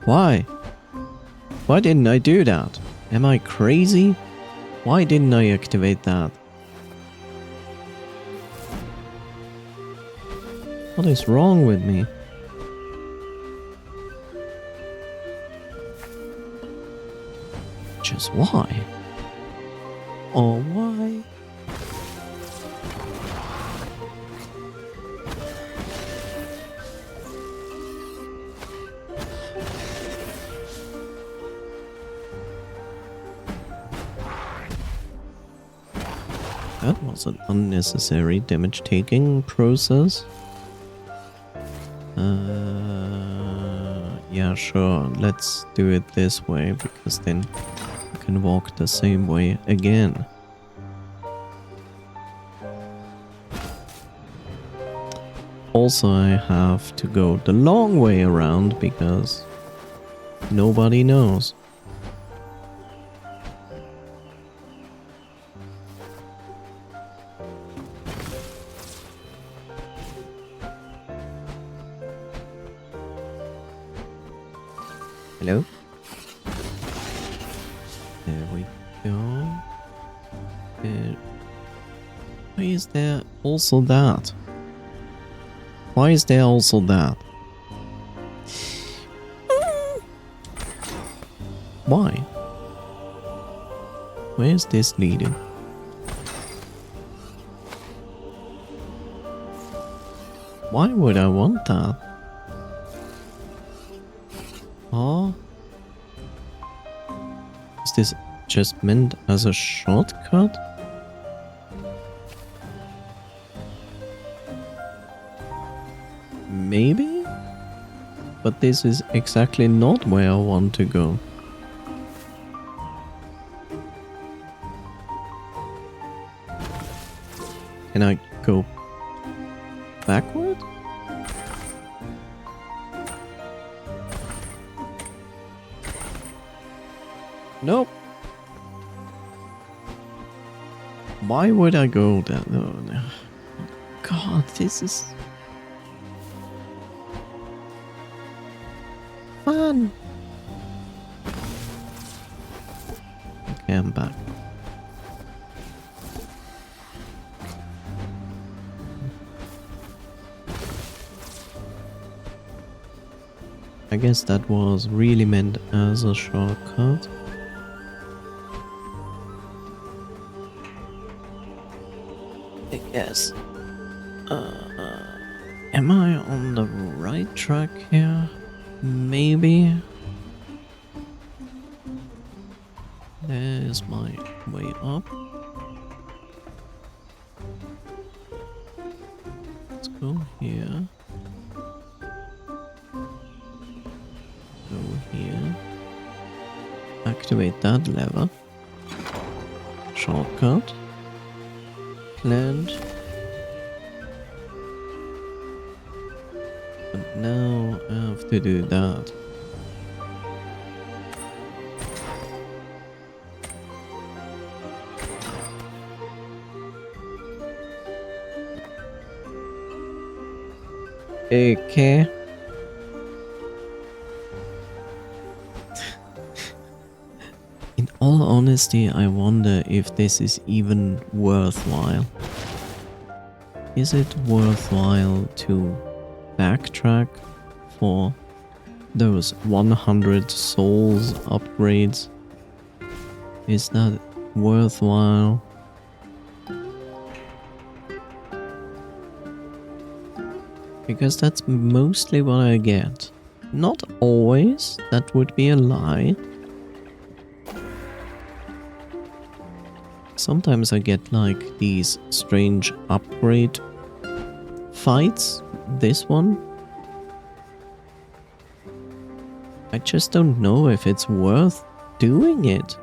Why? Why didn't I do that? Am I crazy? Why didn't I activate that? What is wrong with me? Just why? Or why? That was an unnecessary damage-taking process. Yeah, sure, let's do it this way, because then I can walk the same way again. Also, I have to go the long way around, because nobody knows. Hello? There we go. Why is there also that? Why is there also that? Why? Where is this leading? Why would I want that? Oh. Is this just meant as a shortcut? Maybe? But this is exactly not where I want to go. Can I go backward? Nope. Why would I go there? No, no. God, this is Fun. okay, I'm back. I guess that was really meant as a shortcut. I guess. Am I on the right track here? Maybe. There's my way up. Let's go here. Go here. Activate that lever. Shortcut. Land. But now I have to do that. Okay. In all honesty, I wonder if this is even worthwhile. Is it worthwhile to backtrack for those 100 souls upgrades? Is that worthwhile? Because that's mostly what I get. Not always, that would be a lie. Sometimes I get like these strange upgrade fights. This one. I just don't know if it's worth doing it.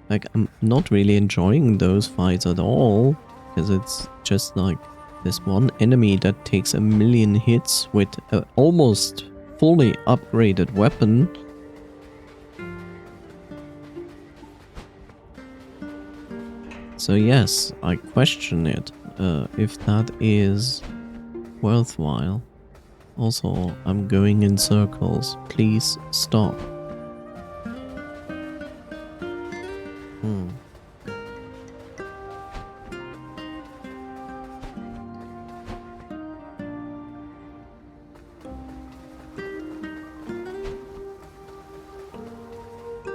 Like, I'm not really enjoying those fights at all. Because it's just like this one enemy that takes 1,000,000 hits with an almost fully upgraded weapon. So yes, I question it, if that is worthwhile. Also, I'm going in circles. Please stop.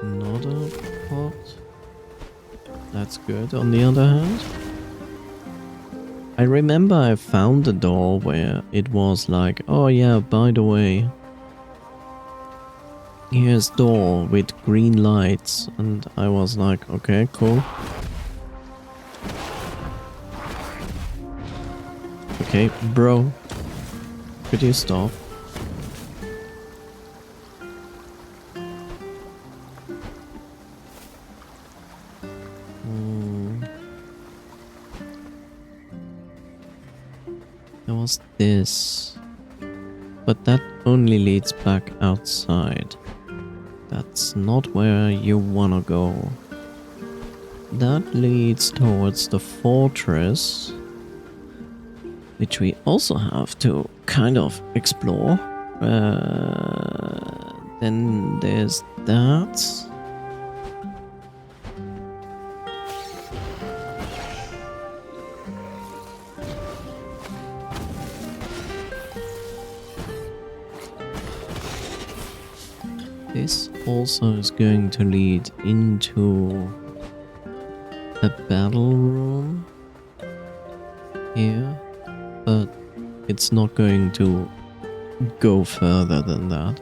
Another pot. That's good, on the other hand. I remember I found a door where it was like, oh yeah, by the way, here's door with green lights, and I was like, okay, cool. Okay, bro, could you stop? There was this, but that only leads back outside. That's not where you wanna go. That leads towards the fortress, which we also have to kind of explore. Then there's that. This also is going to lead into a battle room here, but it's not going to go further than that.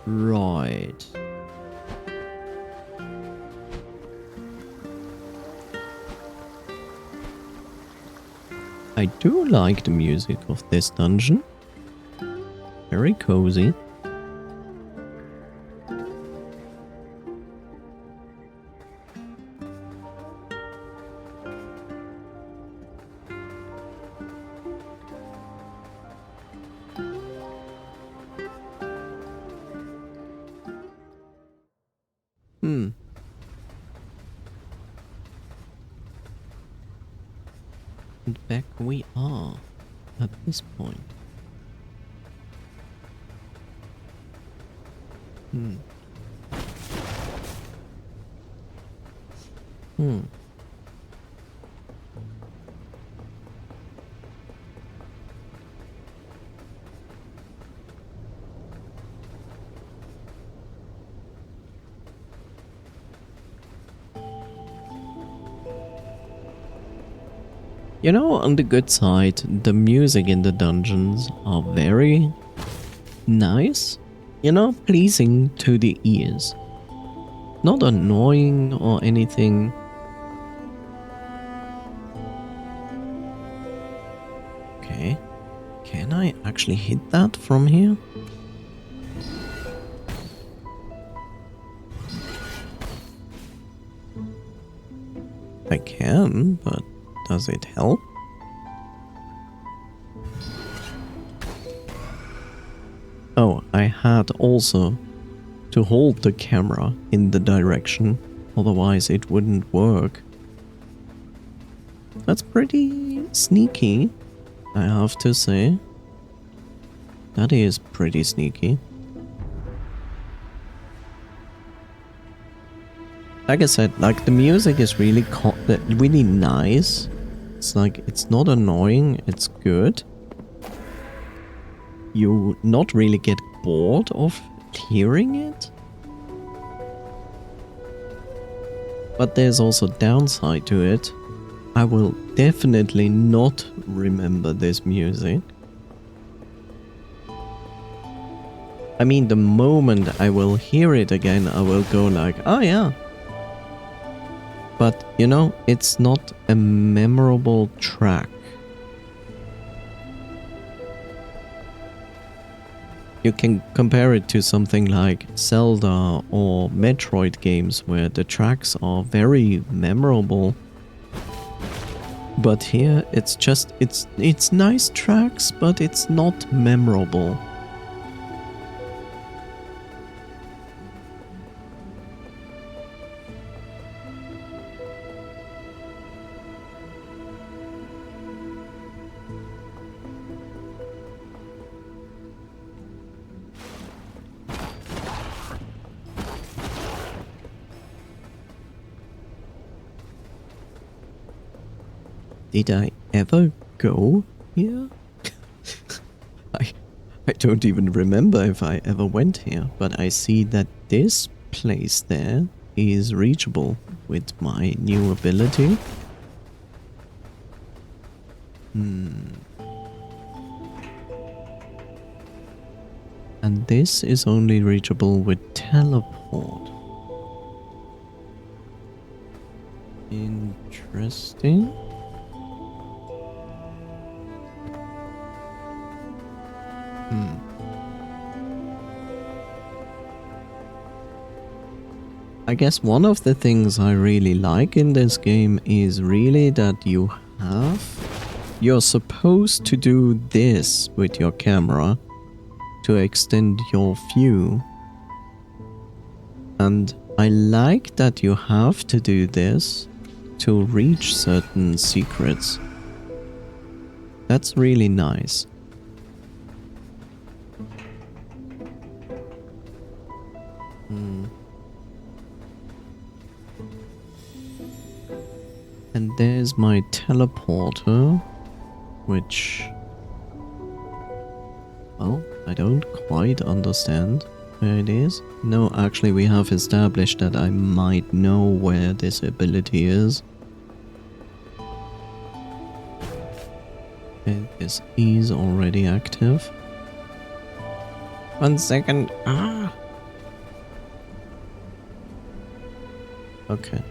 Right. I do like the music of this dungeon. Very cozy. And back we are at this point. You know, on the good side, the music in the dungeons are very nice. You know, pleasing to the ears. Not annoying or anything. Okay. Can I actually hit that from here? I can, but does it help? Oh, I had also to hold the camera in the direction, otherwise it wouldn't work. That's pretty sneaky, I have to say. That is pretty sneaky. Like I said, like the music is really really nice. It's like, it's not annoying, it's good. You not really get bored of hearing it. But there's also downside to it. I will definitely not remember this music. I mean, the moment I will hear it again, I will go like, oh yeah. But, you know, it's not a memorable track. You can compare it to something like Zelda or Metroid games where the tracks are very memorable. But here it's just, it's nice tracks, but it's not memorable. Did I ever go here? I don't even remember if I ever went here, but I see that this place there is reachable with my new ability. And this is only reachable with teleport. Interesting. I guess one of the things I really like in this game is really that you're supposed to do this with your camera to extend your view. And I like that you have to do this to reach certain secrets. That's really nice. And there's my teleporter. which, well, I don't quite understand where it is. No, actually we have established that I might know where this ability is. And this is already active. 1 second. Ah! Okay.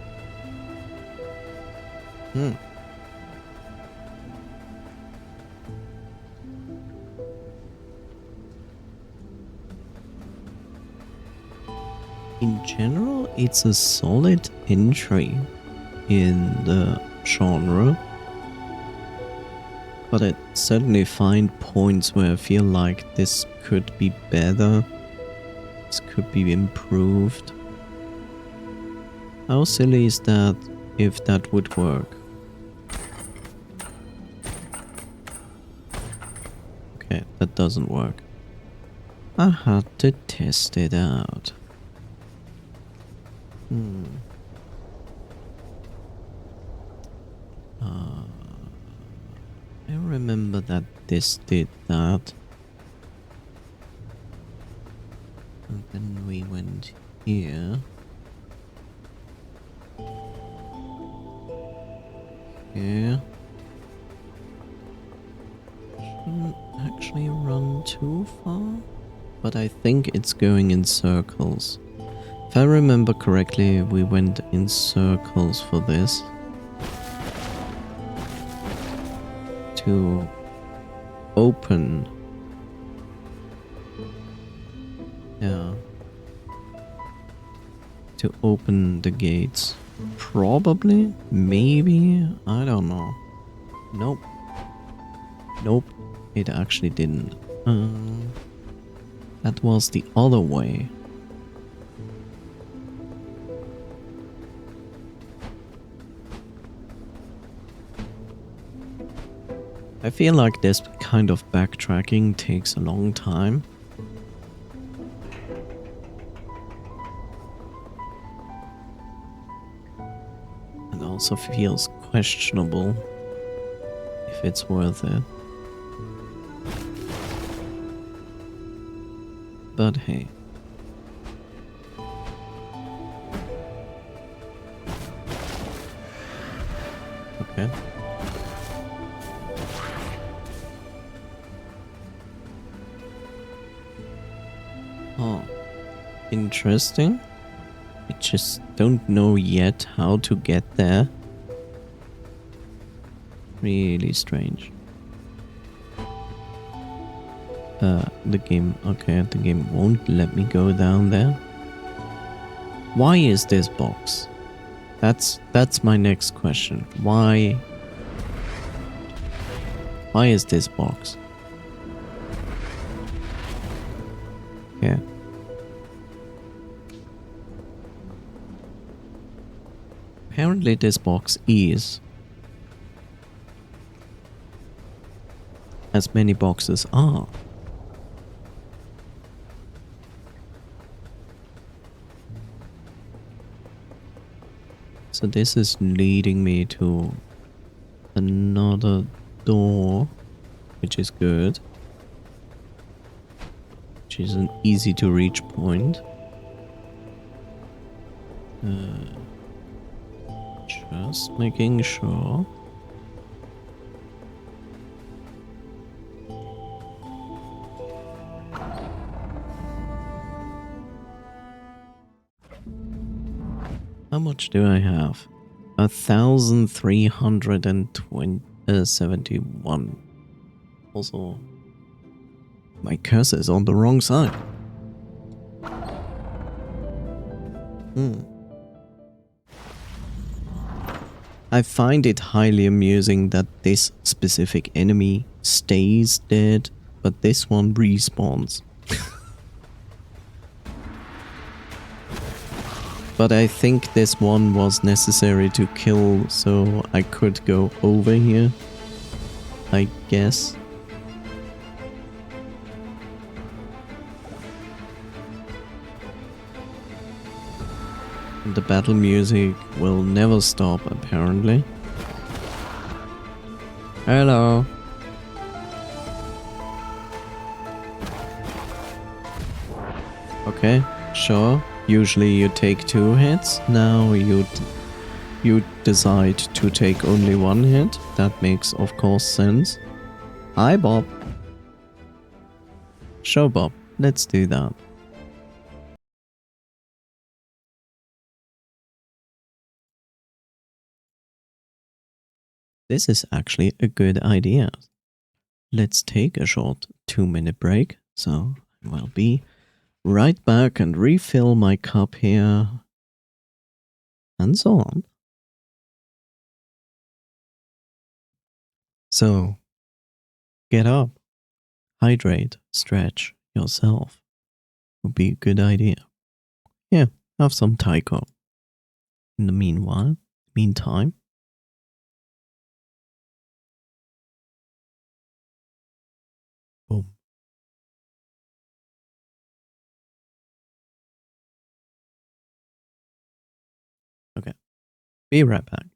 In general, it's a solid entry in the genre. But I certainly find points where I feel like this could be better. This could be improved. How silly is that if that would work? Okay, that doesn't work. I had to test it out. I remember that this did that. And then we went here. Here. Shouldn't actually run too far, but I think it's going in circles. If I remember correctly, we went in circles for this. To open. Yeah. To open the gates. Probably? Maybe? I don't know. Nope. Nope. It actually didn't. That was the other way. I feel like this kind of backtracking takes a long time. And also feels questionable if it's worth it. But hey. Okay. Oh, interesting. I just don't know yet how to get there. Really strange. The game won't let me go down there. Why is this box? That's my next question. Why is this box? Yeah. Apparently this box is, as many boxes are. So this is leading me to another door, which is good. Which is an easy to reach point. Just making sure. How much do I have? 1,371. Also, my cursor is on the wrong side. I find it highly amusing that this specific enemy stays dead, but this one respawns. But I think this one was necessary to kill, so I could go over here, I guess. The battle music will never stop, apparently. Hello. Okay, sure. Usually you take 2 hits. Now you decide to take only 1 hit. That makes, of course, sense. Hi, Bob. Sure, Bob. Let's do that. This is actually a good idea. Let's take a short 2-minute break. So I will be right back and refill my cup here. And so on. So, get up, hydrate, stretch yourself. Would be a good idea. Yeah, have some taiko. In the meantime, boom. Okay, be right back.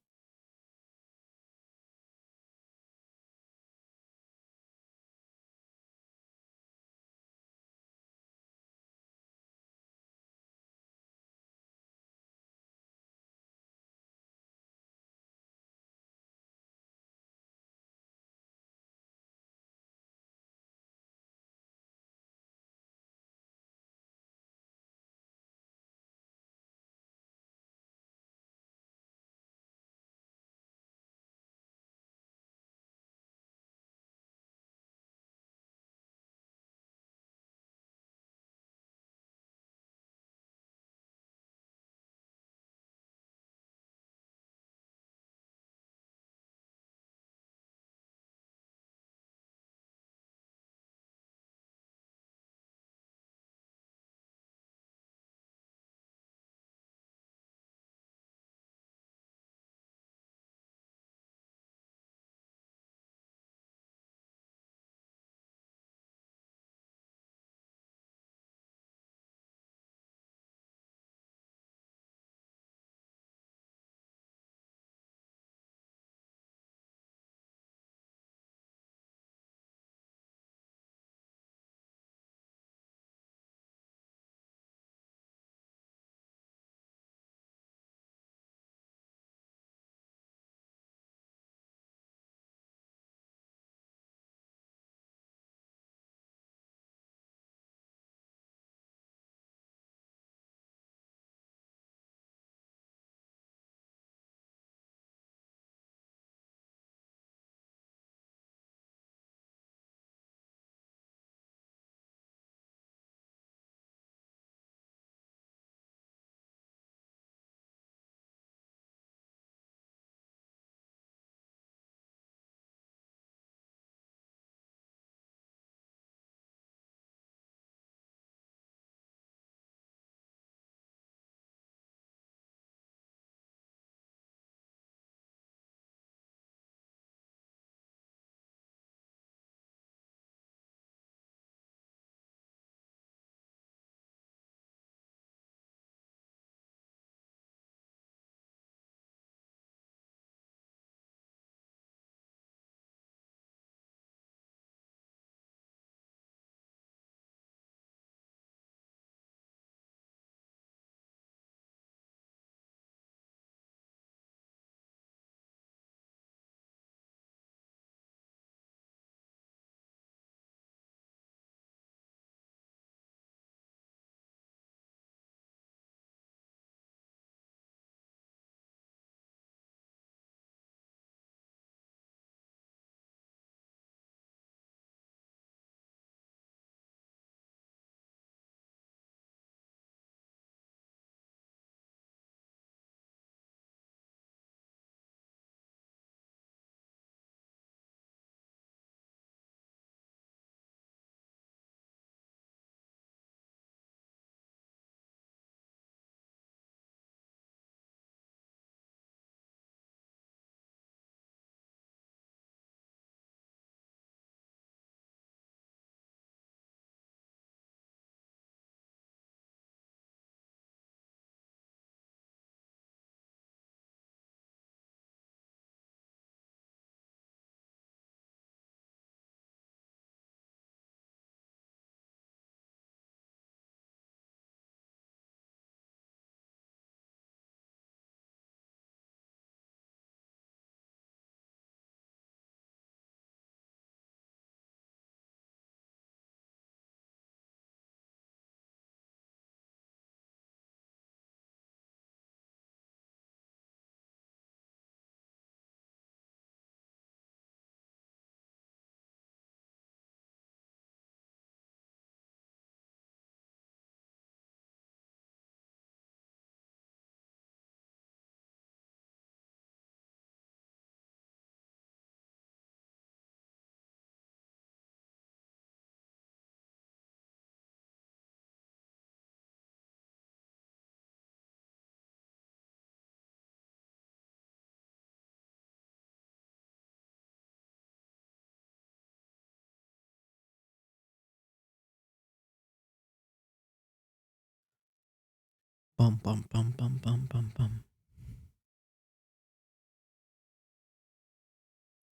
Bum bum bum bum bum bum bum.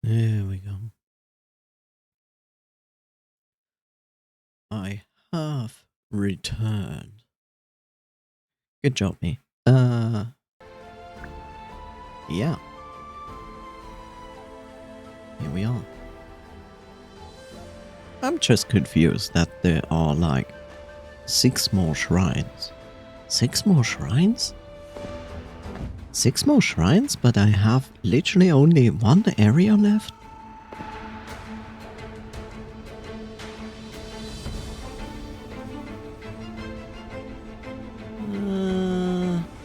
There we go. I have returned. Good job, me. Yeah. Here we are. I'm just confused that there are like 6 more shrines. 6 more shrines? 6 more shrines, but I have literally only 1 area left?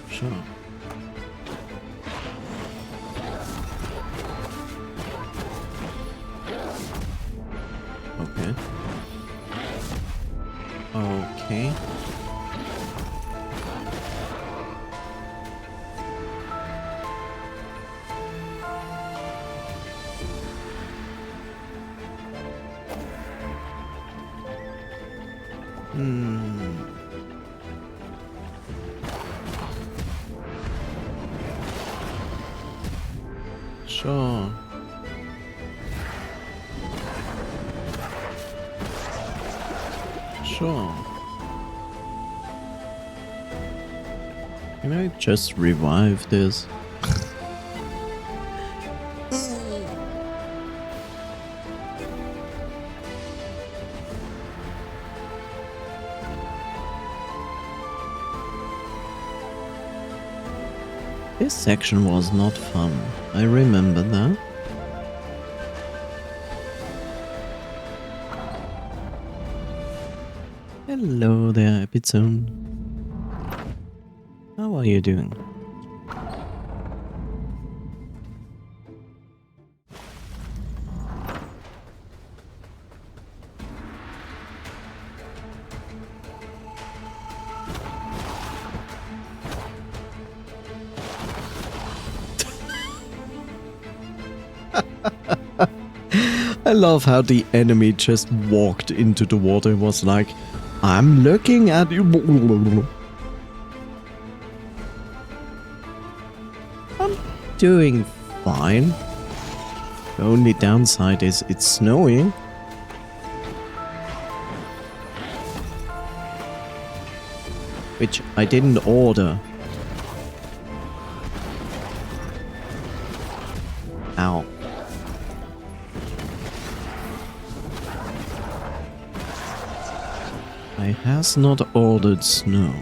Sure. Okay. Okay. Sure. Sure. Can I just revive this? This section was not fun. I remember that. Hello there, Epizone. How are you doing? I love how the enemy just walked into the water and was like, I'm looking at you. I'm doing fine. The only downside is it's snowing. Which I didn't order. Ow. I has not ordered snow.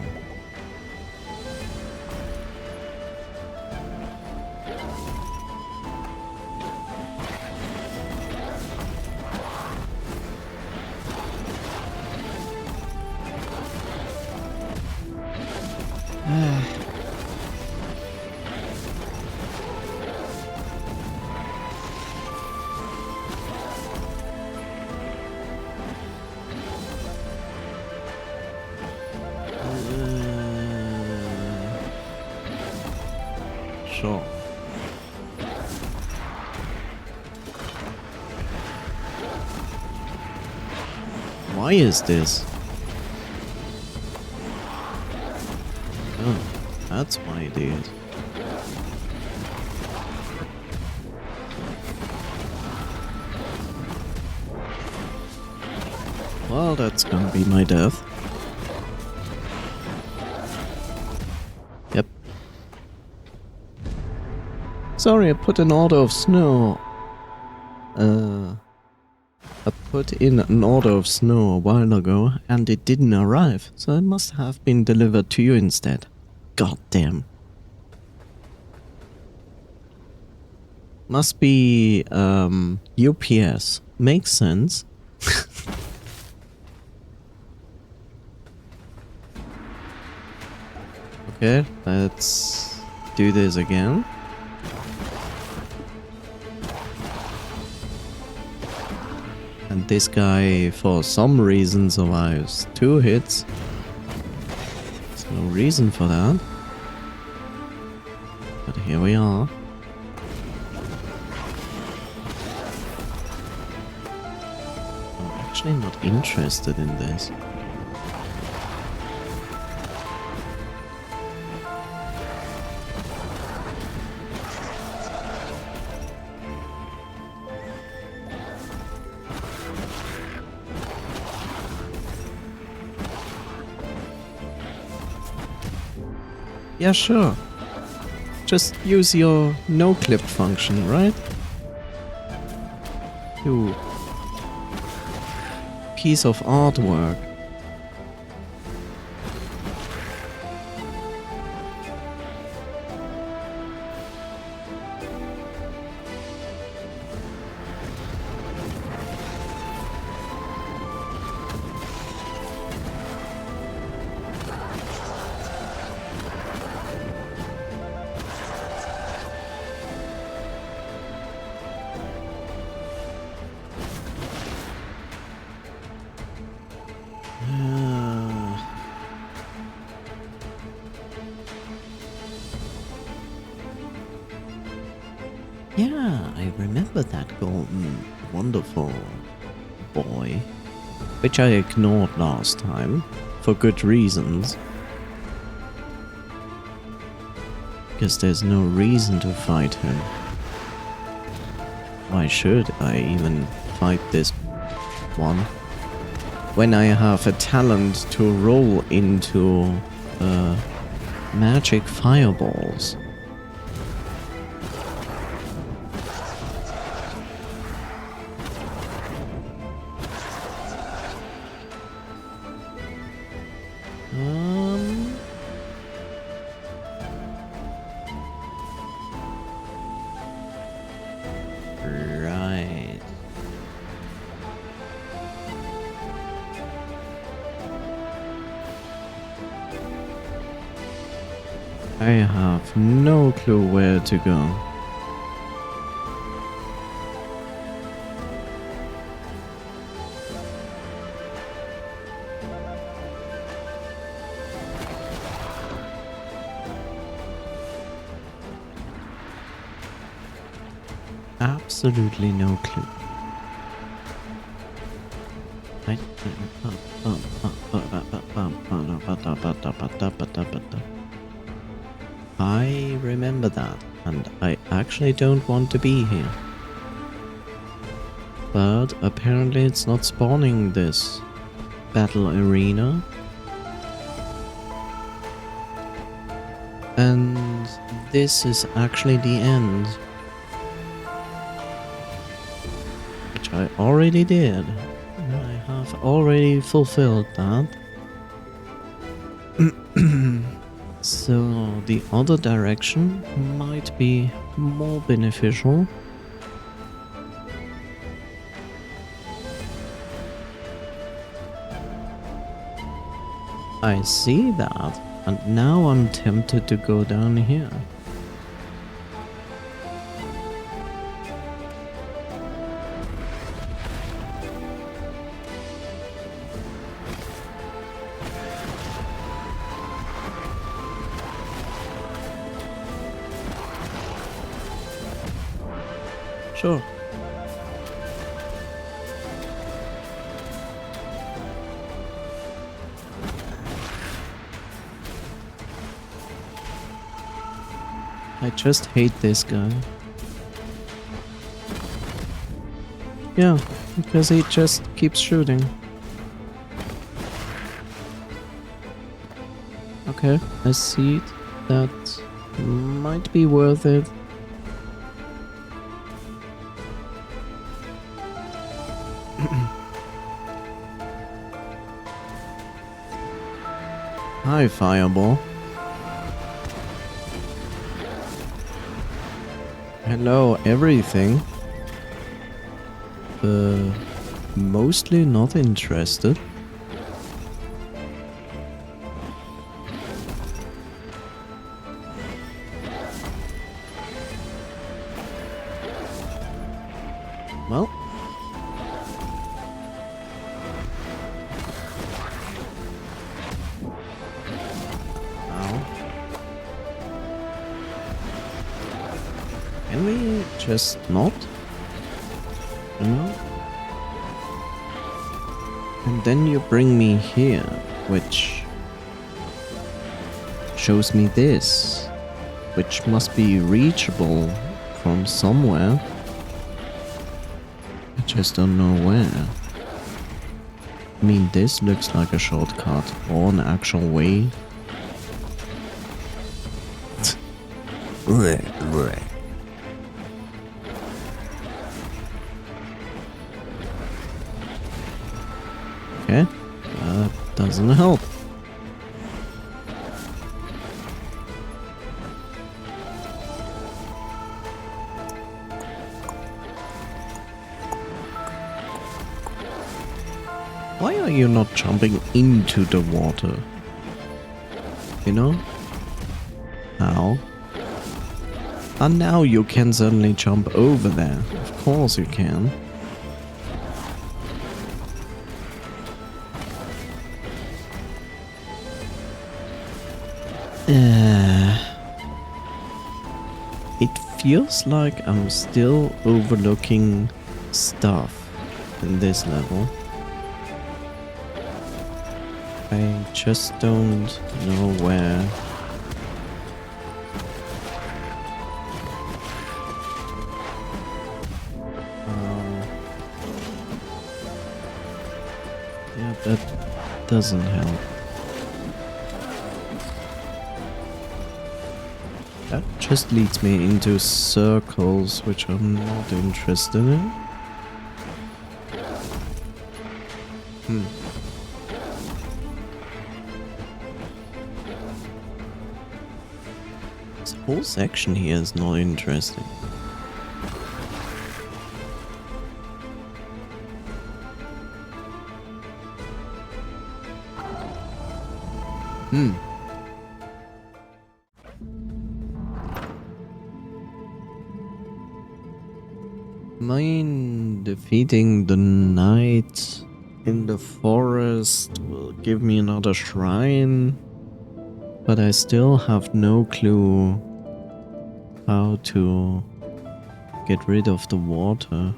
Sure. Why is this? Oh, that's why it is. Well, that's gonna be my death. Yep. Sorry, I put an order of snow. I put in an order of snow a while ago and it didn't arrive, so it must have been delivered to you instead. God damn. Must be UPS. Makes sense. Okay, let's do this again. And this guy, for some reason, survives 2 hits. There's no reason for that. But here we are. I'm actually not interested in this. Yeah, sure. Just use your no-clip function, right? You piece of artwork. Yeah, I remember that golden, wonderful boy. Which I ignored last time, for good reasons. Because there's no reason to fight him. Why should I even fight this one? When I have a talent to roll into magic fireballs. Right. I have no clue where to go. Absolutely no clue. I remember that, and I actually don't want to be here. But apparently it's not spawning this battle arena. And this is actually the end. Which I already did. I have already fulfilled that. So the other direction might be more beneficial. I see that, and now I'm tempted to go down here. Sure. I just hate this guy. Yeah, because he just keeps shooting. Okay, I see it. That might be worth it. Hi, Fireball. Hello, everything. Mostly not interested. Well. Can we just not? You know? And then you bring me here, which shows me this, which must be reachable from somewhere. I just don't know where. I mean, this looks like a shortcut or an actual way. Okay, that doesn't help. Why are you not jumping into the water? You know? How? And now you can suddenly jump over there. Of course you can. It feels like I'm still overlooking stuff in this level. I just don't know where. Yeah, that doesn't help. That just leads me into circles, which I'm not interested in. This whole section here is not interesting. Mine defeating the knight in the forest will give me another shrine, but I still have no clue how to get rid of the water.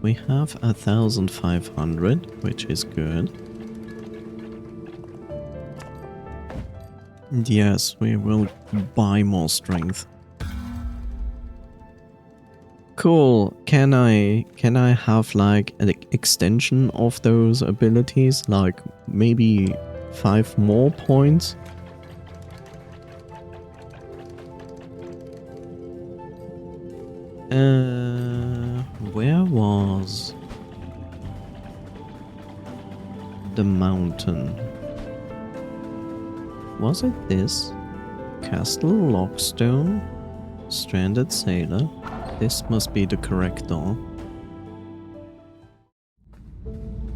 We have 1,500, which is good. And yes, we will buy more strength. Cool. Can I have like an extension of those abilities? Like maybe 5 more points? Where was the mountain? Was it this? Castle Lockstone? Stranded Sailor? This must be the correct door.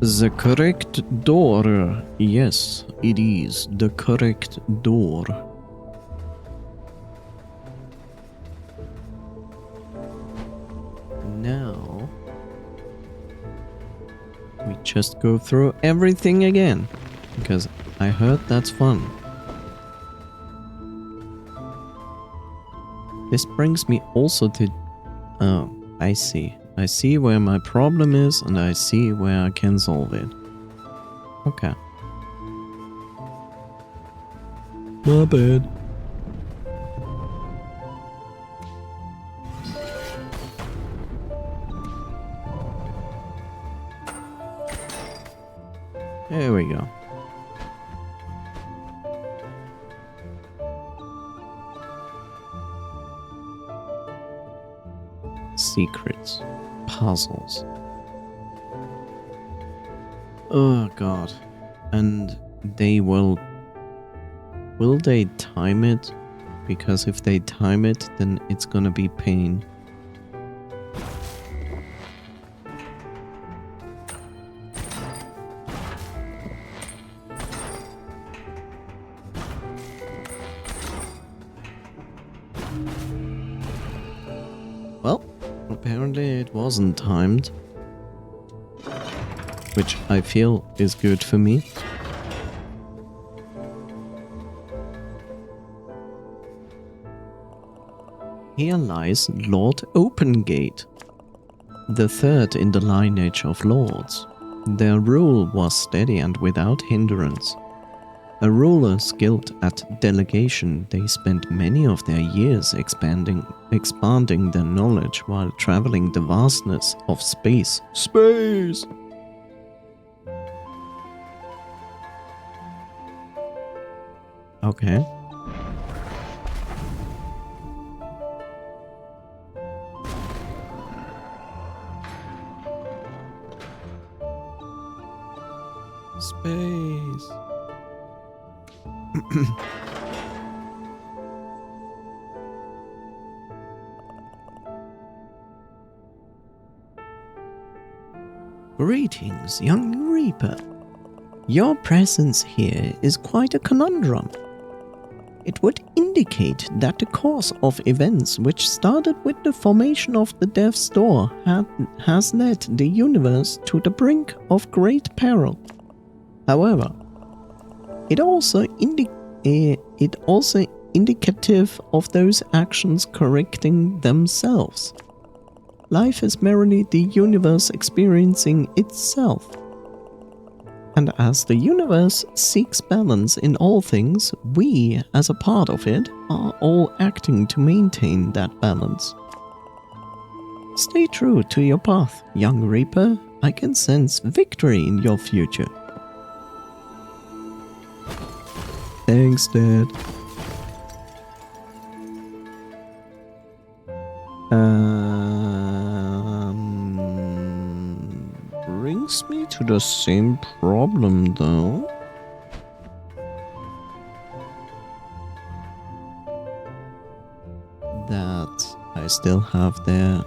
The correct door. Yes, it is the correct door. Now, we just go through everything again, because I heard that's fun. This brings me also to... Oh, I see. I see where my problem is, and I see where I can solve it. Okay. My bad. There we go. Secrets. Puzzles. Oh god. And they will... Will they time it? Because if they time it, then it's gonna be pain. Well, apparently it wasn't timed. Which I feel is good for me. Here lies Lord Opengate, the third in the lineage of lords. Their rule was steady and without hindrance. A ruler skilled at delegation, they spent many of their years expanding their knowledge while traveling the vastness of space. Space! Okay. Space. Greetings, young Reaper. Your presence here is quite a conundrum. It would indicate that the course of events which started with the formation of the Death's Door has led the universe to the brink of great peril. However, it also indicative of those actions correcting themselves. Life is merely the universe experiencing itself. And as the universe seeks balance in all things, we, as a part of it, are all acting to maintain that balance. Stay true to your path, young Reaper. I can sense victory in your future. Thanks, Dad. Brings me to the same problem though. That I still have there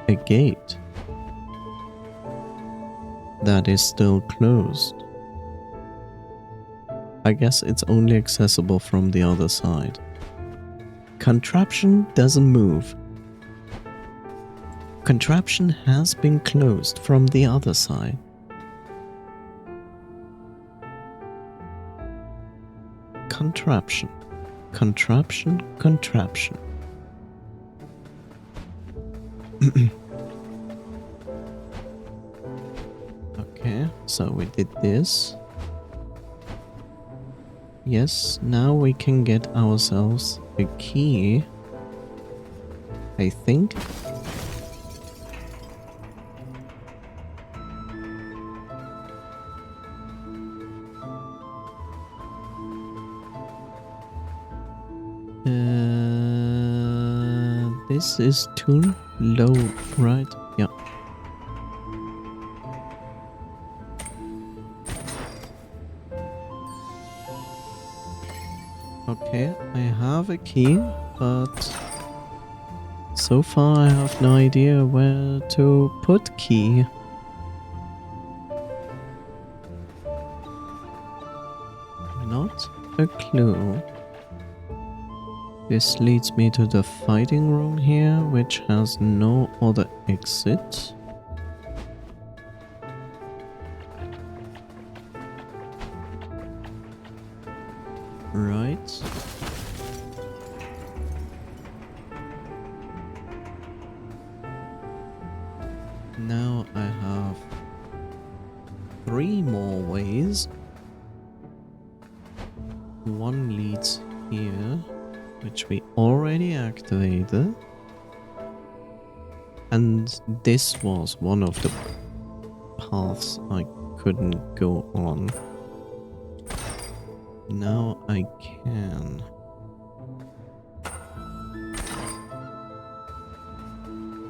a gate that is still closed. I guess it's only accessible from the other side. Contraption doesn't move. Contraption has been closed from the other side. Contraption. Contraption. Contraption. Okay, so we did this. Yes, now we can get ourselves a key. I think. This is too low, right? Yeah. Okay, I have a key, but so far I have no idea where to put key. Not a clue. This leads me to the fighting room here, which has no other exit. Right. Now I have 3 more ways. One leads here, which we already activated. And this was one of the paths I couldn't go on. Now I can.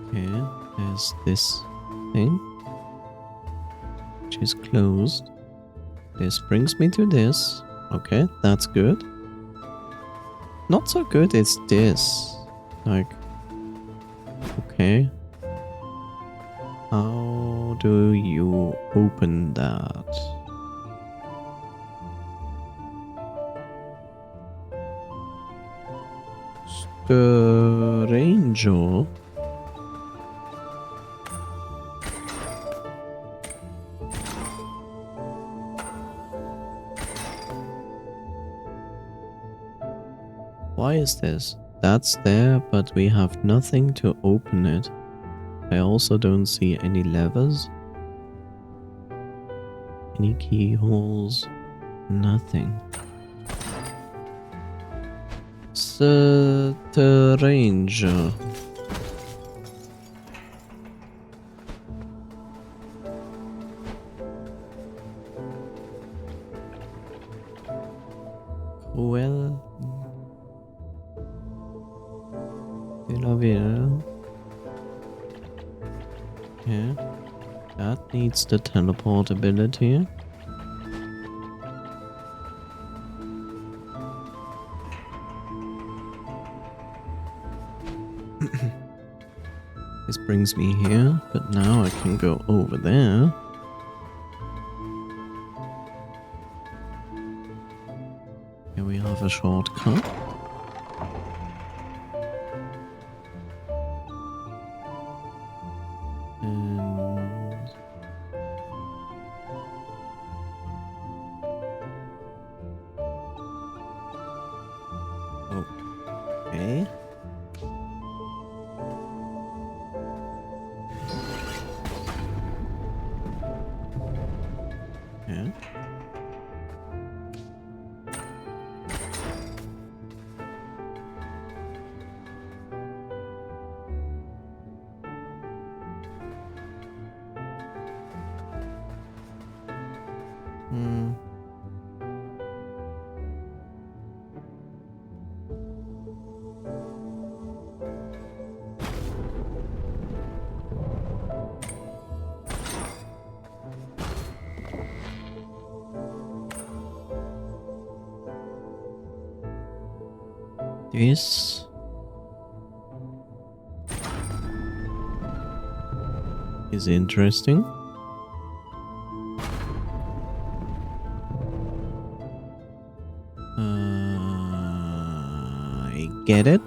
Okay, there's this thing, which is closed. This brings me to this. Okay, that's good. Not so good is this. Like, okay. How do you open that? Stranger. Why is this? That's there, but we have nothing to open it. I also don't see any levers. Any keyholes. Nothing. Stranger. Well, yeah, that needs the teleport ability. This brings me here, but now I can go over there. Here we have a shortcut. And okay. Yeah. Hmm. This is interesting. I get it.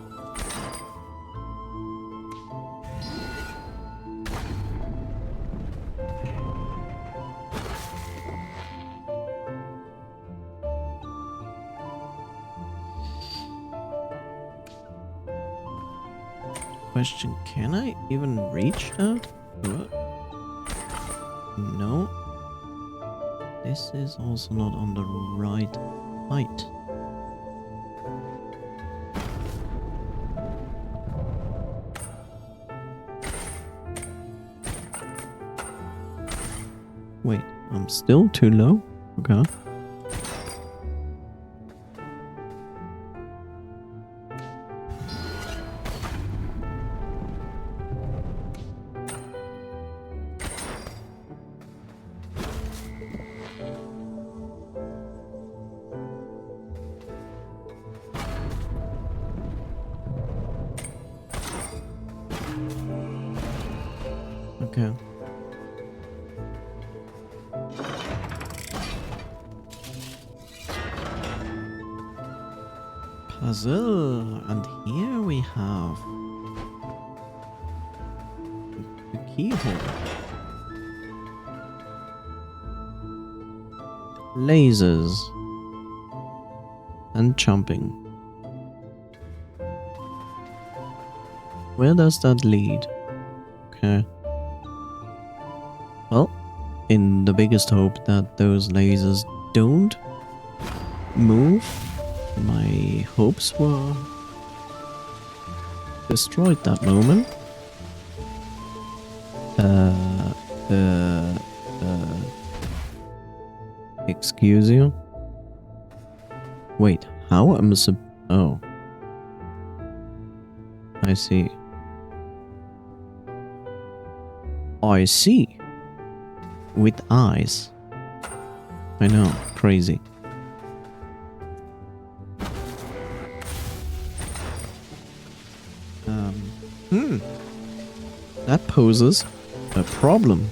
Question, can I even reach that? What? No. This is also not on the right height. Wait, I'm still too low? Okay. Okay. Puzzle, and here we have the keyhole. Lasers and jumping. Where does that lead? Okay. Well, in the biggest hope that those lasers don't move, my hopes were destroyed that moment. Excuse you? Wait, how am I oh. I see. I see. With eyes. I know, crazy. That poses a problem.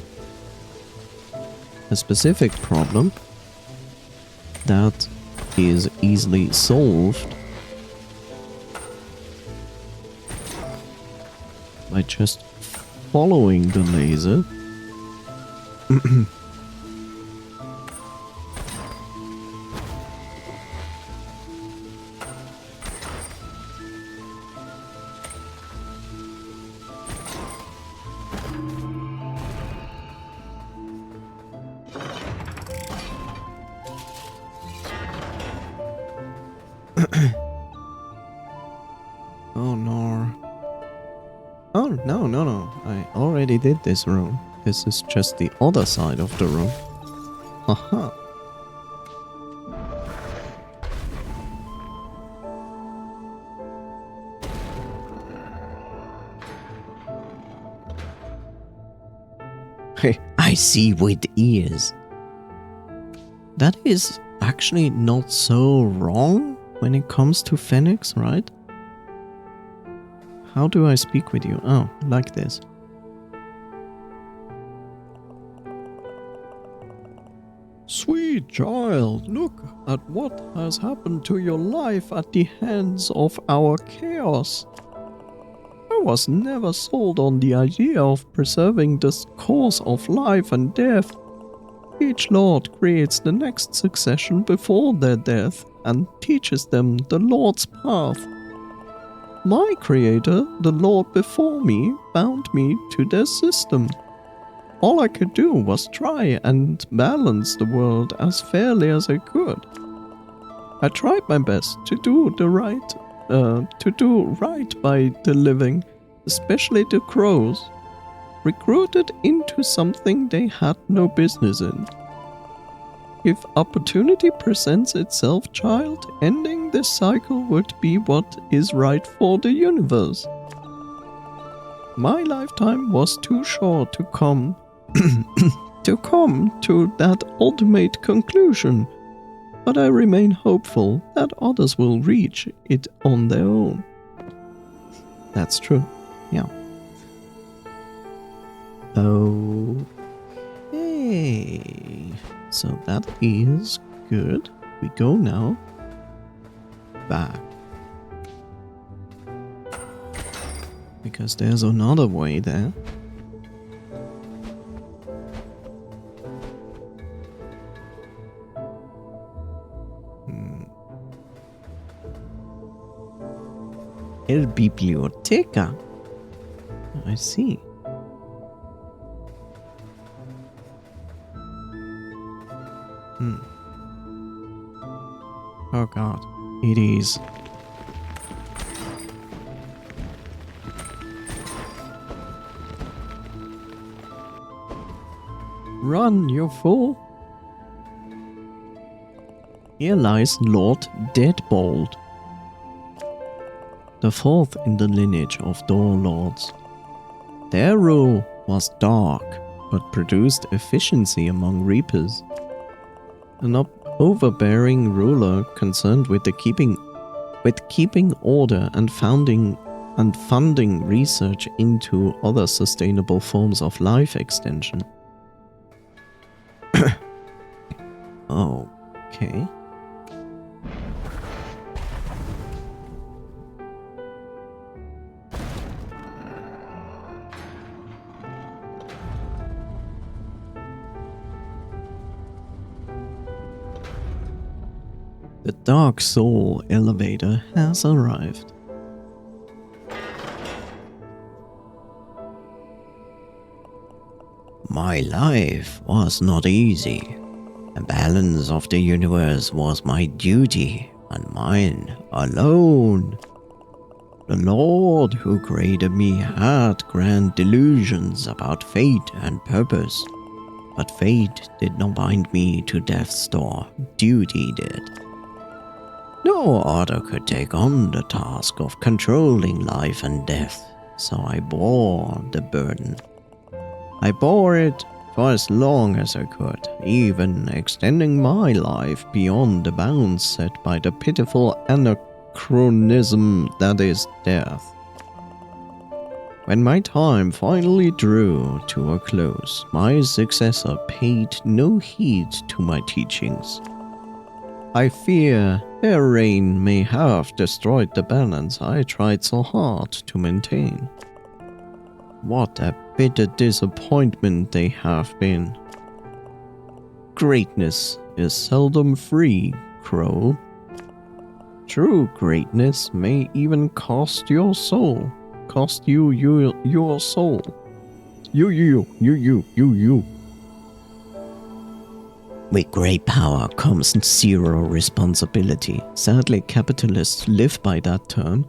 A specific problem that is easily solved by just following the laser. Oh no. Oh, no. I already did this room. This is just the other side of the room. Haha. Hey, I see with ears. That is actually not so wrong when it comes to Phoenix, right? How do I speak with you? Oh, like this. Sweet child, look at what has happened to your life at the hands of our chaos. I was never sold on the idea of preserving this course of life and death. Each lord creates the next succession before their death and teaches them the Lord's path. My creator, the Lord before me, bound me to their system. All I could do was try and balance the world as fairly as I could. I tried my best to do right by the living, especially the crows, recruited into something they had no business in. If opportunity presents itself, child, ending this cycle would be what is right for the universe. My lifetime was too short to come to that ultimate conclusion, but I remain hopeful that others will reach it on their own. That's true, yeah. Okay, so that is good. We go now back. Because there's another way there. El biblioteca. I see. Oh god, it is. Run, you fool! Here lies Lord Deadbolt, the fourth in the lineage of Door Lords. Their rule was dark, but produced efficiency among reapers. An overbearing ruler concerned with keeping order and funding research into other sustainable forms of life extension. Okay. The Dark Soul elevator has arrived. My life was not easy. The balance of the universe was my duty, and mine alone. The Lord who created me had grand delusions about fate and purpose, but fate did not bind me to death's door, duty did. No other could take on the task of controlling life and death, so I bore the burden. I bore it for as long as I could, even extending my life beyond the bounds set by the pitiful anachronism that is death. When my time finally drew to a close, my successor paid no heed to my teachings. I fear their reign may have destroyed the balance I tried so hard to maintain. What a bitter disappointment they have been. Greatness is seldom free, Crow. True greatness may even cost your soul. Cost you your soul. You. With great power comes zero responsibility. Sadly, capitalists live by that term.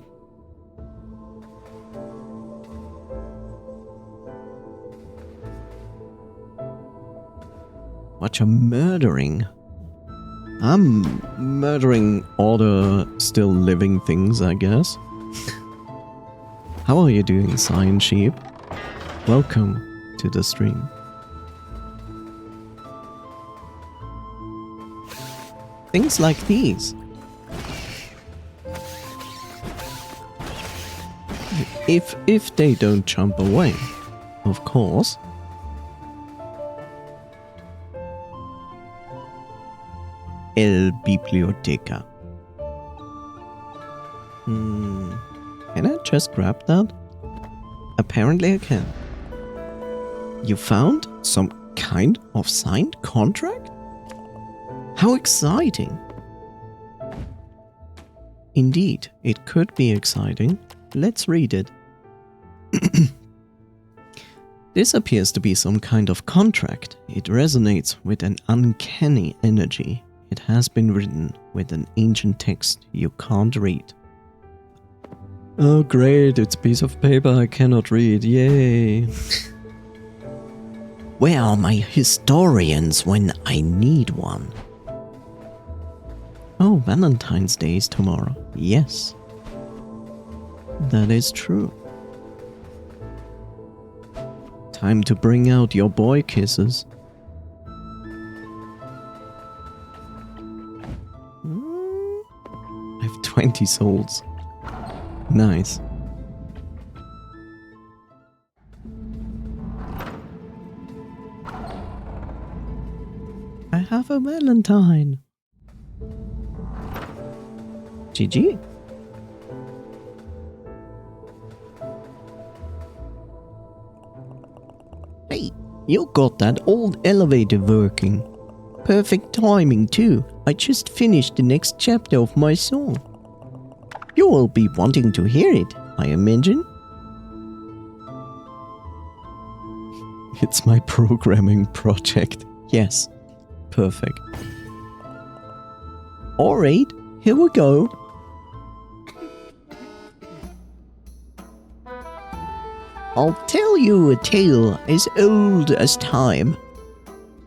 What you're murdering? I'm murdering other still living things, I guess. How are you doing, Cyan Sheep? Welcome to the stream. Things like these. If they don't jump away, of course. el biblioteca. Can I just grab that? Apparently I can. You found some kind of signed contract? How exciting! Indeed, it could be exciting. Let's read it. This appears to be some kind of contract. It resonates with an uncanny energy. It has been written with an ancient text you can't read. Oh great, it's a piece of paper I cannot read, yay! Where are my historians when I need one? Oh, Valentine's Day is tomorrow. Yes. That is true. Time to bring out your boy kisses. I have 20 souls. Nice. I have a Valentine. GG. Hey, you got that old elevator working. Perfect timing too. I just finished the next chapter of my song. You will be wanting to hear it, I imagine. It's my programming project. Yes. Perfect. Alright, here we go. I'll tell you a tale as old as time.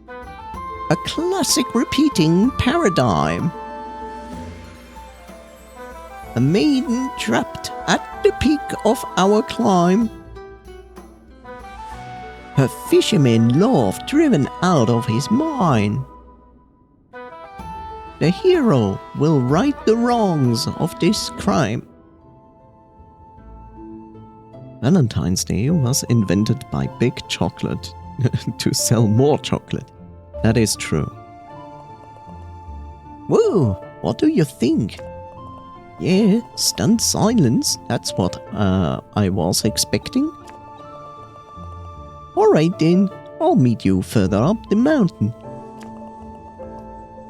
A classic repeating paradigm. A maiden trapped at the peak of our climb. Her fisherman love driven out of his mind. The hero will right the wrongs of this crime. Valentine's Day was invented by Big Chocolate to sell more chocolate. That is true. Whoa, what do you think? Yeah, stunned silence, that's what I was expecting. Alright then, I'll meet you further up the mountain.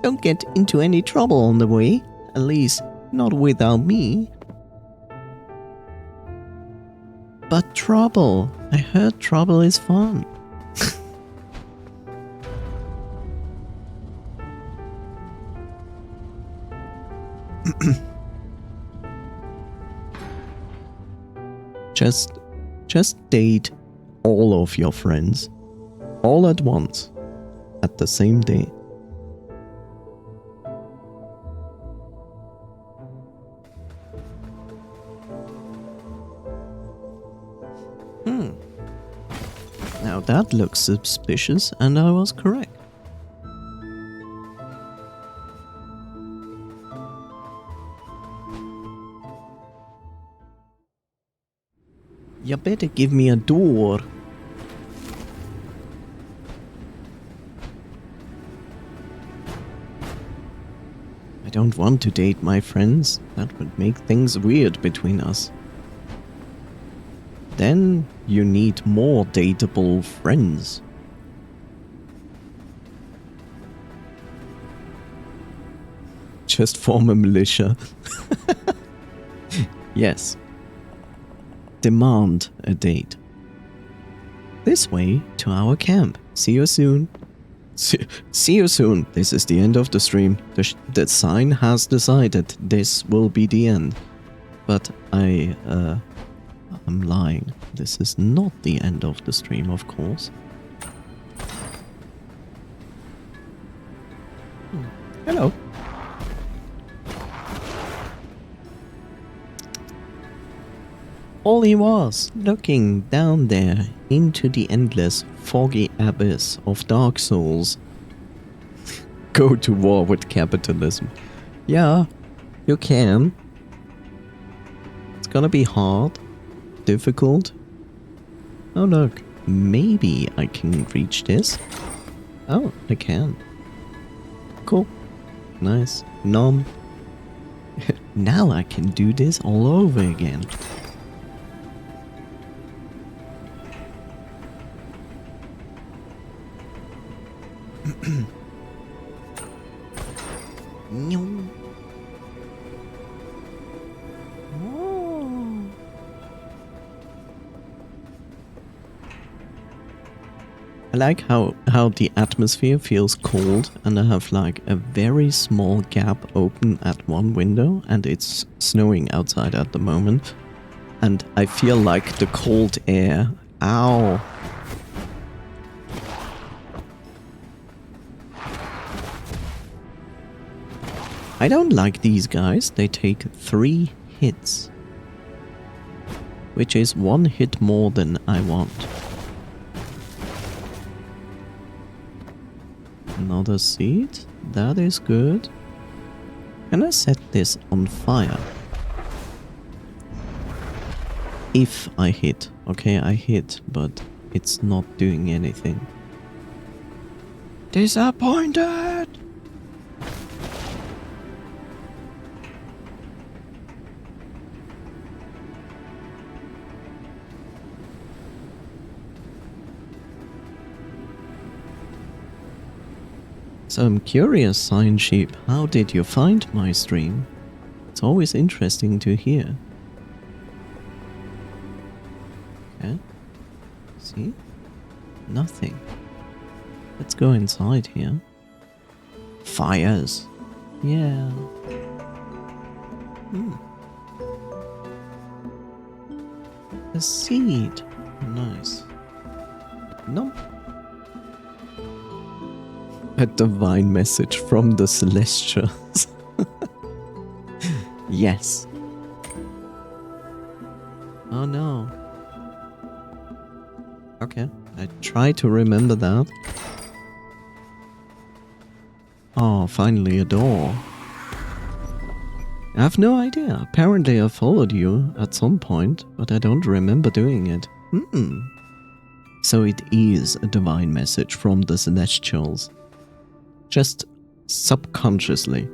Don't get into any trouble on the way, at least not without me. But trouble, I heard trouble is fun. Just date all of your friends, all at once, at the same day. Now that looks suspicious, and I was correct. You better give me a door. I don't want to date my friends. That would make things weird between us. Then you need more dateable friends. Just form a militia. Yes. Demand a date. This way to our camp. See you soon. See you soon. This is the end of the stream. The sign has decided this will be the end. But I'm lying. This is not the end of the stream, of course. Hello. All he was, looking down there into the endless, foggy abyss of Dark Souls. Go to war with capitalism. Yeah, you can. It's gonna be hard, difficult. Oh look, maybe I can reach this. Oh, I can. Cool. Nice. None. Now I can do this all over again. I like how the atmosphere feels cold and I have like a very small gap open at one window and it's snowing outside at the moment. And I feel like the cold air. Ow. I don't like these guys. They take 3 hits. Which is 1 hit more than I want. Another seed. That is good. Can I set this on fire? If I hit. Okay, I hit, but it's not doing anything. Disappointed! So I'm curious, Sign Sheep, how did you find my stream? It's always interesting to hear. Okay. See? Nothing. Let's go inside here. Fires. Yeah. A seed. Nice. Nope. A divine message from the Celestials. Yes. Oh no. Okay, I try to remember that. Oh, finally a door. I have no idea. Apparently I followed you at some point, but I don't remember doing it. So it is a divine message from the Celestials. Just subconsciously.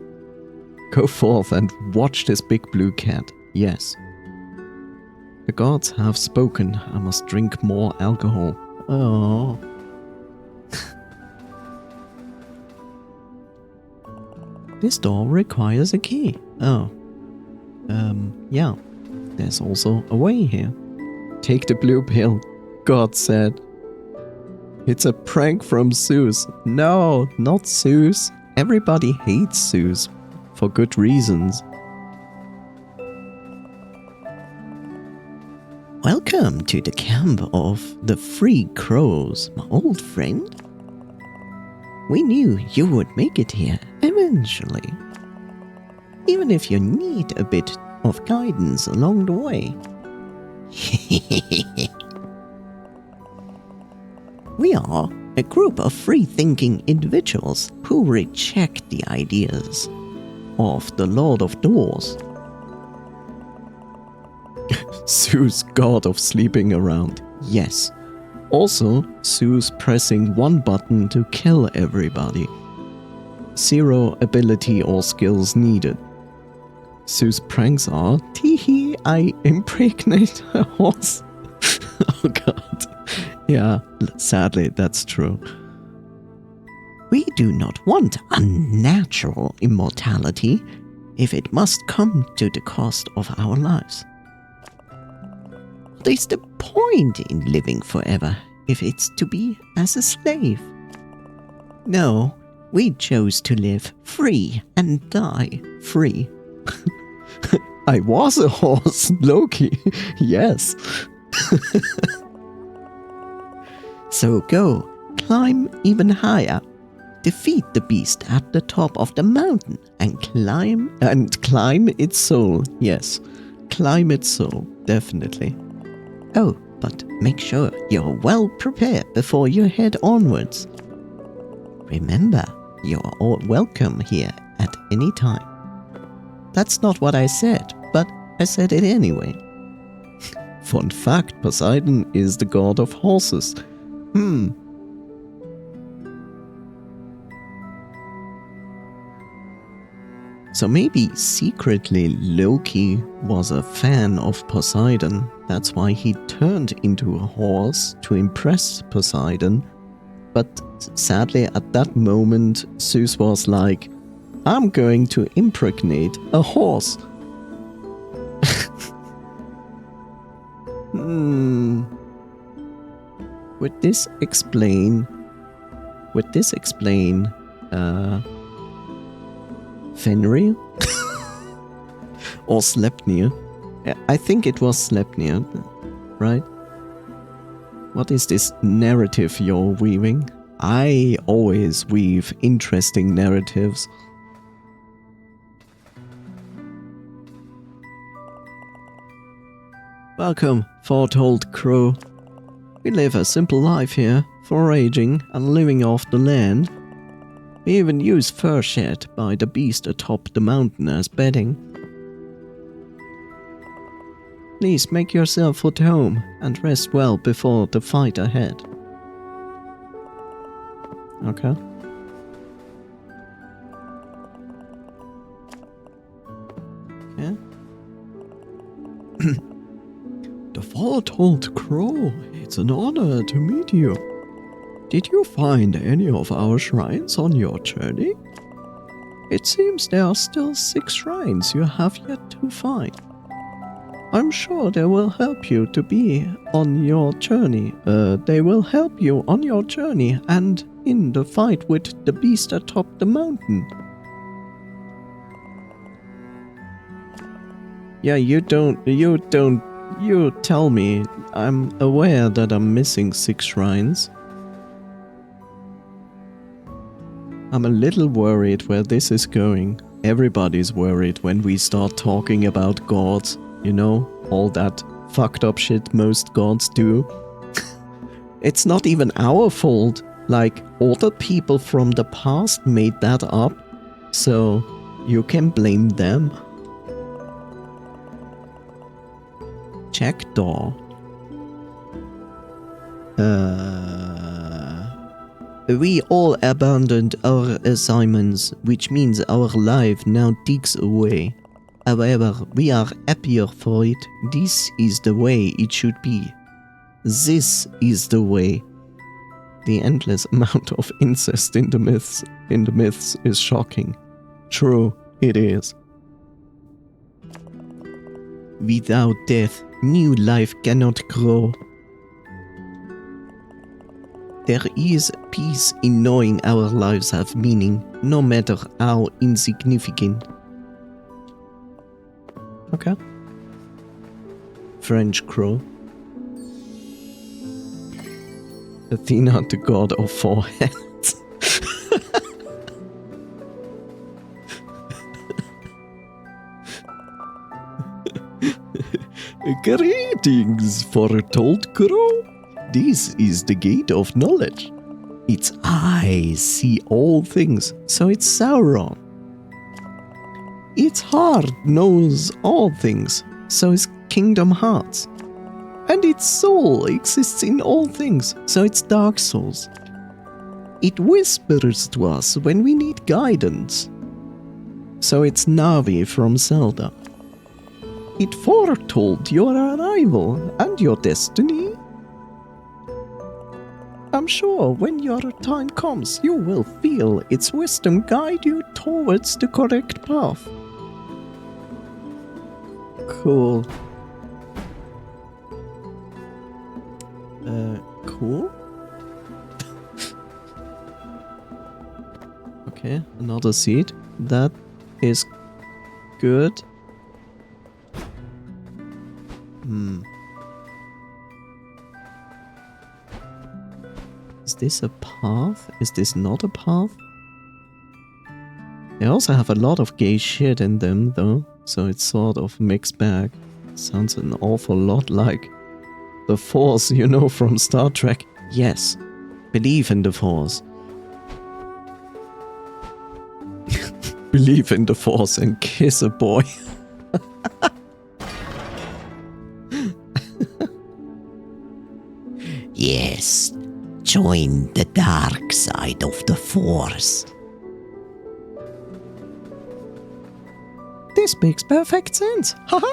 Go forth and watch this big blue cat. Yes. The gods have spoken. I must drink more alcohol. Oh. This door requires a key. Oh. Yeah. There's also a way here. Take the blue pill, God said. It's a prank from Zeus. No, not Zeus. Everybody hates Zeus. For good reasons. Welcome to the camp of the Free Crows, my old friend. We knew you would make it here eventually. Even if you need a bit of guidance along the way. We are a group of free-thinking individuals who reject the ideas of the Lord of Doors. Zeus, god of sleeping around. Yes. Also, Zeus pressing one button to kill everybody. 0 ability or skills needed. Zeus pranks are, teehee, I impregnate a horse. Oh god. Yeah, sadly, that's true. We do not want unnatural immortality if it must come to the cost of our lives. What is the point in living forever if it's to be as a slave? No, we chose to live free and die free. I was a horse, Loki. Yes. So go, climb even higher, defeat the beast at the top of the mountain, and climb its soul. Yes, climb its soul, definitely. Oh, but make sure you're well prepared before you head onwards. Remember, you're all welcome here at any time. That's not what I said, but I said it anyway. Fun fact, Poseidon is the god of horses. So maybe secretly Loki was a fan of Poseidon. That's why he turned into a horse to impress Poseidon. But sadly, at that moment, Zeus was like, I'm going to impregnate a horse. Would this explain Fenrir? Or Sleipnir? I think it was Sleipnir, right? What is this narrative you're weaving? I always weave interesting narratives. Welcome, foretold crow. We live a simple life here, foraging and living off the land. We even use fur shed by the beast atop the mountain as bedding. Please make yourself at home and rest well before the fight ahead. Okay. Okay. The foretold crow, it's an honor to meet you. Did you find any of our shrines on your journey? It seems there are still 6 shrines you have yet to find. I'm sure they will help you to be on your journey. They will help you on your journey and in the fight with the beast atop the mountain. Yeah, you tell me. I'm aware that I'm missing 6 shrines. I'm a little worried where this is going. Everybody's worried when we start talking about gods. You know, all that fucked up shit most gods do. It's not even our fault. Like, other people from the past made that up. So, you can blame them. Check door. We all abandoned our assignments, which means our life now ticks away. However, we are happier for it. This is the way it should be. This is the way. The endless amount of incest in the myths is shocking. True, it is. Without death, new life cannot grow. There is peace in knowing our lives have meaning, no matter how insignificant. Okay. French crow. Athena, the god of 4 heads. Greetings, foretold crow. This is the gate of knowledge. Its eyes see all things, so it's Sauron. Its heart knows all things, so it's Kingdom Hearts. And its soul exists in all things, so it's Dark Souls. It whispers to us when we need guidance, so it's Navi from Zelda. It foretold your arrival and your destiny. I'm sure when your time comes, you will feel its wisdom guide you towards the correct path. Cool. Cool. Okay, another seed. That is good. Is this a path? Is this not a path? They also have a lot of gay shit in them, though, so it's sort of mixed bag. Sounds an awful lot like the Force, you know, from Star Trek. Yes, believe in the Force. Believe in the Force and kiss a boy. Yes, join the dark side of the Force. This makes perfect sense. Haha.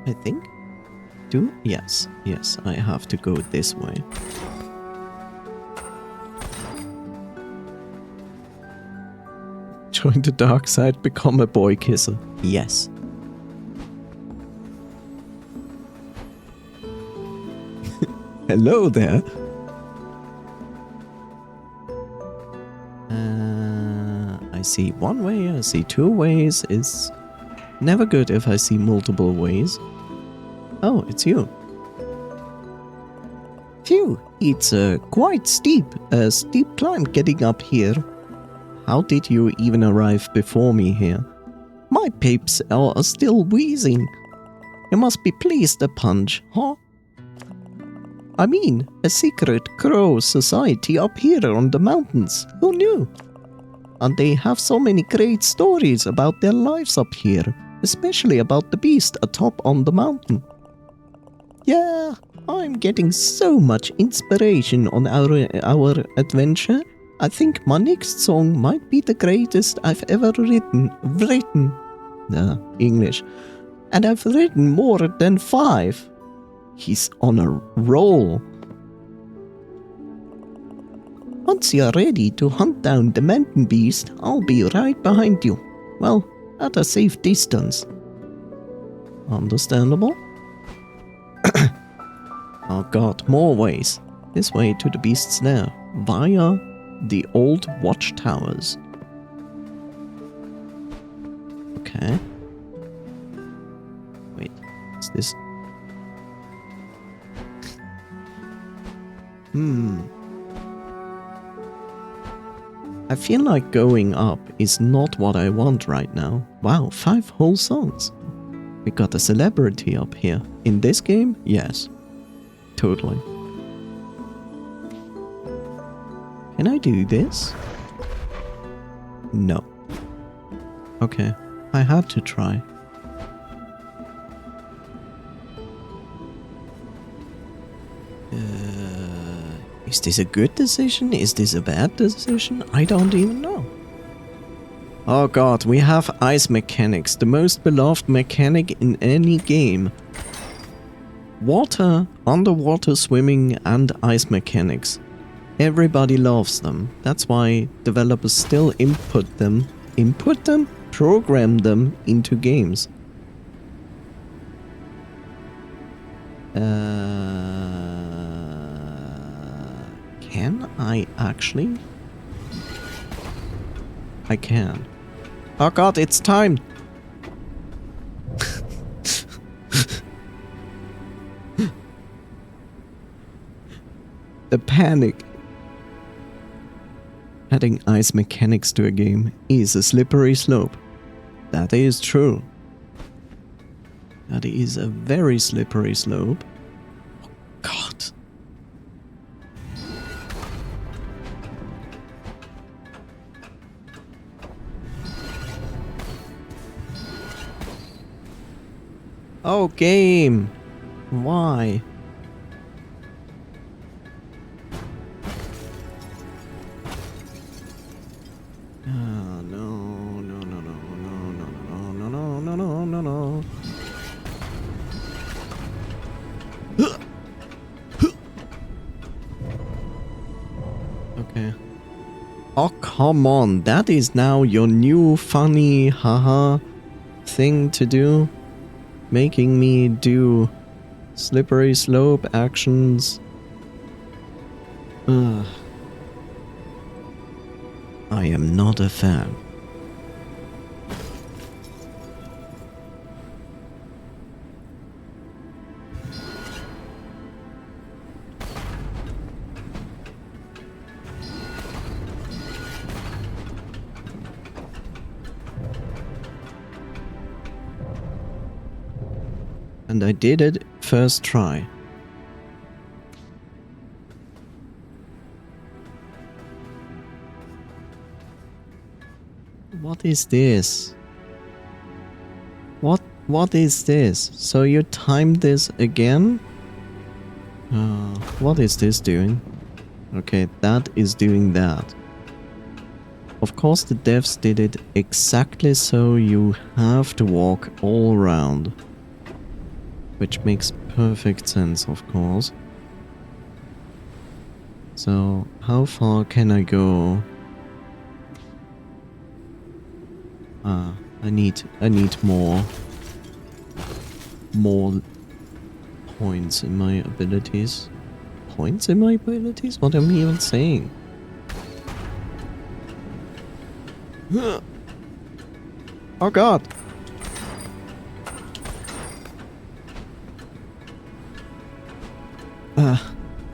I think. Yes, I have to go this way. Join the dark side, become a boy kisser. Yes. Hello there. I see one way, I see two ways. It's never good if I see multiple ways. Oh, it's you. Phew, it's quite steep. A steep climb getting up here. How did you even arrive before me here? My peeps are still wheezing. You must be pleased a punch, huh? I mean, a secret crow society up here on the mountains. Who knew? And they have so many great stories about their lives up here, especially about the beast atop on the mountain. Yeah, I'm getting so much inspiration on our adventure. I think my next song might be the greatest I've ever written. English. And I've written more than 5. He's on a roll. Once you're ready to hunt down the mountain beast, I'll be right behind you. Well, at a safe distance. Understandable? Oh god, more ways. This way to the beast's lair, via the old watchtowers. Okay. Wait, is this... I feel like going up is not what I want right now. Wow, 5 whole songs. We got a celebrity up here. In this game? Yes. Totally. Can I do this? No. Okay, I had to try. Is this a good decision? Is this a bad decision? I don't even know. Oh god, we have ice mechanics, the most beloved mechanic in any game. Water, underwater swimming and ice mechanics. Everybody loves them. That's why developers still program them into games. Can I actually? I can. Oh god, it's time! The panic. Adding ice mechanics to a game is a slippery slope. That is true. That is a very slippery slope. Oh god. Oh, game! Why? Oh, no. Okay. Oh, come on. That is now your new funny haha thing to do. Making me do slippery slope actions. I am not a fan. And I did it first try. What is this? What What is this? So you timed this again? What is this doing? Okay, that is doing that. Of course the devs did it exactly so you have to walk all around. Which makes perfect sense, of course. So, how far can I go? I need more points in my abilities. Points in my abilities? What am I even saying? Oh god!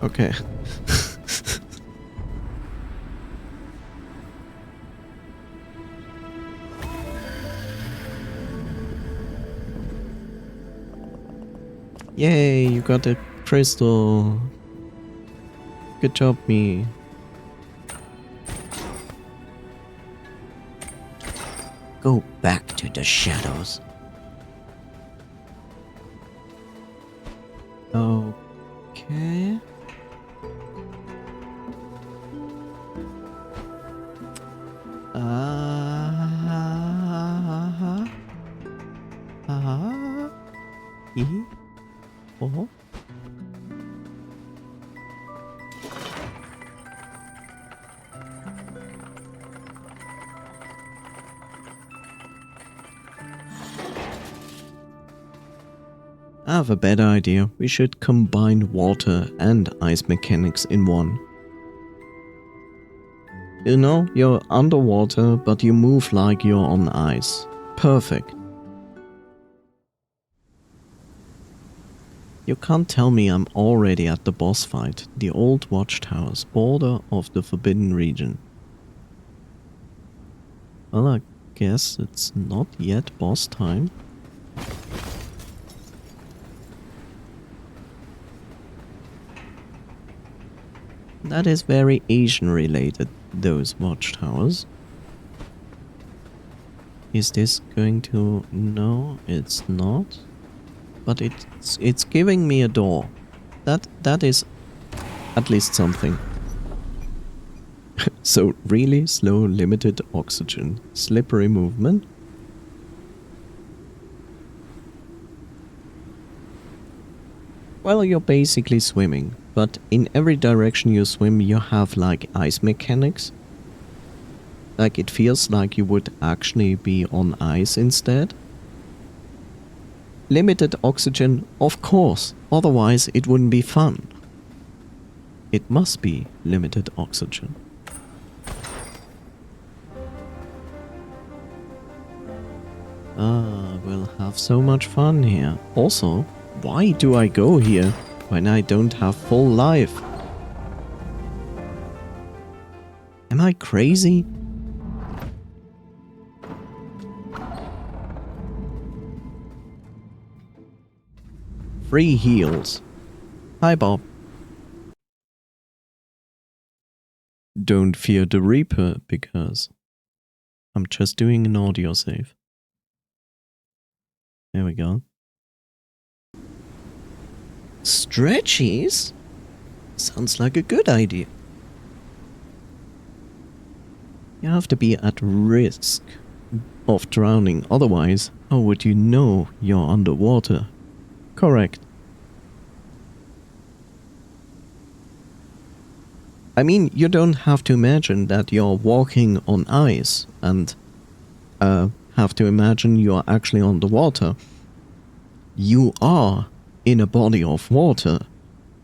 Okay. Yay, you got a crystal. Good job, me. Go back to the shadows. Okay. Oh. I have a better idea. We should combine water and ice mechanics in one. You know, you're underwater, but you move like you're on ice. Perfect. You can't tell me I'm already at the boss fight, the old watchtowers, border of the Forbidden Region. Well, I guess it's not yet boss time. That is very Asian related, those watchtowers. Is this going to... No, it's not. But it's giving me a door. That is at least something. So really slow, limited oxygen, slippery movement. Well, you're basically swimming, but in every direction you swim you have like ice mechanics. Like it feels like you would actually be on ice instead. Limited oxygen, of course, otherwise it wouldn't be fun. It must be limited oxygen. We'll have so much fun here. Also, why do I go here when I don't have full life? Am I crazy? Free heals. Hi, Bob. Don't fear the Reaper, because I'm just doing an audio save. There we go. Stretchies? Sounds like a good idea. You have to be at risk of drowning, otherwise how would you know you're underwater? Correct. I mean, you don't have to imagine that you're walking on ice and have to imagine you're actually on the water. You are in a body of water,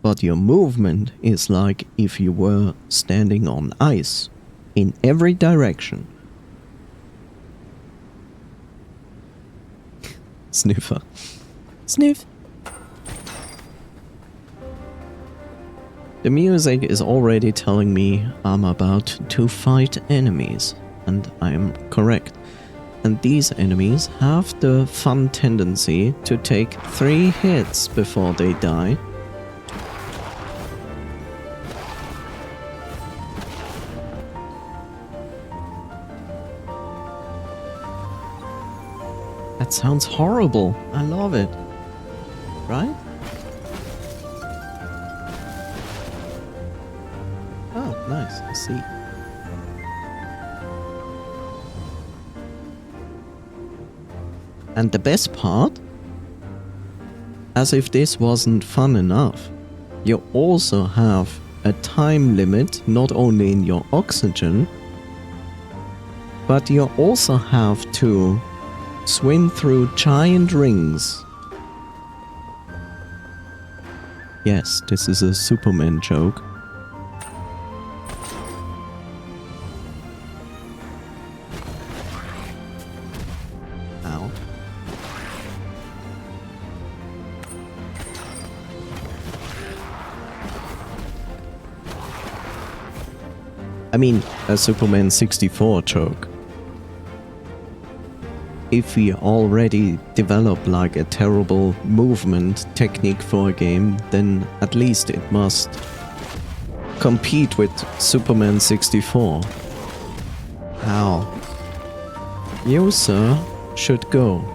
but your movement is like if you were standing on ice in every direction. Sniffer. Sniff. The music is already telling me I'm about to fight enemies, and I am correct. And these enemies have the fun tendency to take 3 hits before they die. That sounds horrible. I love it. Right? Oh, nice. I see. And the best part, as if this wasn't fun enough, you also have a time limit not only in your oxygen, but you also have to swim through giant rings. Yes, this is a Superman joke. Ow. I mean, a Superman 64 joke. If we already develop like a terrible movement technique for a game, then at least it must compete with Superman 64. Ow. You, sir, should go.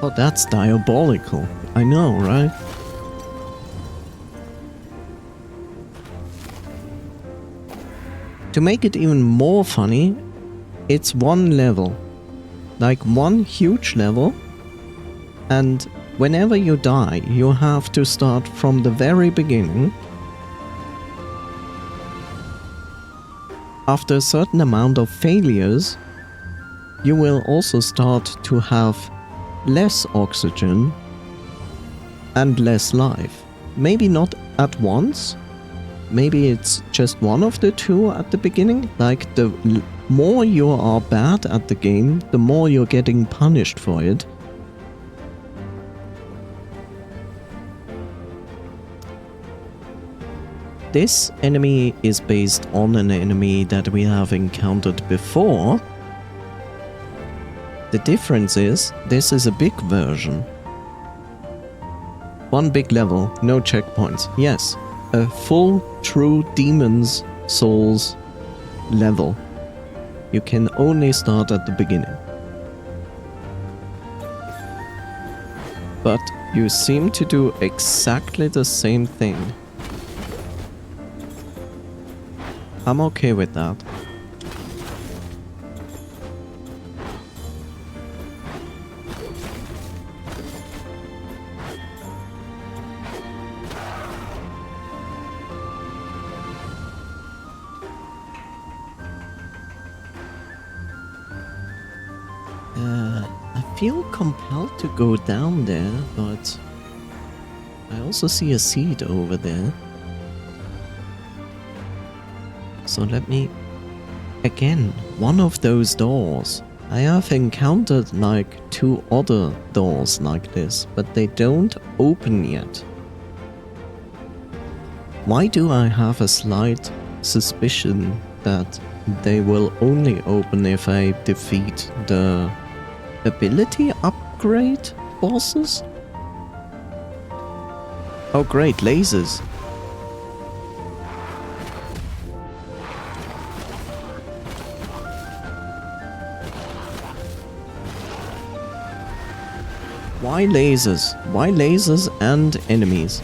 Oh, that's diabolical. I know, right? To make it even more funny, it's one level. Like one huge level. And whenever you die, you have to start from the very beginning. After a certain amount of failures, you will also start to have less oxygen and less life. Maybe not at once. Maybe it's just one of the two at the beginning. Like the more you are bad at the game, the more you're getting punished for it. This enemy is based on an enemy that we have encountered before. The difference is, this is a big version. One big level, no checkpoints. Yes, a full true Demon's Souls level. You can only start at the beginning. But you seem to do exactly the same thing. I'm okay with that. I feel compelled to go down there, but I also see a seed over there. So let me... Again, one of those doors. I have encountered like 2 other doors like this, but they don't open yet. Why do I have a slight suspicion that they will only open if I defeat the ability upgrade bosses? Oh great, lasers. Why lasers? Why lasers and enemies?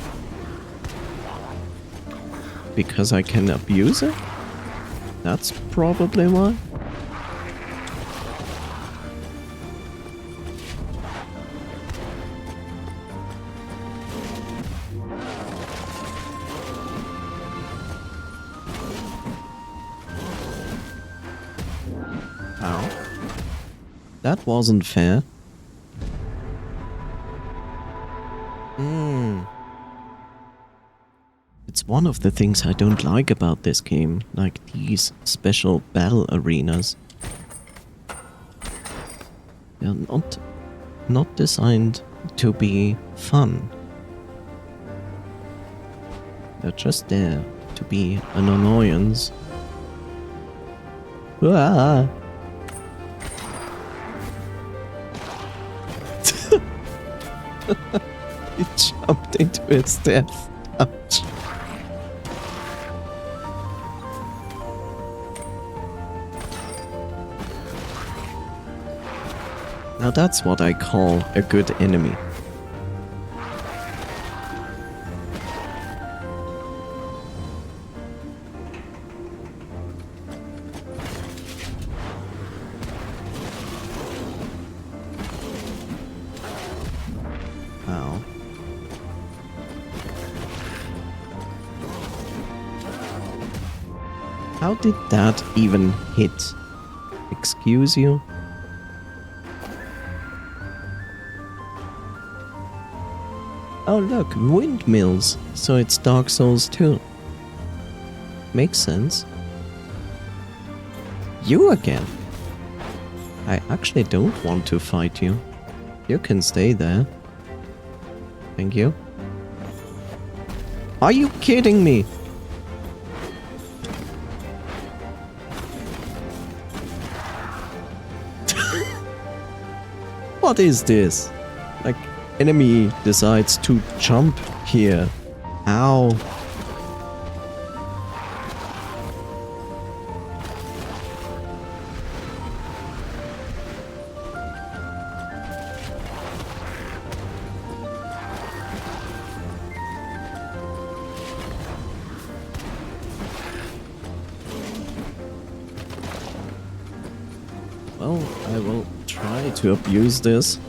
Because I can abuse it? That's probably why. Ow. That wasn't fair. It's one of the things I don't like about this game, like these special battle arenas. They're not designed to be fun. They're just there to be an annoyance. Ah. He jumped into his death. Ouch. Now that's what I call a good enemy. Ow. How did that even hit? Excuse you? Oh look, windmills. So it's Dark Souls 2. Makes sense. You again? I actually don't want to fight you. You can stay there. Thank you. Are you kidding me? What is this? Like, enemy decides to jump here. Ow. Well, I will try to abuse this,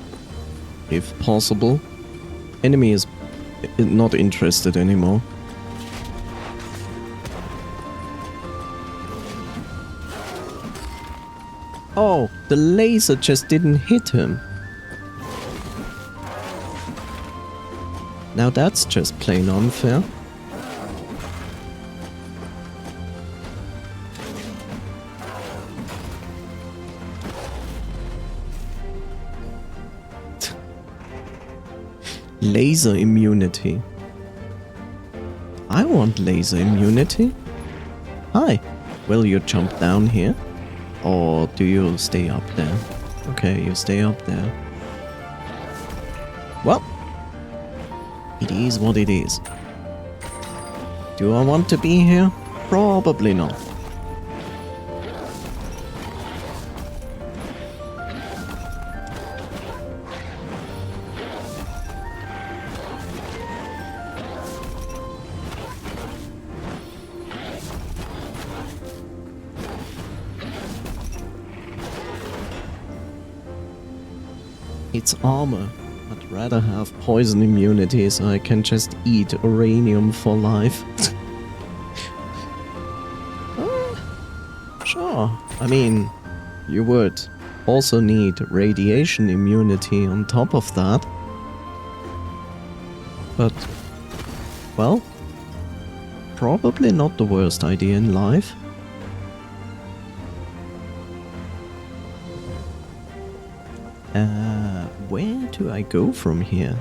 if possible. Enemy is not interested anymore. Oh, the laser just didn't hit him. Now that's just plain unfair. Laser immunity. I want laser immunity. Hi. Will you jump down here? Or do you stay up there? Okay, you stay up there. Well, it is what it is. Do I want to be here? Probably not. It's armor. I'd rather have poison immunity so I can just eat uranium for life. Sure. I mean, you would also need radiation immunity on top of that. But, well, probably not the worst idea in life. Where do I go from here?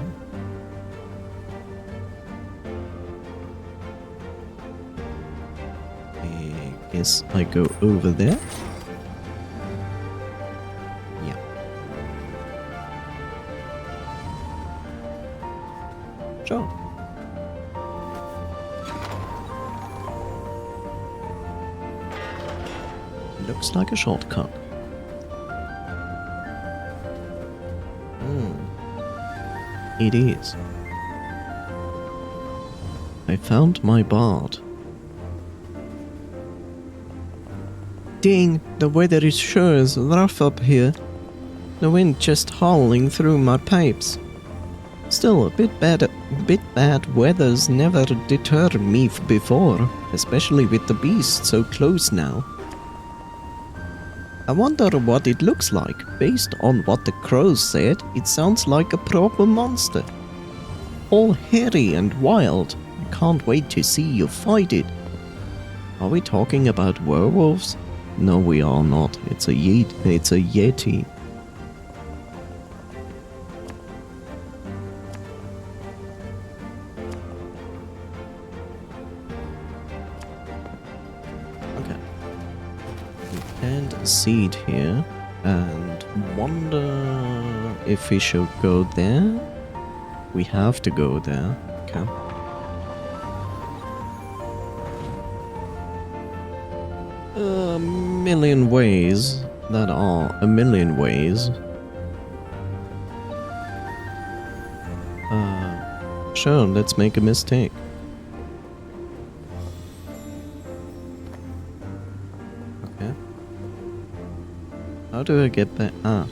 I guess I go over there. Yeah. Sure. Looks like a shortcut. It is. I found my bard. Dang, the weather is sure as rough up here. The wind just howling through my pipes. Still, a bit bad weather's never deterred me before, especially with the beast so close now. I wonder what it looks like. Based on what the crows said, it sounds like a proper monster. All hairy and wild. I can't wait to see you fight it. Are we talking about werewolves? No, we are not. It's a yeti. Okay. And a seed here. And wonder if we should go there. We have to go there. Okay. A million ways. That are a million ways. Sure, let's make a mistake. Okay. How do I get back? Ah.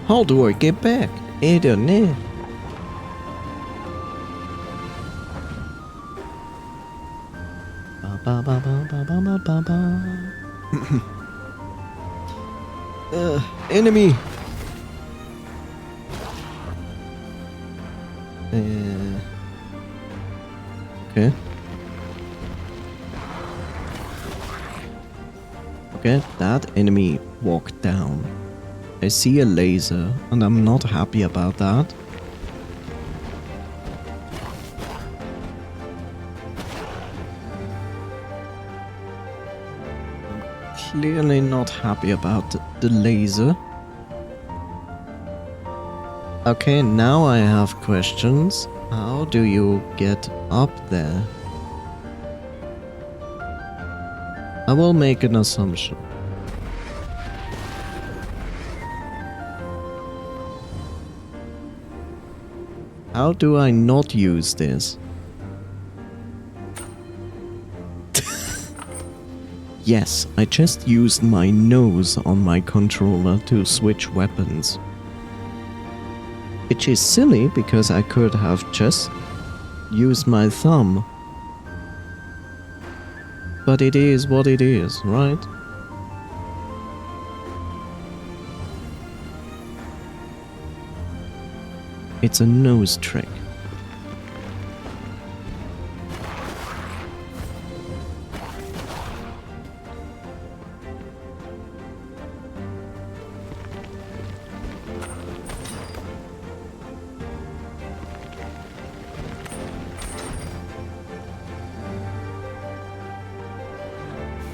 How do I get back? I don't know. Ba ba ba ba ba ba ba ba. Enemy. Okay. Okay, that enemy walked down. I see a laser, and I'm not happy about that. I'm clearly not happy about the laser. Okay, now I have questions. How do you get up there? I will make an assumption. How do I not use this? Yes, I just used my nose on my controller to switch weapons. Which is silly because I could have just used my thumb. But it is what it is, right? It's a nose trick.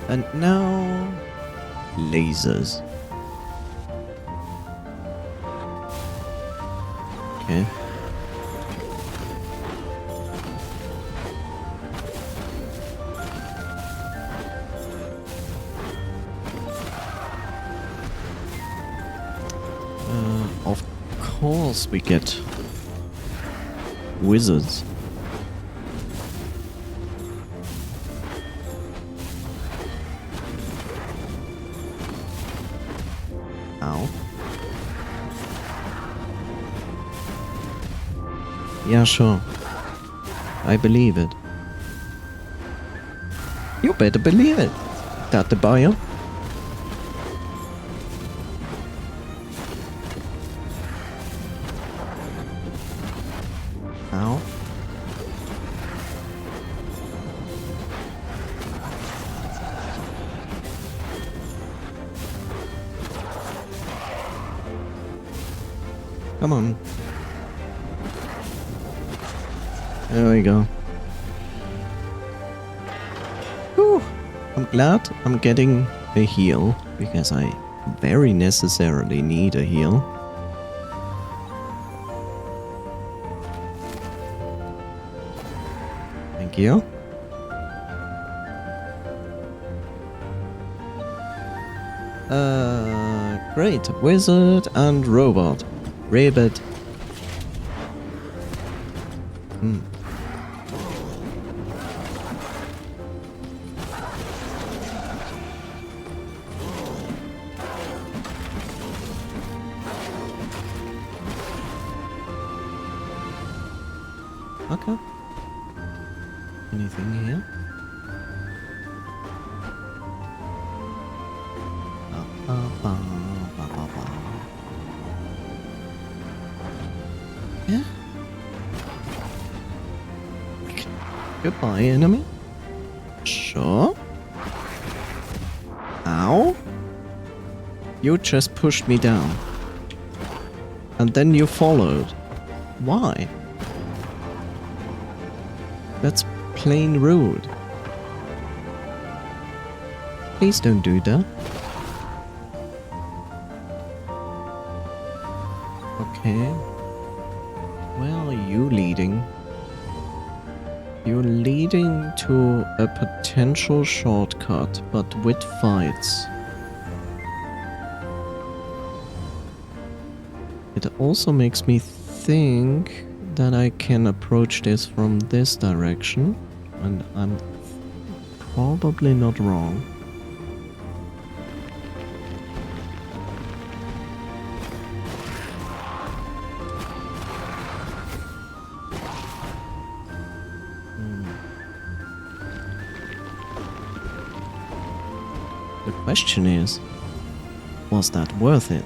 And now, lasers. Okay. Of course we get wizards. Ow. Yeah, sure. I believe it. You better believe it. That the bio? Ow. Come on. There we go. Whew. I'm glad I'm getting a heal, because I very necessarily need a heal. Thank you. Great. Wizard and robot. Rabbit. Okay. Anything here? Yeah. Goodbye, enemy. Sure. Ow. You just pushed me down. And then you followed. Why? That's plain rude. Please don't do that. Okay. Where are you leading? You're leading to a potential shortcut, but with fights. It also makes me think that I can approach this from this direction, and I'm probably not wrong. The question is, was that worth it?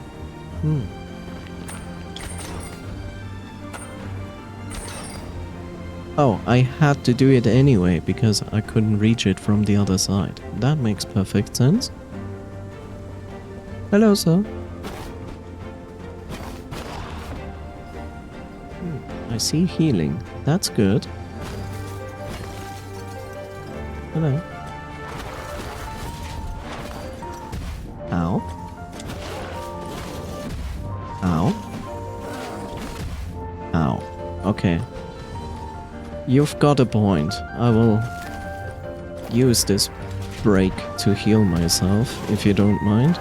Oh, I had to do it anyway because I couldn't reach it from the other side. That makes perfect sense. Hello, sir. I see healing. That's good. Hello. Ow. Ow. Ow. Okay. You've got a point. I will use this break to heal myself, if you don't mind.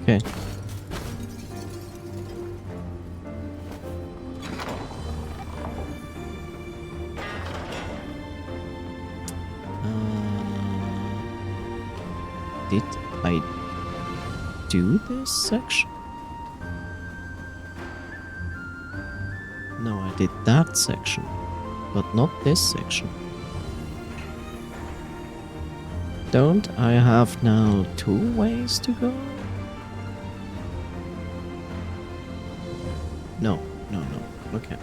Okay. Did I do this section? No, I did that section, but not this section. Don't I have now 2 ways to go? No. Okay.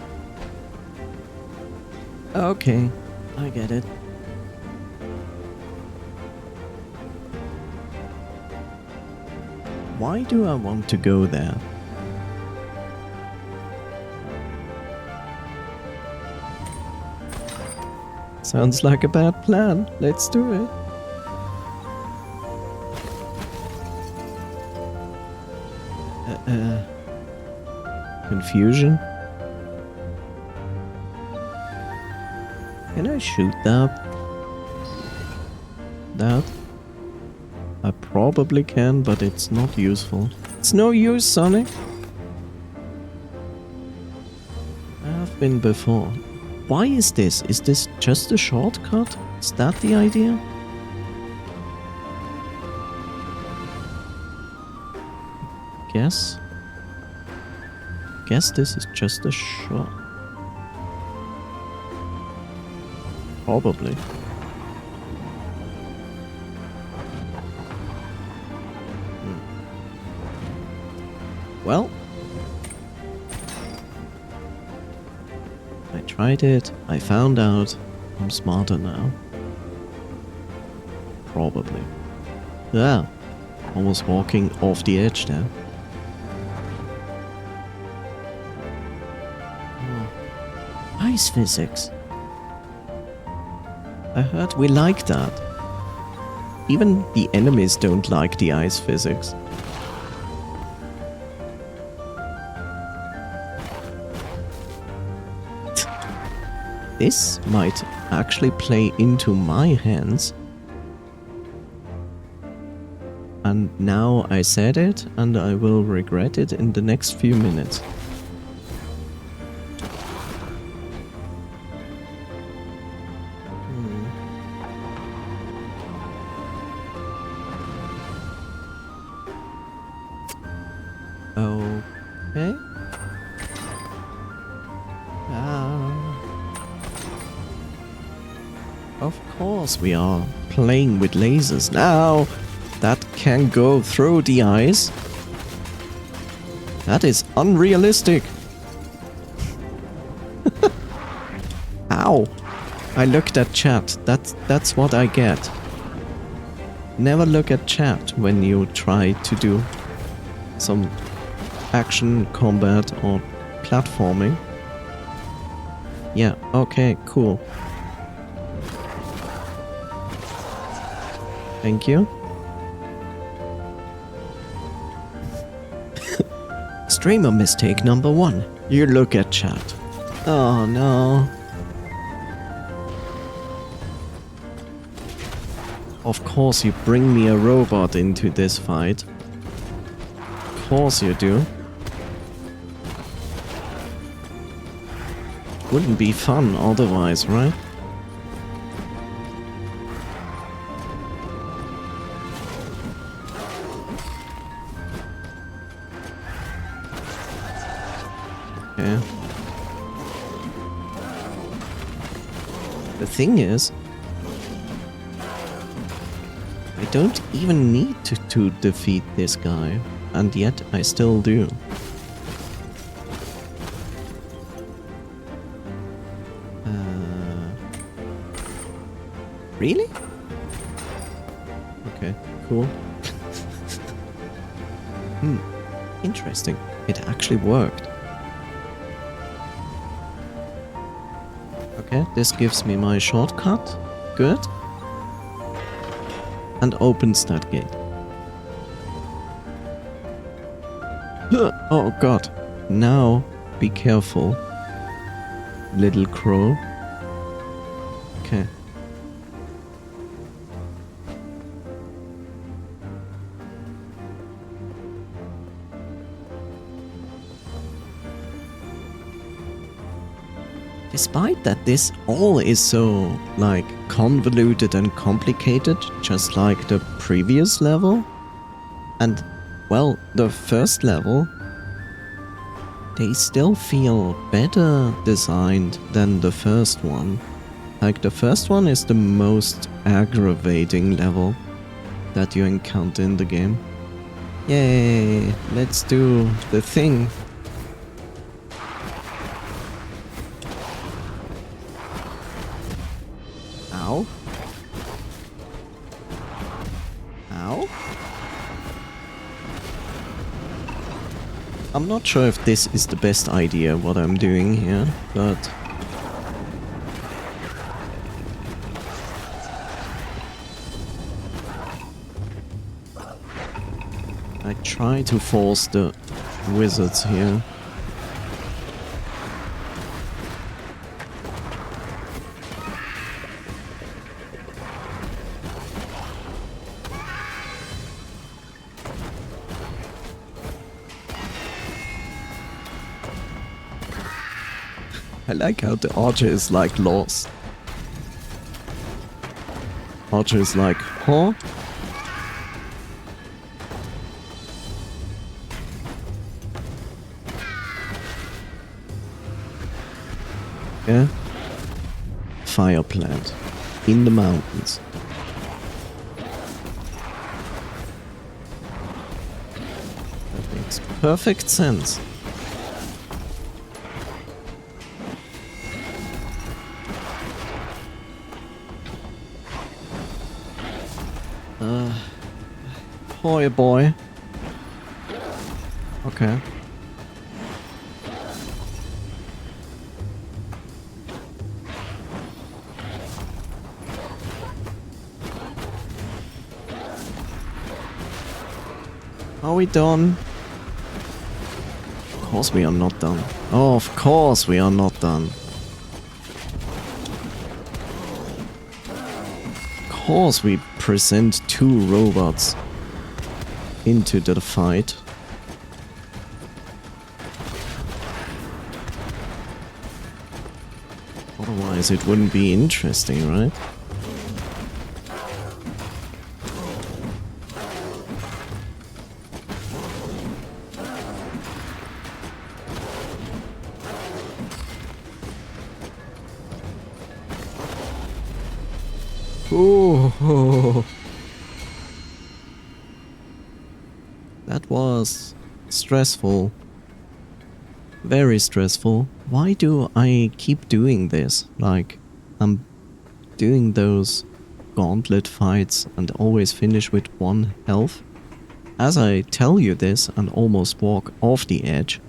Okay, I get it. Why do I want to go there? Sounds like a bad plan. Let's do it. Confusion? Can I shoot that? That? I probably can, but it's not useful. It's no use, Sonic. I have been before. Why is this? Is this just a shortcut? Is that the idea? Guess this is just a shot. Probably. Well, I tried it, I found out, I'm smarter now. Probably. Yeah, I was walking off the edge there. Ice physics. I heard we like that. Even the enemies don't like the ice physics. This might actually play into my hands. And now I said it, and I will regret it in the next few minutes. Okay. Of course we are playing with lasers now. That can go through the ice. That is unrealistic. Ow. I looked at chat. That's what I get. Never look at chat when you try to do some action, combat, or platforming. Yeah, okay, cool. Thank you. Streamer mistake number 1. You look at chat. Oh no. Of course you bring me a robot into this fight. Of course you do. Wouldn't be fun otherwise, right? Okay. The thing is, I don't even need to defeat this guy, and yet I still do. Really? Okay, cool. Interesting. It actually worked. Okay, this gives me my shortcut. Good. And opens that gate. Oh god. Now, be careful. Little crow. Okay. Despite that this all is so, like, convoluted and complicated, just like the previous level, and, well, the first level, they still feel better designed than the first one. Like, the first one is the most aggravating level that you encounter in the game. Yay, let's do the thing. Ow. Ow. I'm not sure if this is the best idea what I'm doing here, but I try to force the wizards here. I like how the archer is like lost. Archer is like, huh? Yeah. Fire plant in the mountains. That makes perfect sense. Boy. Okay. Are we done? Of course we are not done. Oh, of course we are not done. Of course we present 2 robots into the fight. Otherwise it wouldn't be interesting, right? Oh, that was stressful. Very stressful. Why do I keep doing this? Like, I'm doing those gauntlet fights and always finish with 1 health. As I tell you this and almost walk off the edge,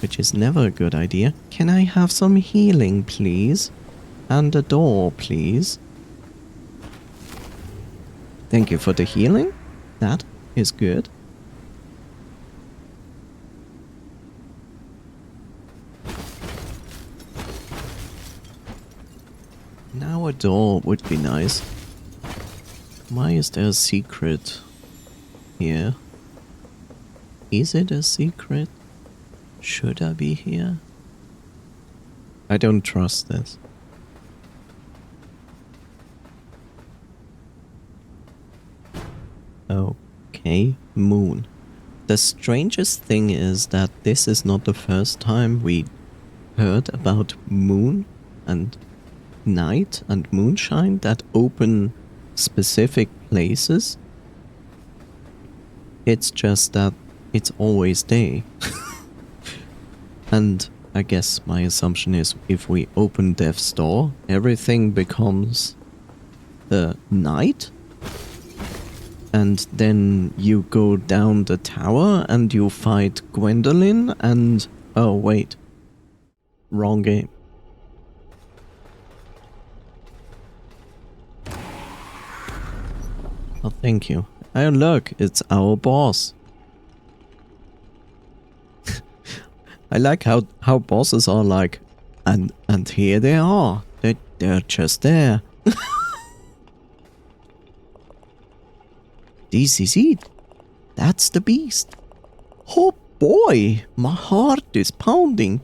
which is never a good idea. Can I have some healing, please? And a door, please. Thank you for the healing. That is good. Now a door would be nice. Why is there a secret here? Is it a secret? Should I be here? I don't trust this. Okay, moon. The strangest thing is that this is not the first time we heard about moon and night and moonshine that open specific places. It's just that it's always day. And I guess my assumption is if we open Death's Door, everything becomes night. And then you go down the tower and you fight Gwendolyn and... Oh, wait. Wrong game. Oh, thank you. Oh, look, it's our boss. I like how bosses are like, and here they are. They're just there. This is it. That's the beast. Oh boy, my heart is pounding.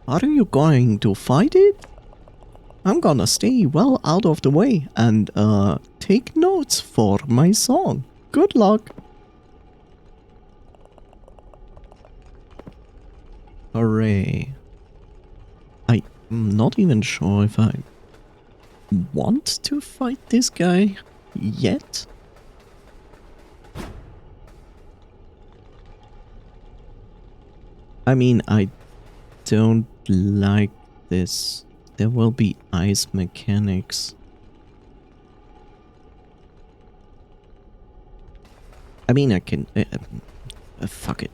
Are you going to fight it? I'm gonna stay well out of the way and take notes for my song. Good luck. Hooray. I'm not even sure if I want to fight this guy yet. I mean, I don't like this. There will be ice mechanics. I mean, I can... fuck it.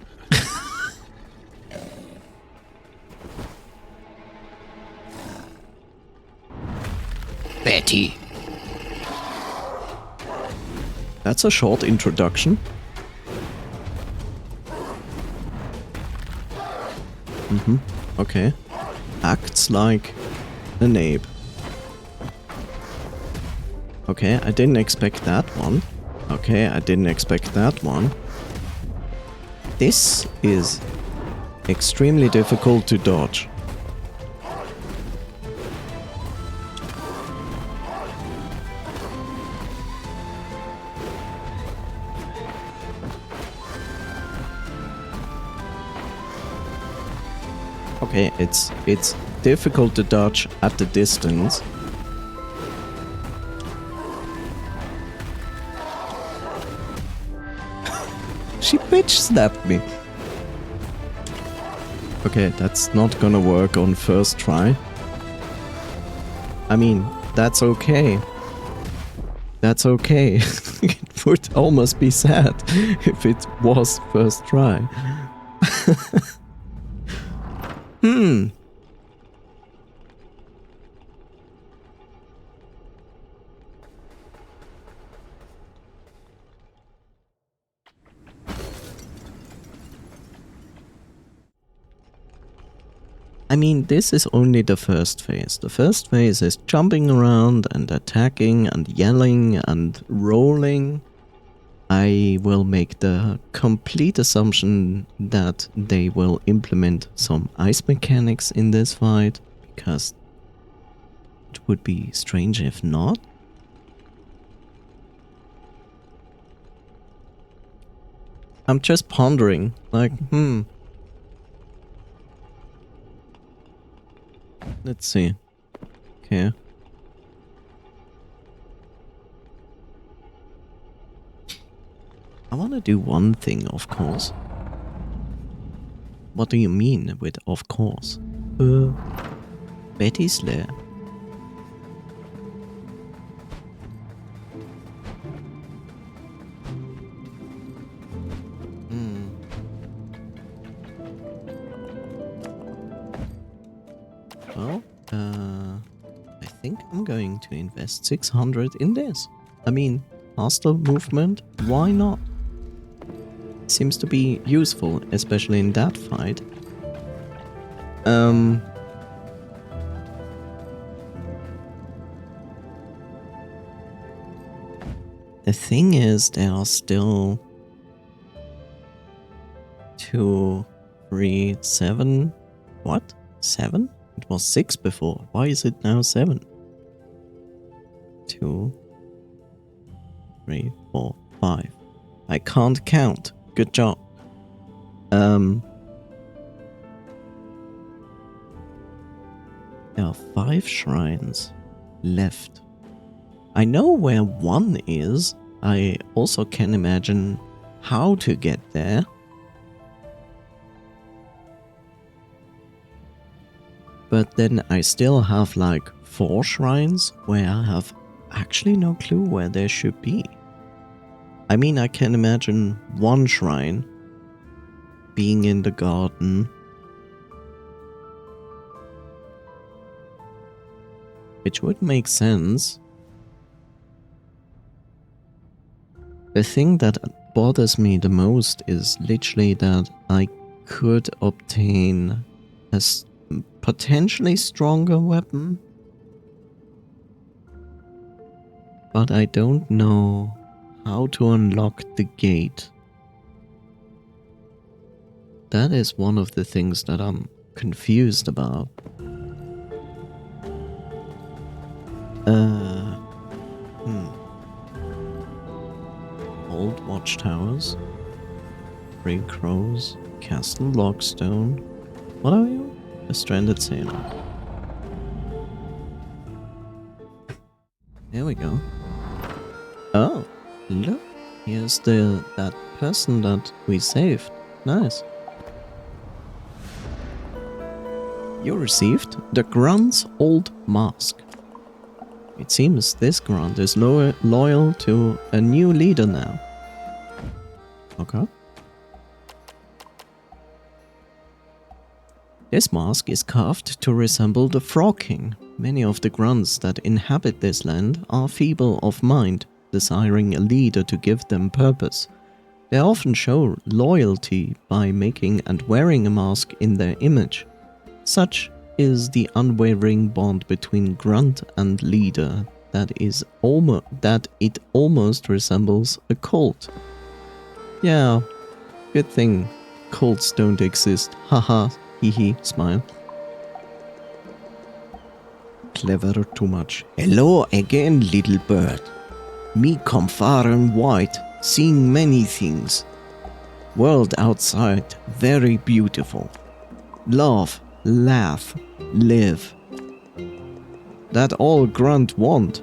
Betty. That's a short introduction. Okay. Acts like a nape. Okay, I didn't expect that one. Okay, I didn't expect that one. This is extremely difficult to dodge. Okay, it's difficult to dodge at the distance. She bitch slapped me. Okay, that's not gonna work on first try. I mean, that's okay. That's okay. It would almost be sad if it was first try. I mean, this is only the first phase. The first phase is jumping around and attacking and yelling and rolling. I will make the complete assumption that they will implement some ice mechanics in this fight, because it would be strange if not. I'm just pondering, like, Let's see. Okay. I want to do one thing, of course. What do you mean with of course? Betty's lair. Well, I think I'm going to invest 600 in this. I mean, faster movement, why not? Seems to be useful, especially in that fight. thing is, there are still 2, 3, 7. What? 7? It was 6 before. Why is it now 7? 2, 3, 4, 5. I can't count. Good job. There are 5 shrines left. I know where one is. I also can imagine how to get there. But then I still have like 4 shrines where I have actually no clue where they should be. I mean, I can imagine one shrine being in the garden, which would make sense. The thing that bothers me the most is literally that I could obtain a potentially stronger weapon, but I don't know how to unlock the gate. That is one of the things that I'm confused about. Old watchtowers, Three Crows, Castle Lockstone. What are you? A stranded sailor. There we go. Oh, look. Here's that person that we saved. Nice. You received the Grunt's old mask. It seems this Grunt is loyal to a new leader now. Okay. This mask is carved to resemble the Frog King. Many of the Grunts that inhabit this land are feeble of mind, desiring a leader to give them purpose. They often show loyalty by making and wearing a mask in their image. Such is the unwavering bond between Grunt and leader that it almost resembles a cult. Yeah, good thing cults don't exist. Haha, hee smile. Clever too much. Hello again, little bird. Me come far and wide, seeing many things. World outside very beautiful. Love, laugh, live. That all Grunt want.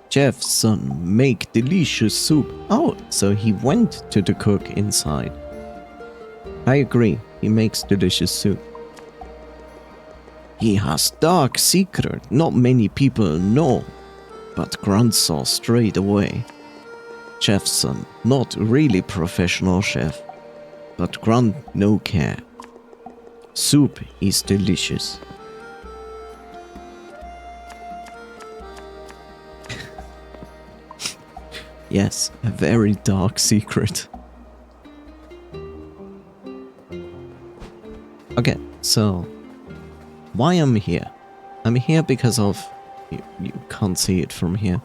Chef's son make delicious soup. Oh, so he went to the cook inside. I agree, he makes delicious soup. He has dark secret not many people know, but Grunt saw straight away. Chef's son, not really professional chef, but Grunt no care. Soup is delicious. Yes, a very dark secret. Okay, so why I'm here? I'm here because of... You can't see it from here.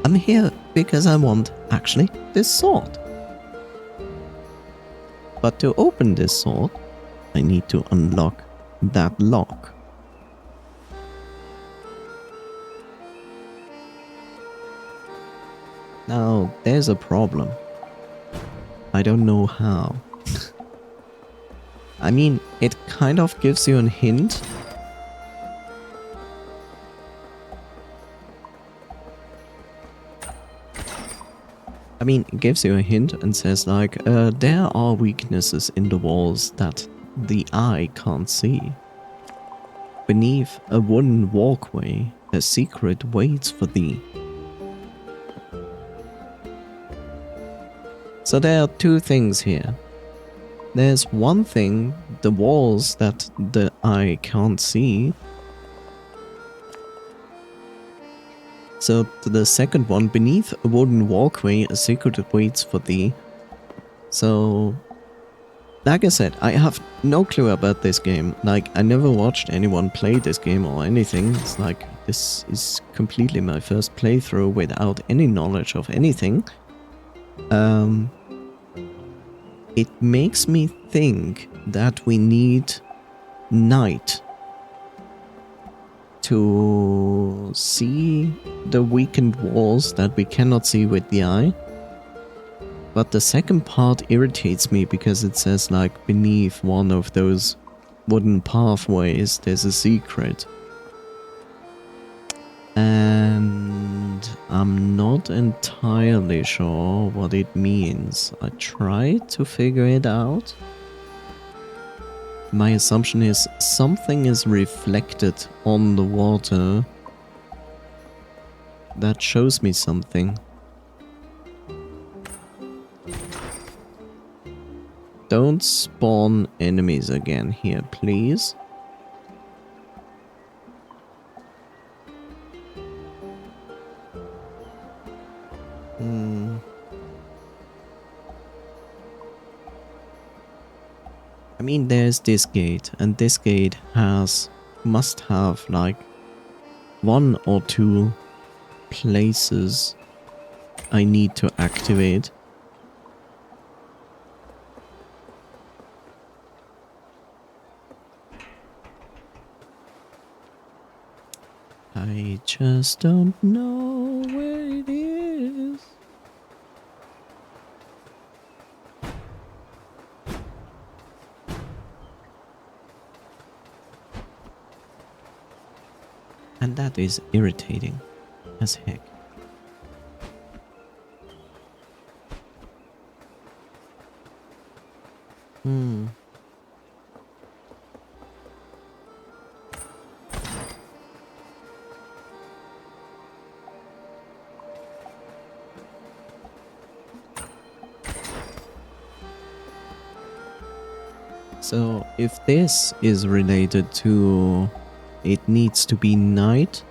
I'm here because I want, actually, this sword. But to open this sword, I need to unlock that lock. Now, there's a problem. I don't know how. I mean, it kind of gives you a hint. I mean, it gives you a hint and says like, there are weaknesses in the walls that the eye can't see. Beneath a wooden walkway, a secret waits for thee. So there are two things here. There's one thing, the walls that the eye can't see. So the second one, beneath a wooden walkway, a secret waits for thee. So like I said, I have no clue about this game. Like, I never watched anyone play this game or anything. It's like, this is completely my first playthrough without any knowledge of anything. It makes me think that we need night to see the weakened walls that we cannot see with the eye. But the second part irritates me because it says like beneath one of those wooden pathways there's a secret. And I'm not entirely sure what it means. I tried to figure it out. My assumption is something is reflected on the water that shows me something. Don't spawn enemies again here, please. I mean, there's this gate, and this gate must have like 1 or 2 places I need to activate. I just don't know where it is. And that is irritating as heck. So if this is related to it needs to be night,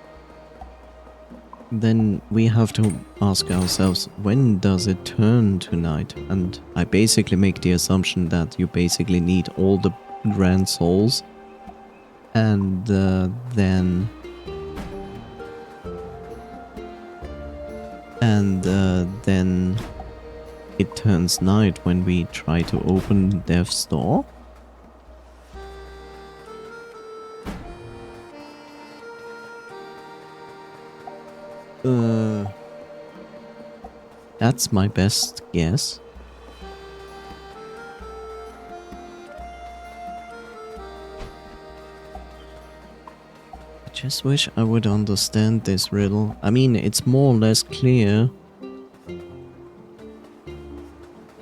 then we have to ask ourselves, when does it turn to night? And I basically make the assumption that you basically need all the grand souls, and then it turns night when we try to open Death's door. That's my best guess. I just wish I would understand this riddle. I mean, it's more or less clear.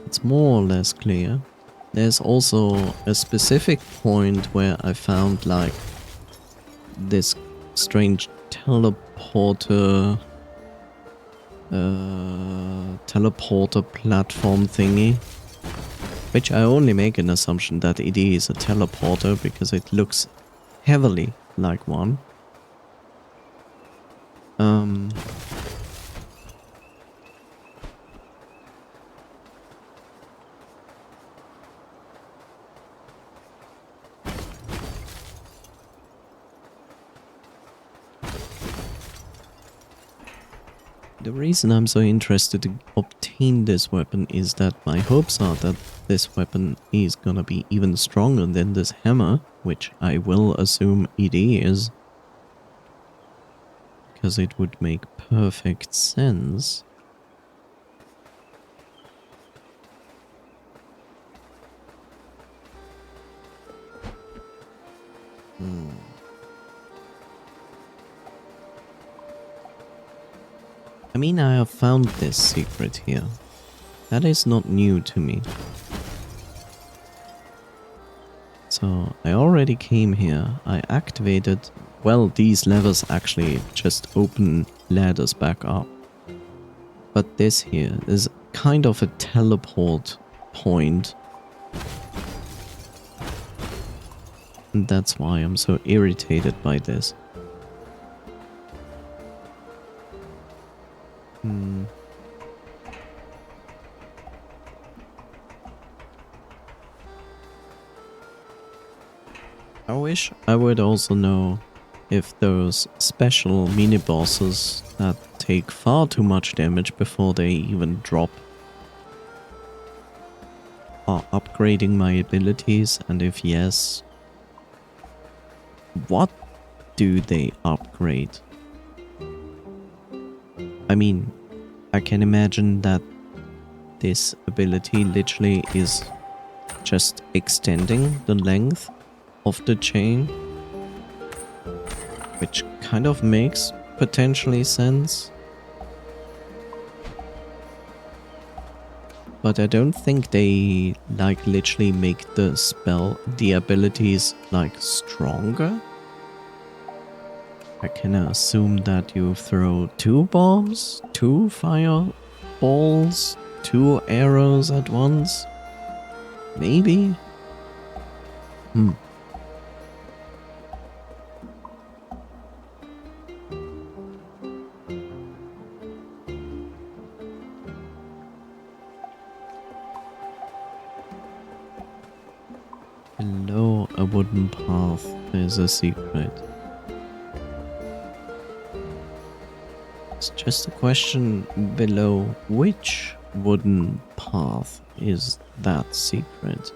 It's more or less clear. There's also a specific point where I found like this strange teleporter platform thingy, which I only make an assumption that it is a teleporter because it looks heavily like one. The reason I'm so interested to obtain this weapon is that my hopes are that this weapon is gonna be even stronger than this hammer, which I will assume it is, because it would make perfect sense. I mean, I have found this secret here. That is not new to me. So, I already came here. I activated... Well, these levers actually just open ladders back up. But this here is kind of a teleport point. And that's why I'm so irritated by this. I wish I would also know if those special mini-bosses that take far too much damage before they even drop are upgrading my abilities, and if yes, what do they upgrade? I mean, I can imagine that this ability literally is just extending the length of the chain, which kind of makes potentially sense. But I don't think they like literally make the abilities like stronger. I can assume that you throw 2 bombs, 2 fireballs, 2 arrows at once. Maybe? Below a wooden path is a secret. It's just a question below which wooden path is that secret.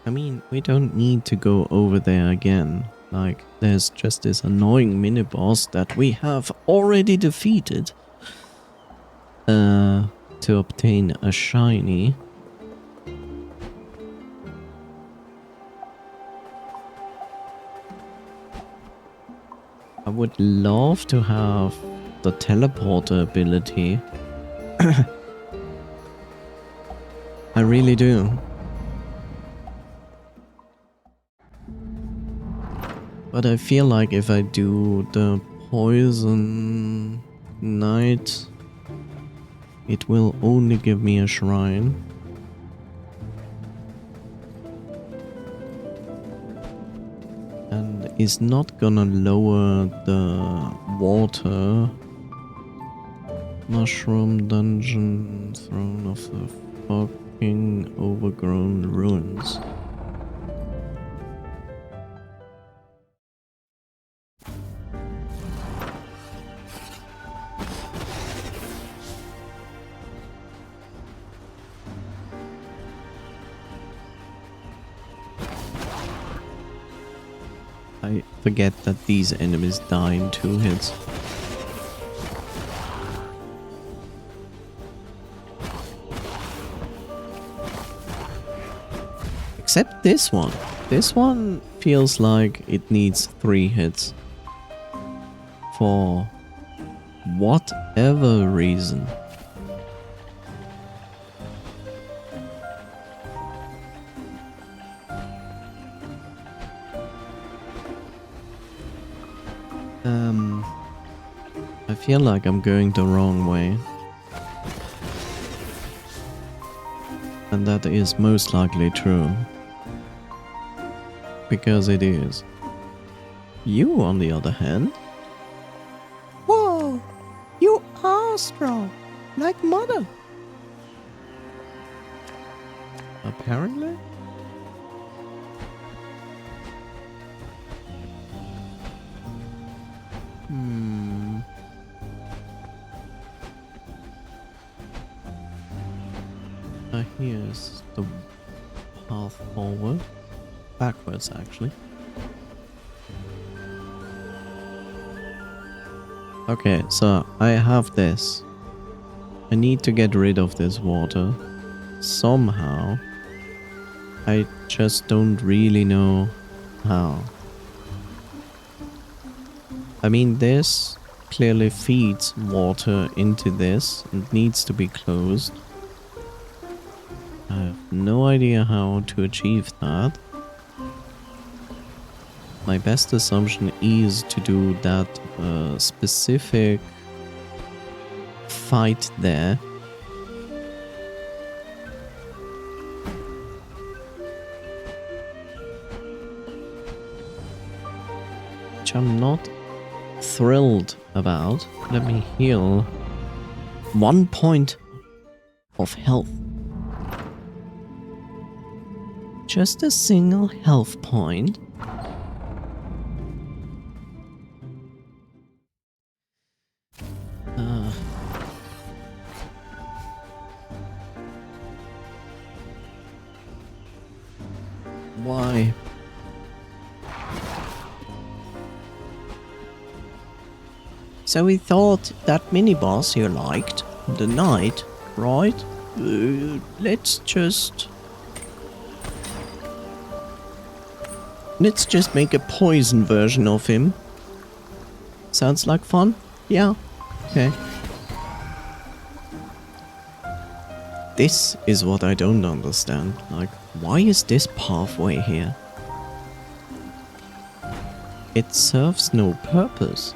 I mean, we don't need to go over there again. Like, there's just this annoying mini-boss that we have already defeated. To obtain a shiny. I would love to have the teleporter ability. I really do. But I feel like if I do the poison knight, it will only give me a shrine. And is not gonna lower the water. Mushroom dungeon, throne of the fucking overgrown ruins. I forget that these enemies die in 2 hits. Except this one. This one feels like it needs 3 hits. For whatever reason. I feel like I'm going the wrong way. And that is most likely true. Because it is. You, on the other hand... Whoa! You are strong, like mother. Apparently? Here's the path forward. Backwards, actually. Okay, so I have this. I need to get rid of this water. Somehow. I just don't really know how. I mean, this clearly feeds water into this and needs to be closed. I have no idea how to achieve that. My best assumption is to do that specific fight there. Which I'm not thrilled about. Let me heal. 1 point of health. Just a single health point. Why? So we thought that mini-boss you liked, the knight, right? Let's just make a poison version of him. Sounds like fun? Yeah. Okay. This is what I don't understand. Like, why is this pathway here? It serves no purpose.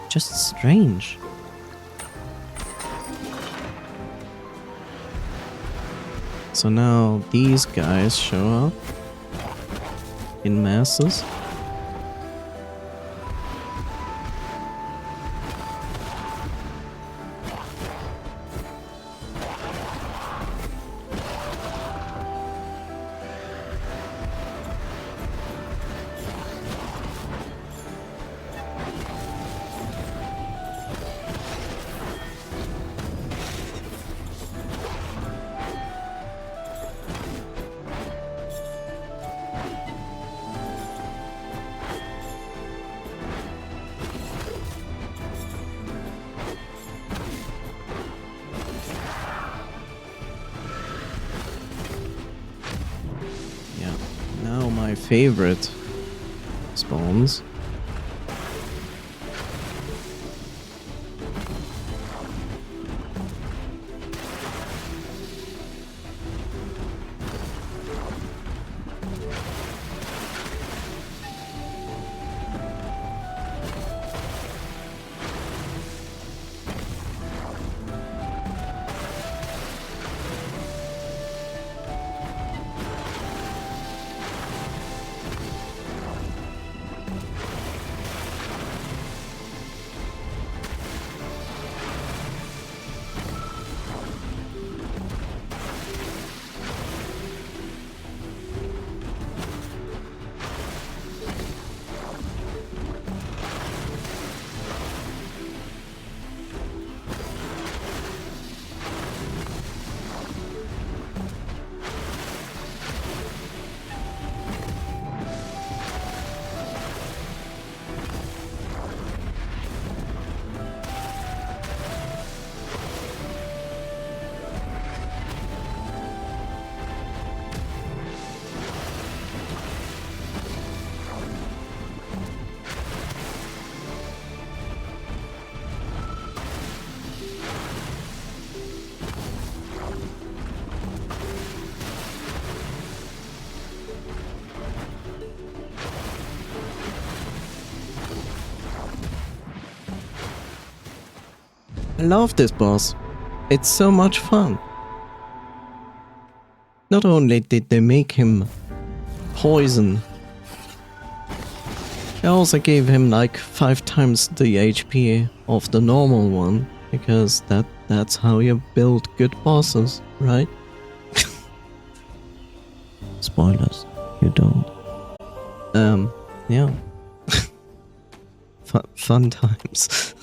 Just strange. So now these guys show up in masses. Now my favorite spawns. I love this boss. It's so much fun. Not only did they make him poison, they also gave him like 5 times the HP of the normal one, because that's how you build good bosses, right? Spoilers, you don't. Yeah. Fun times.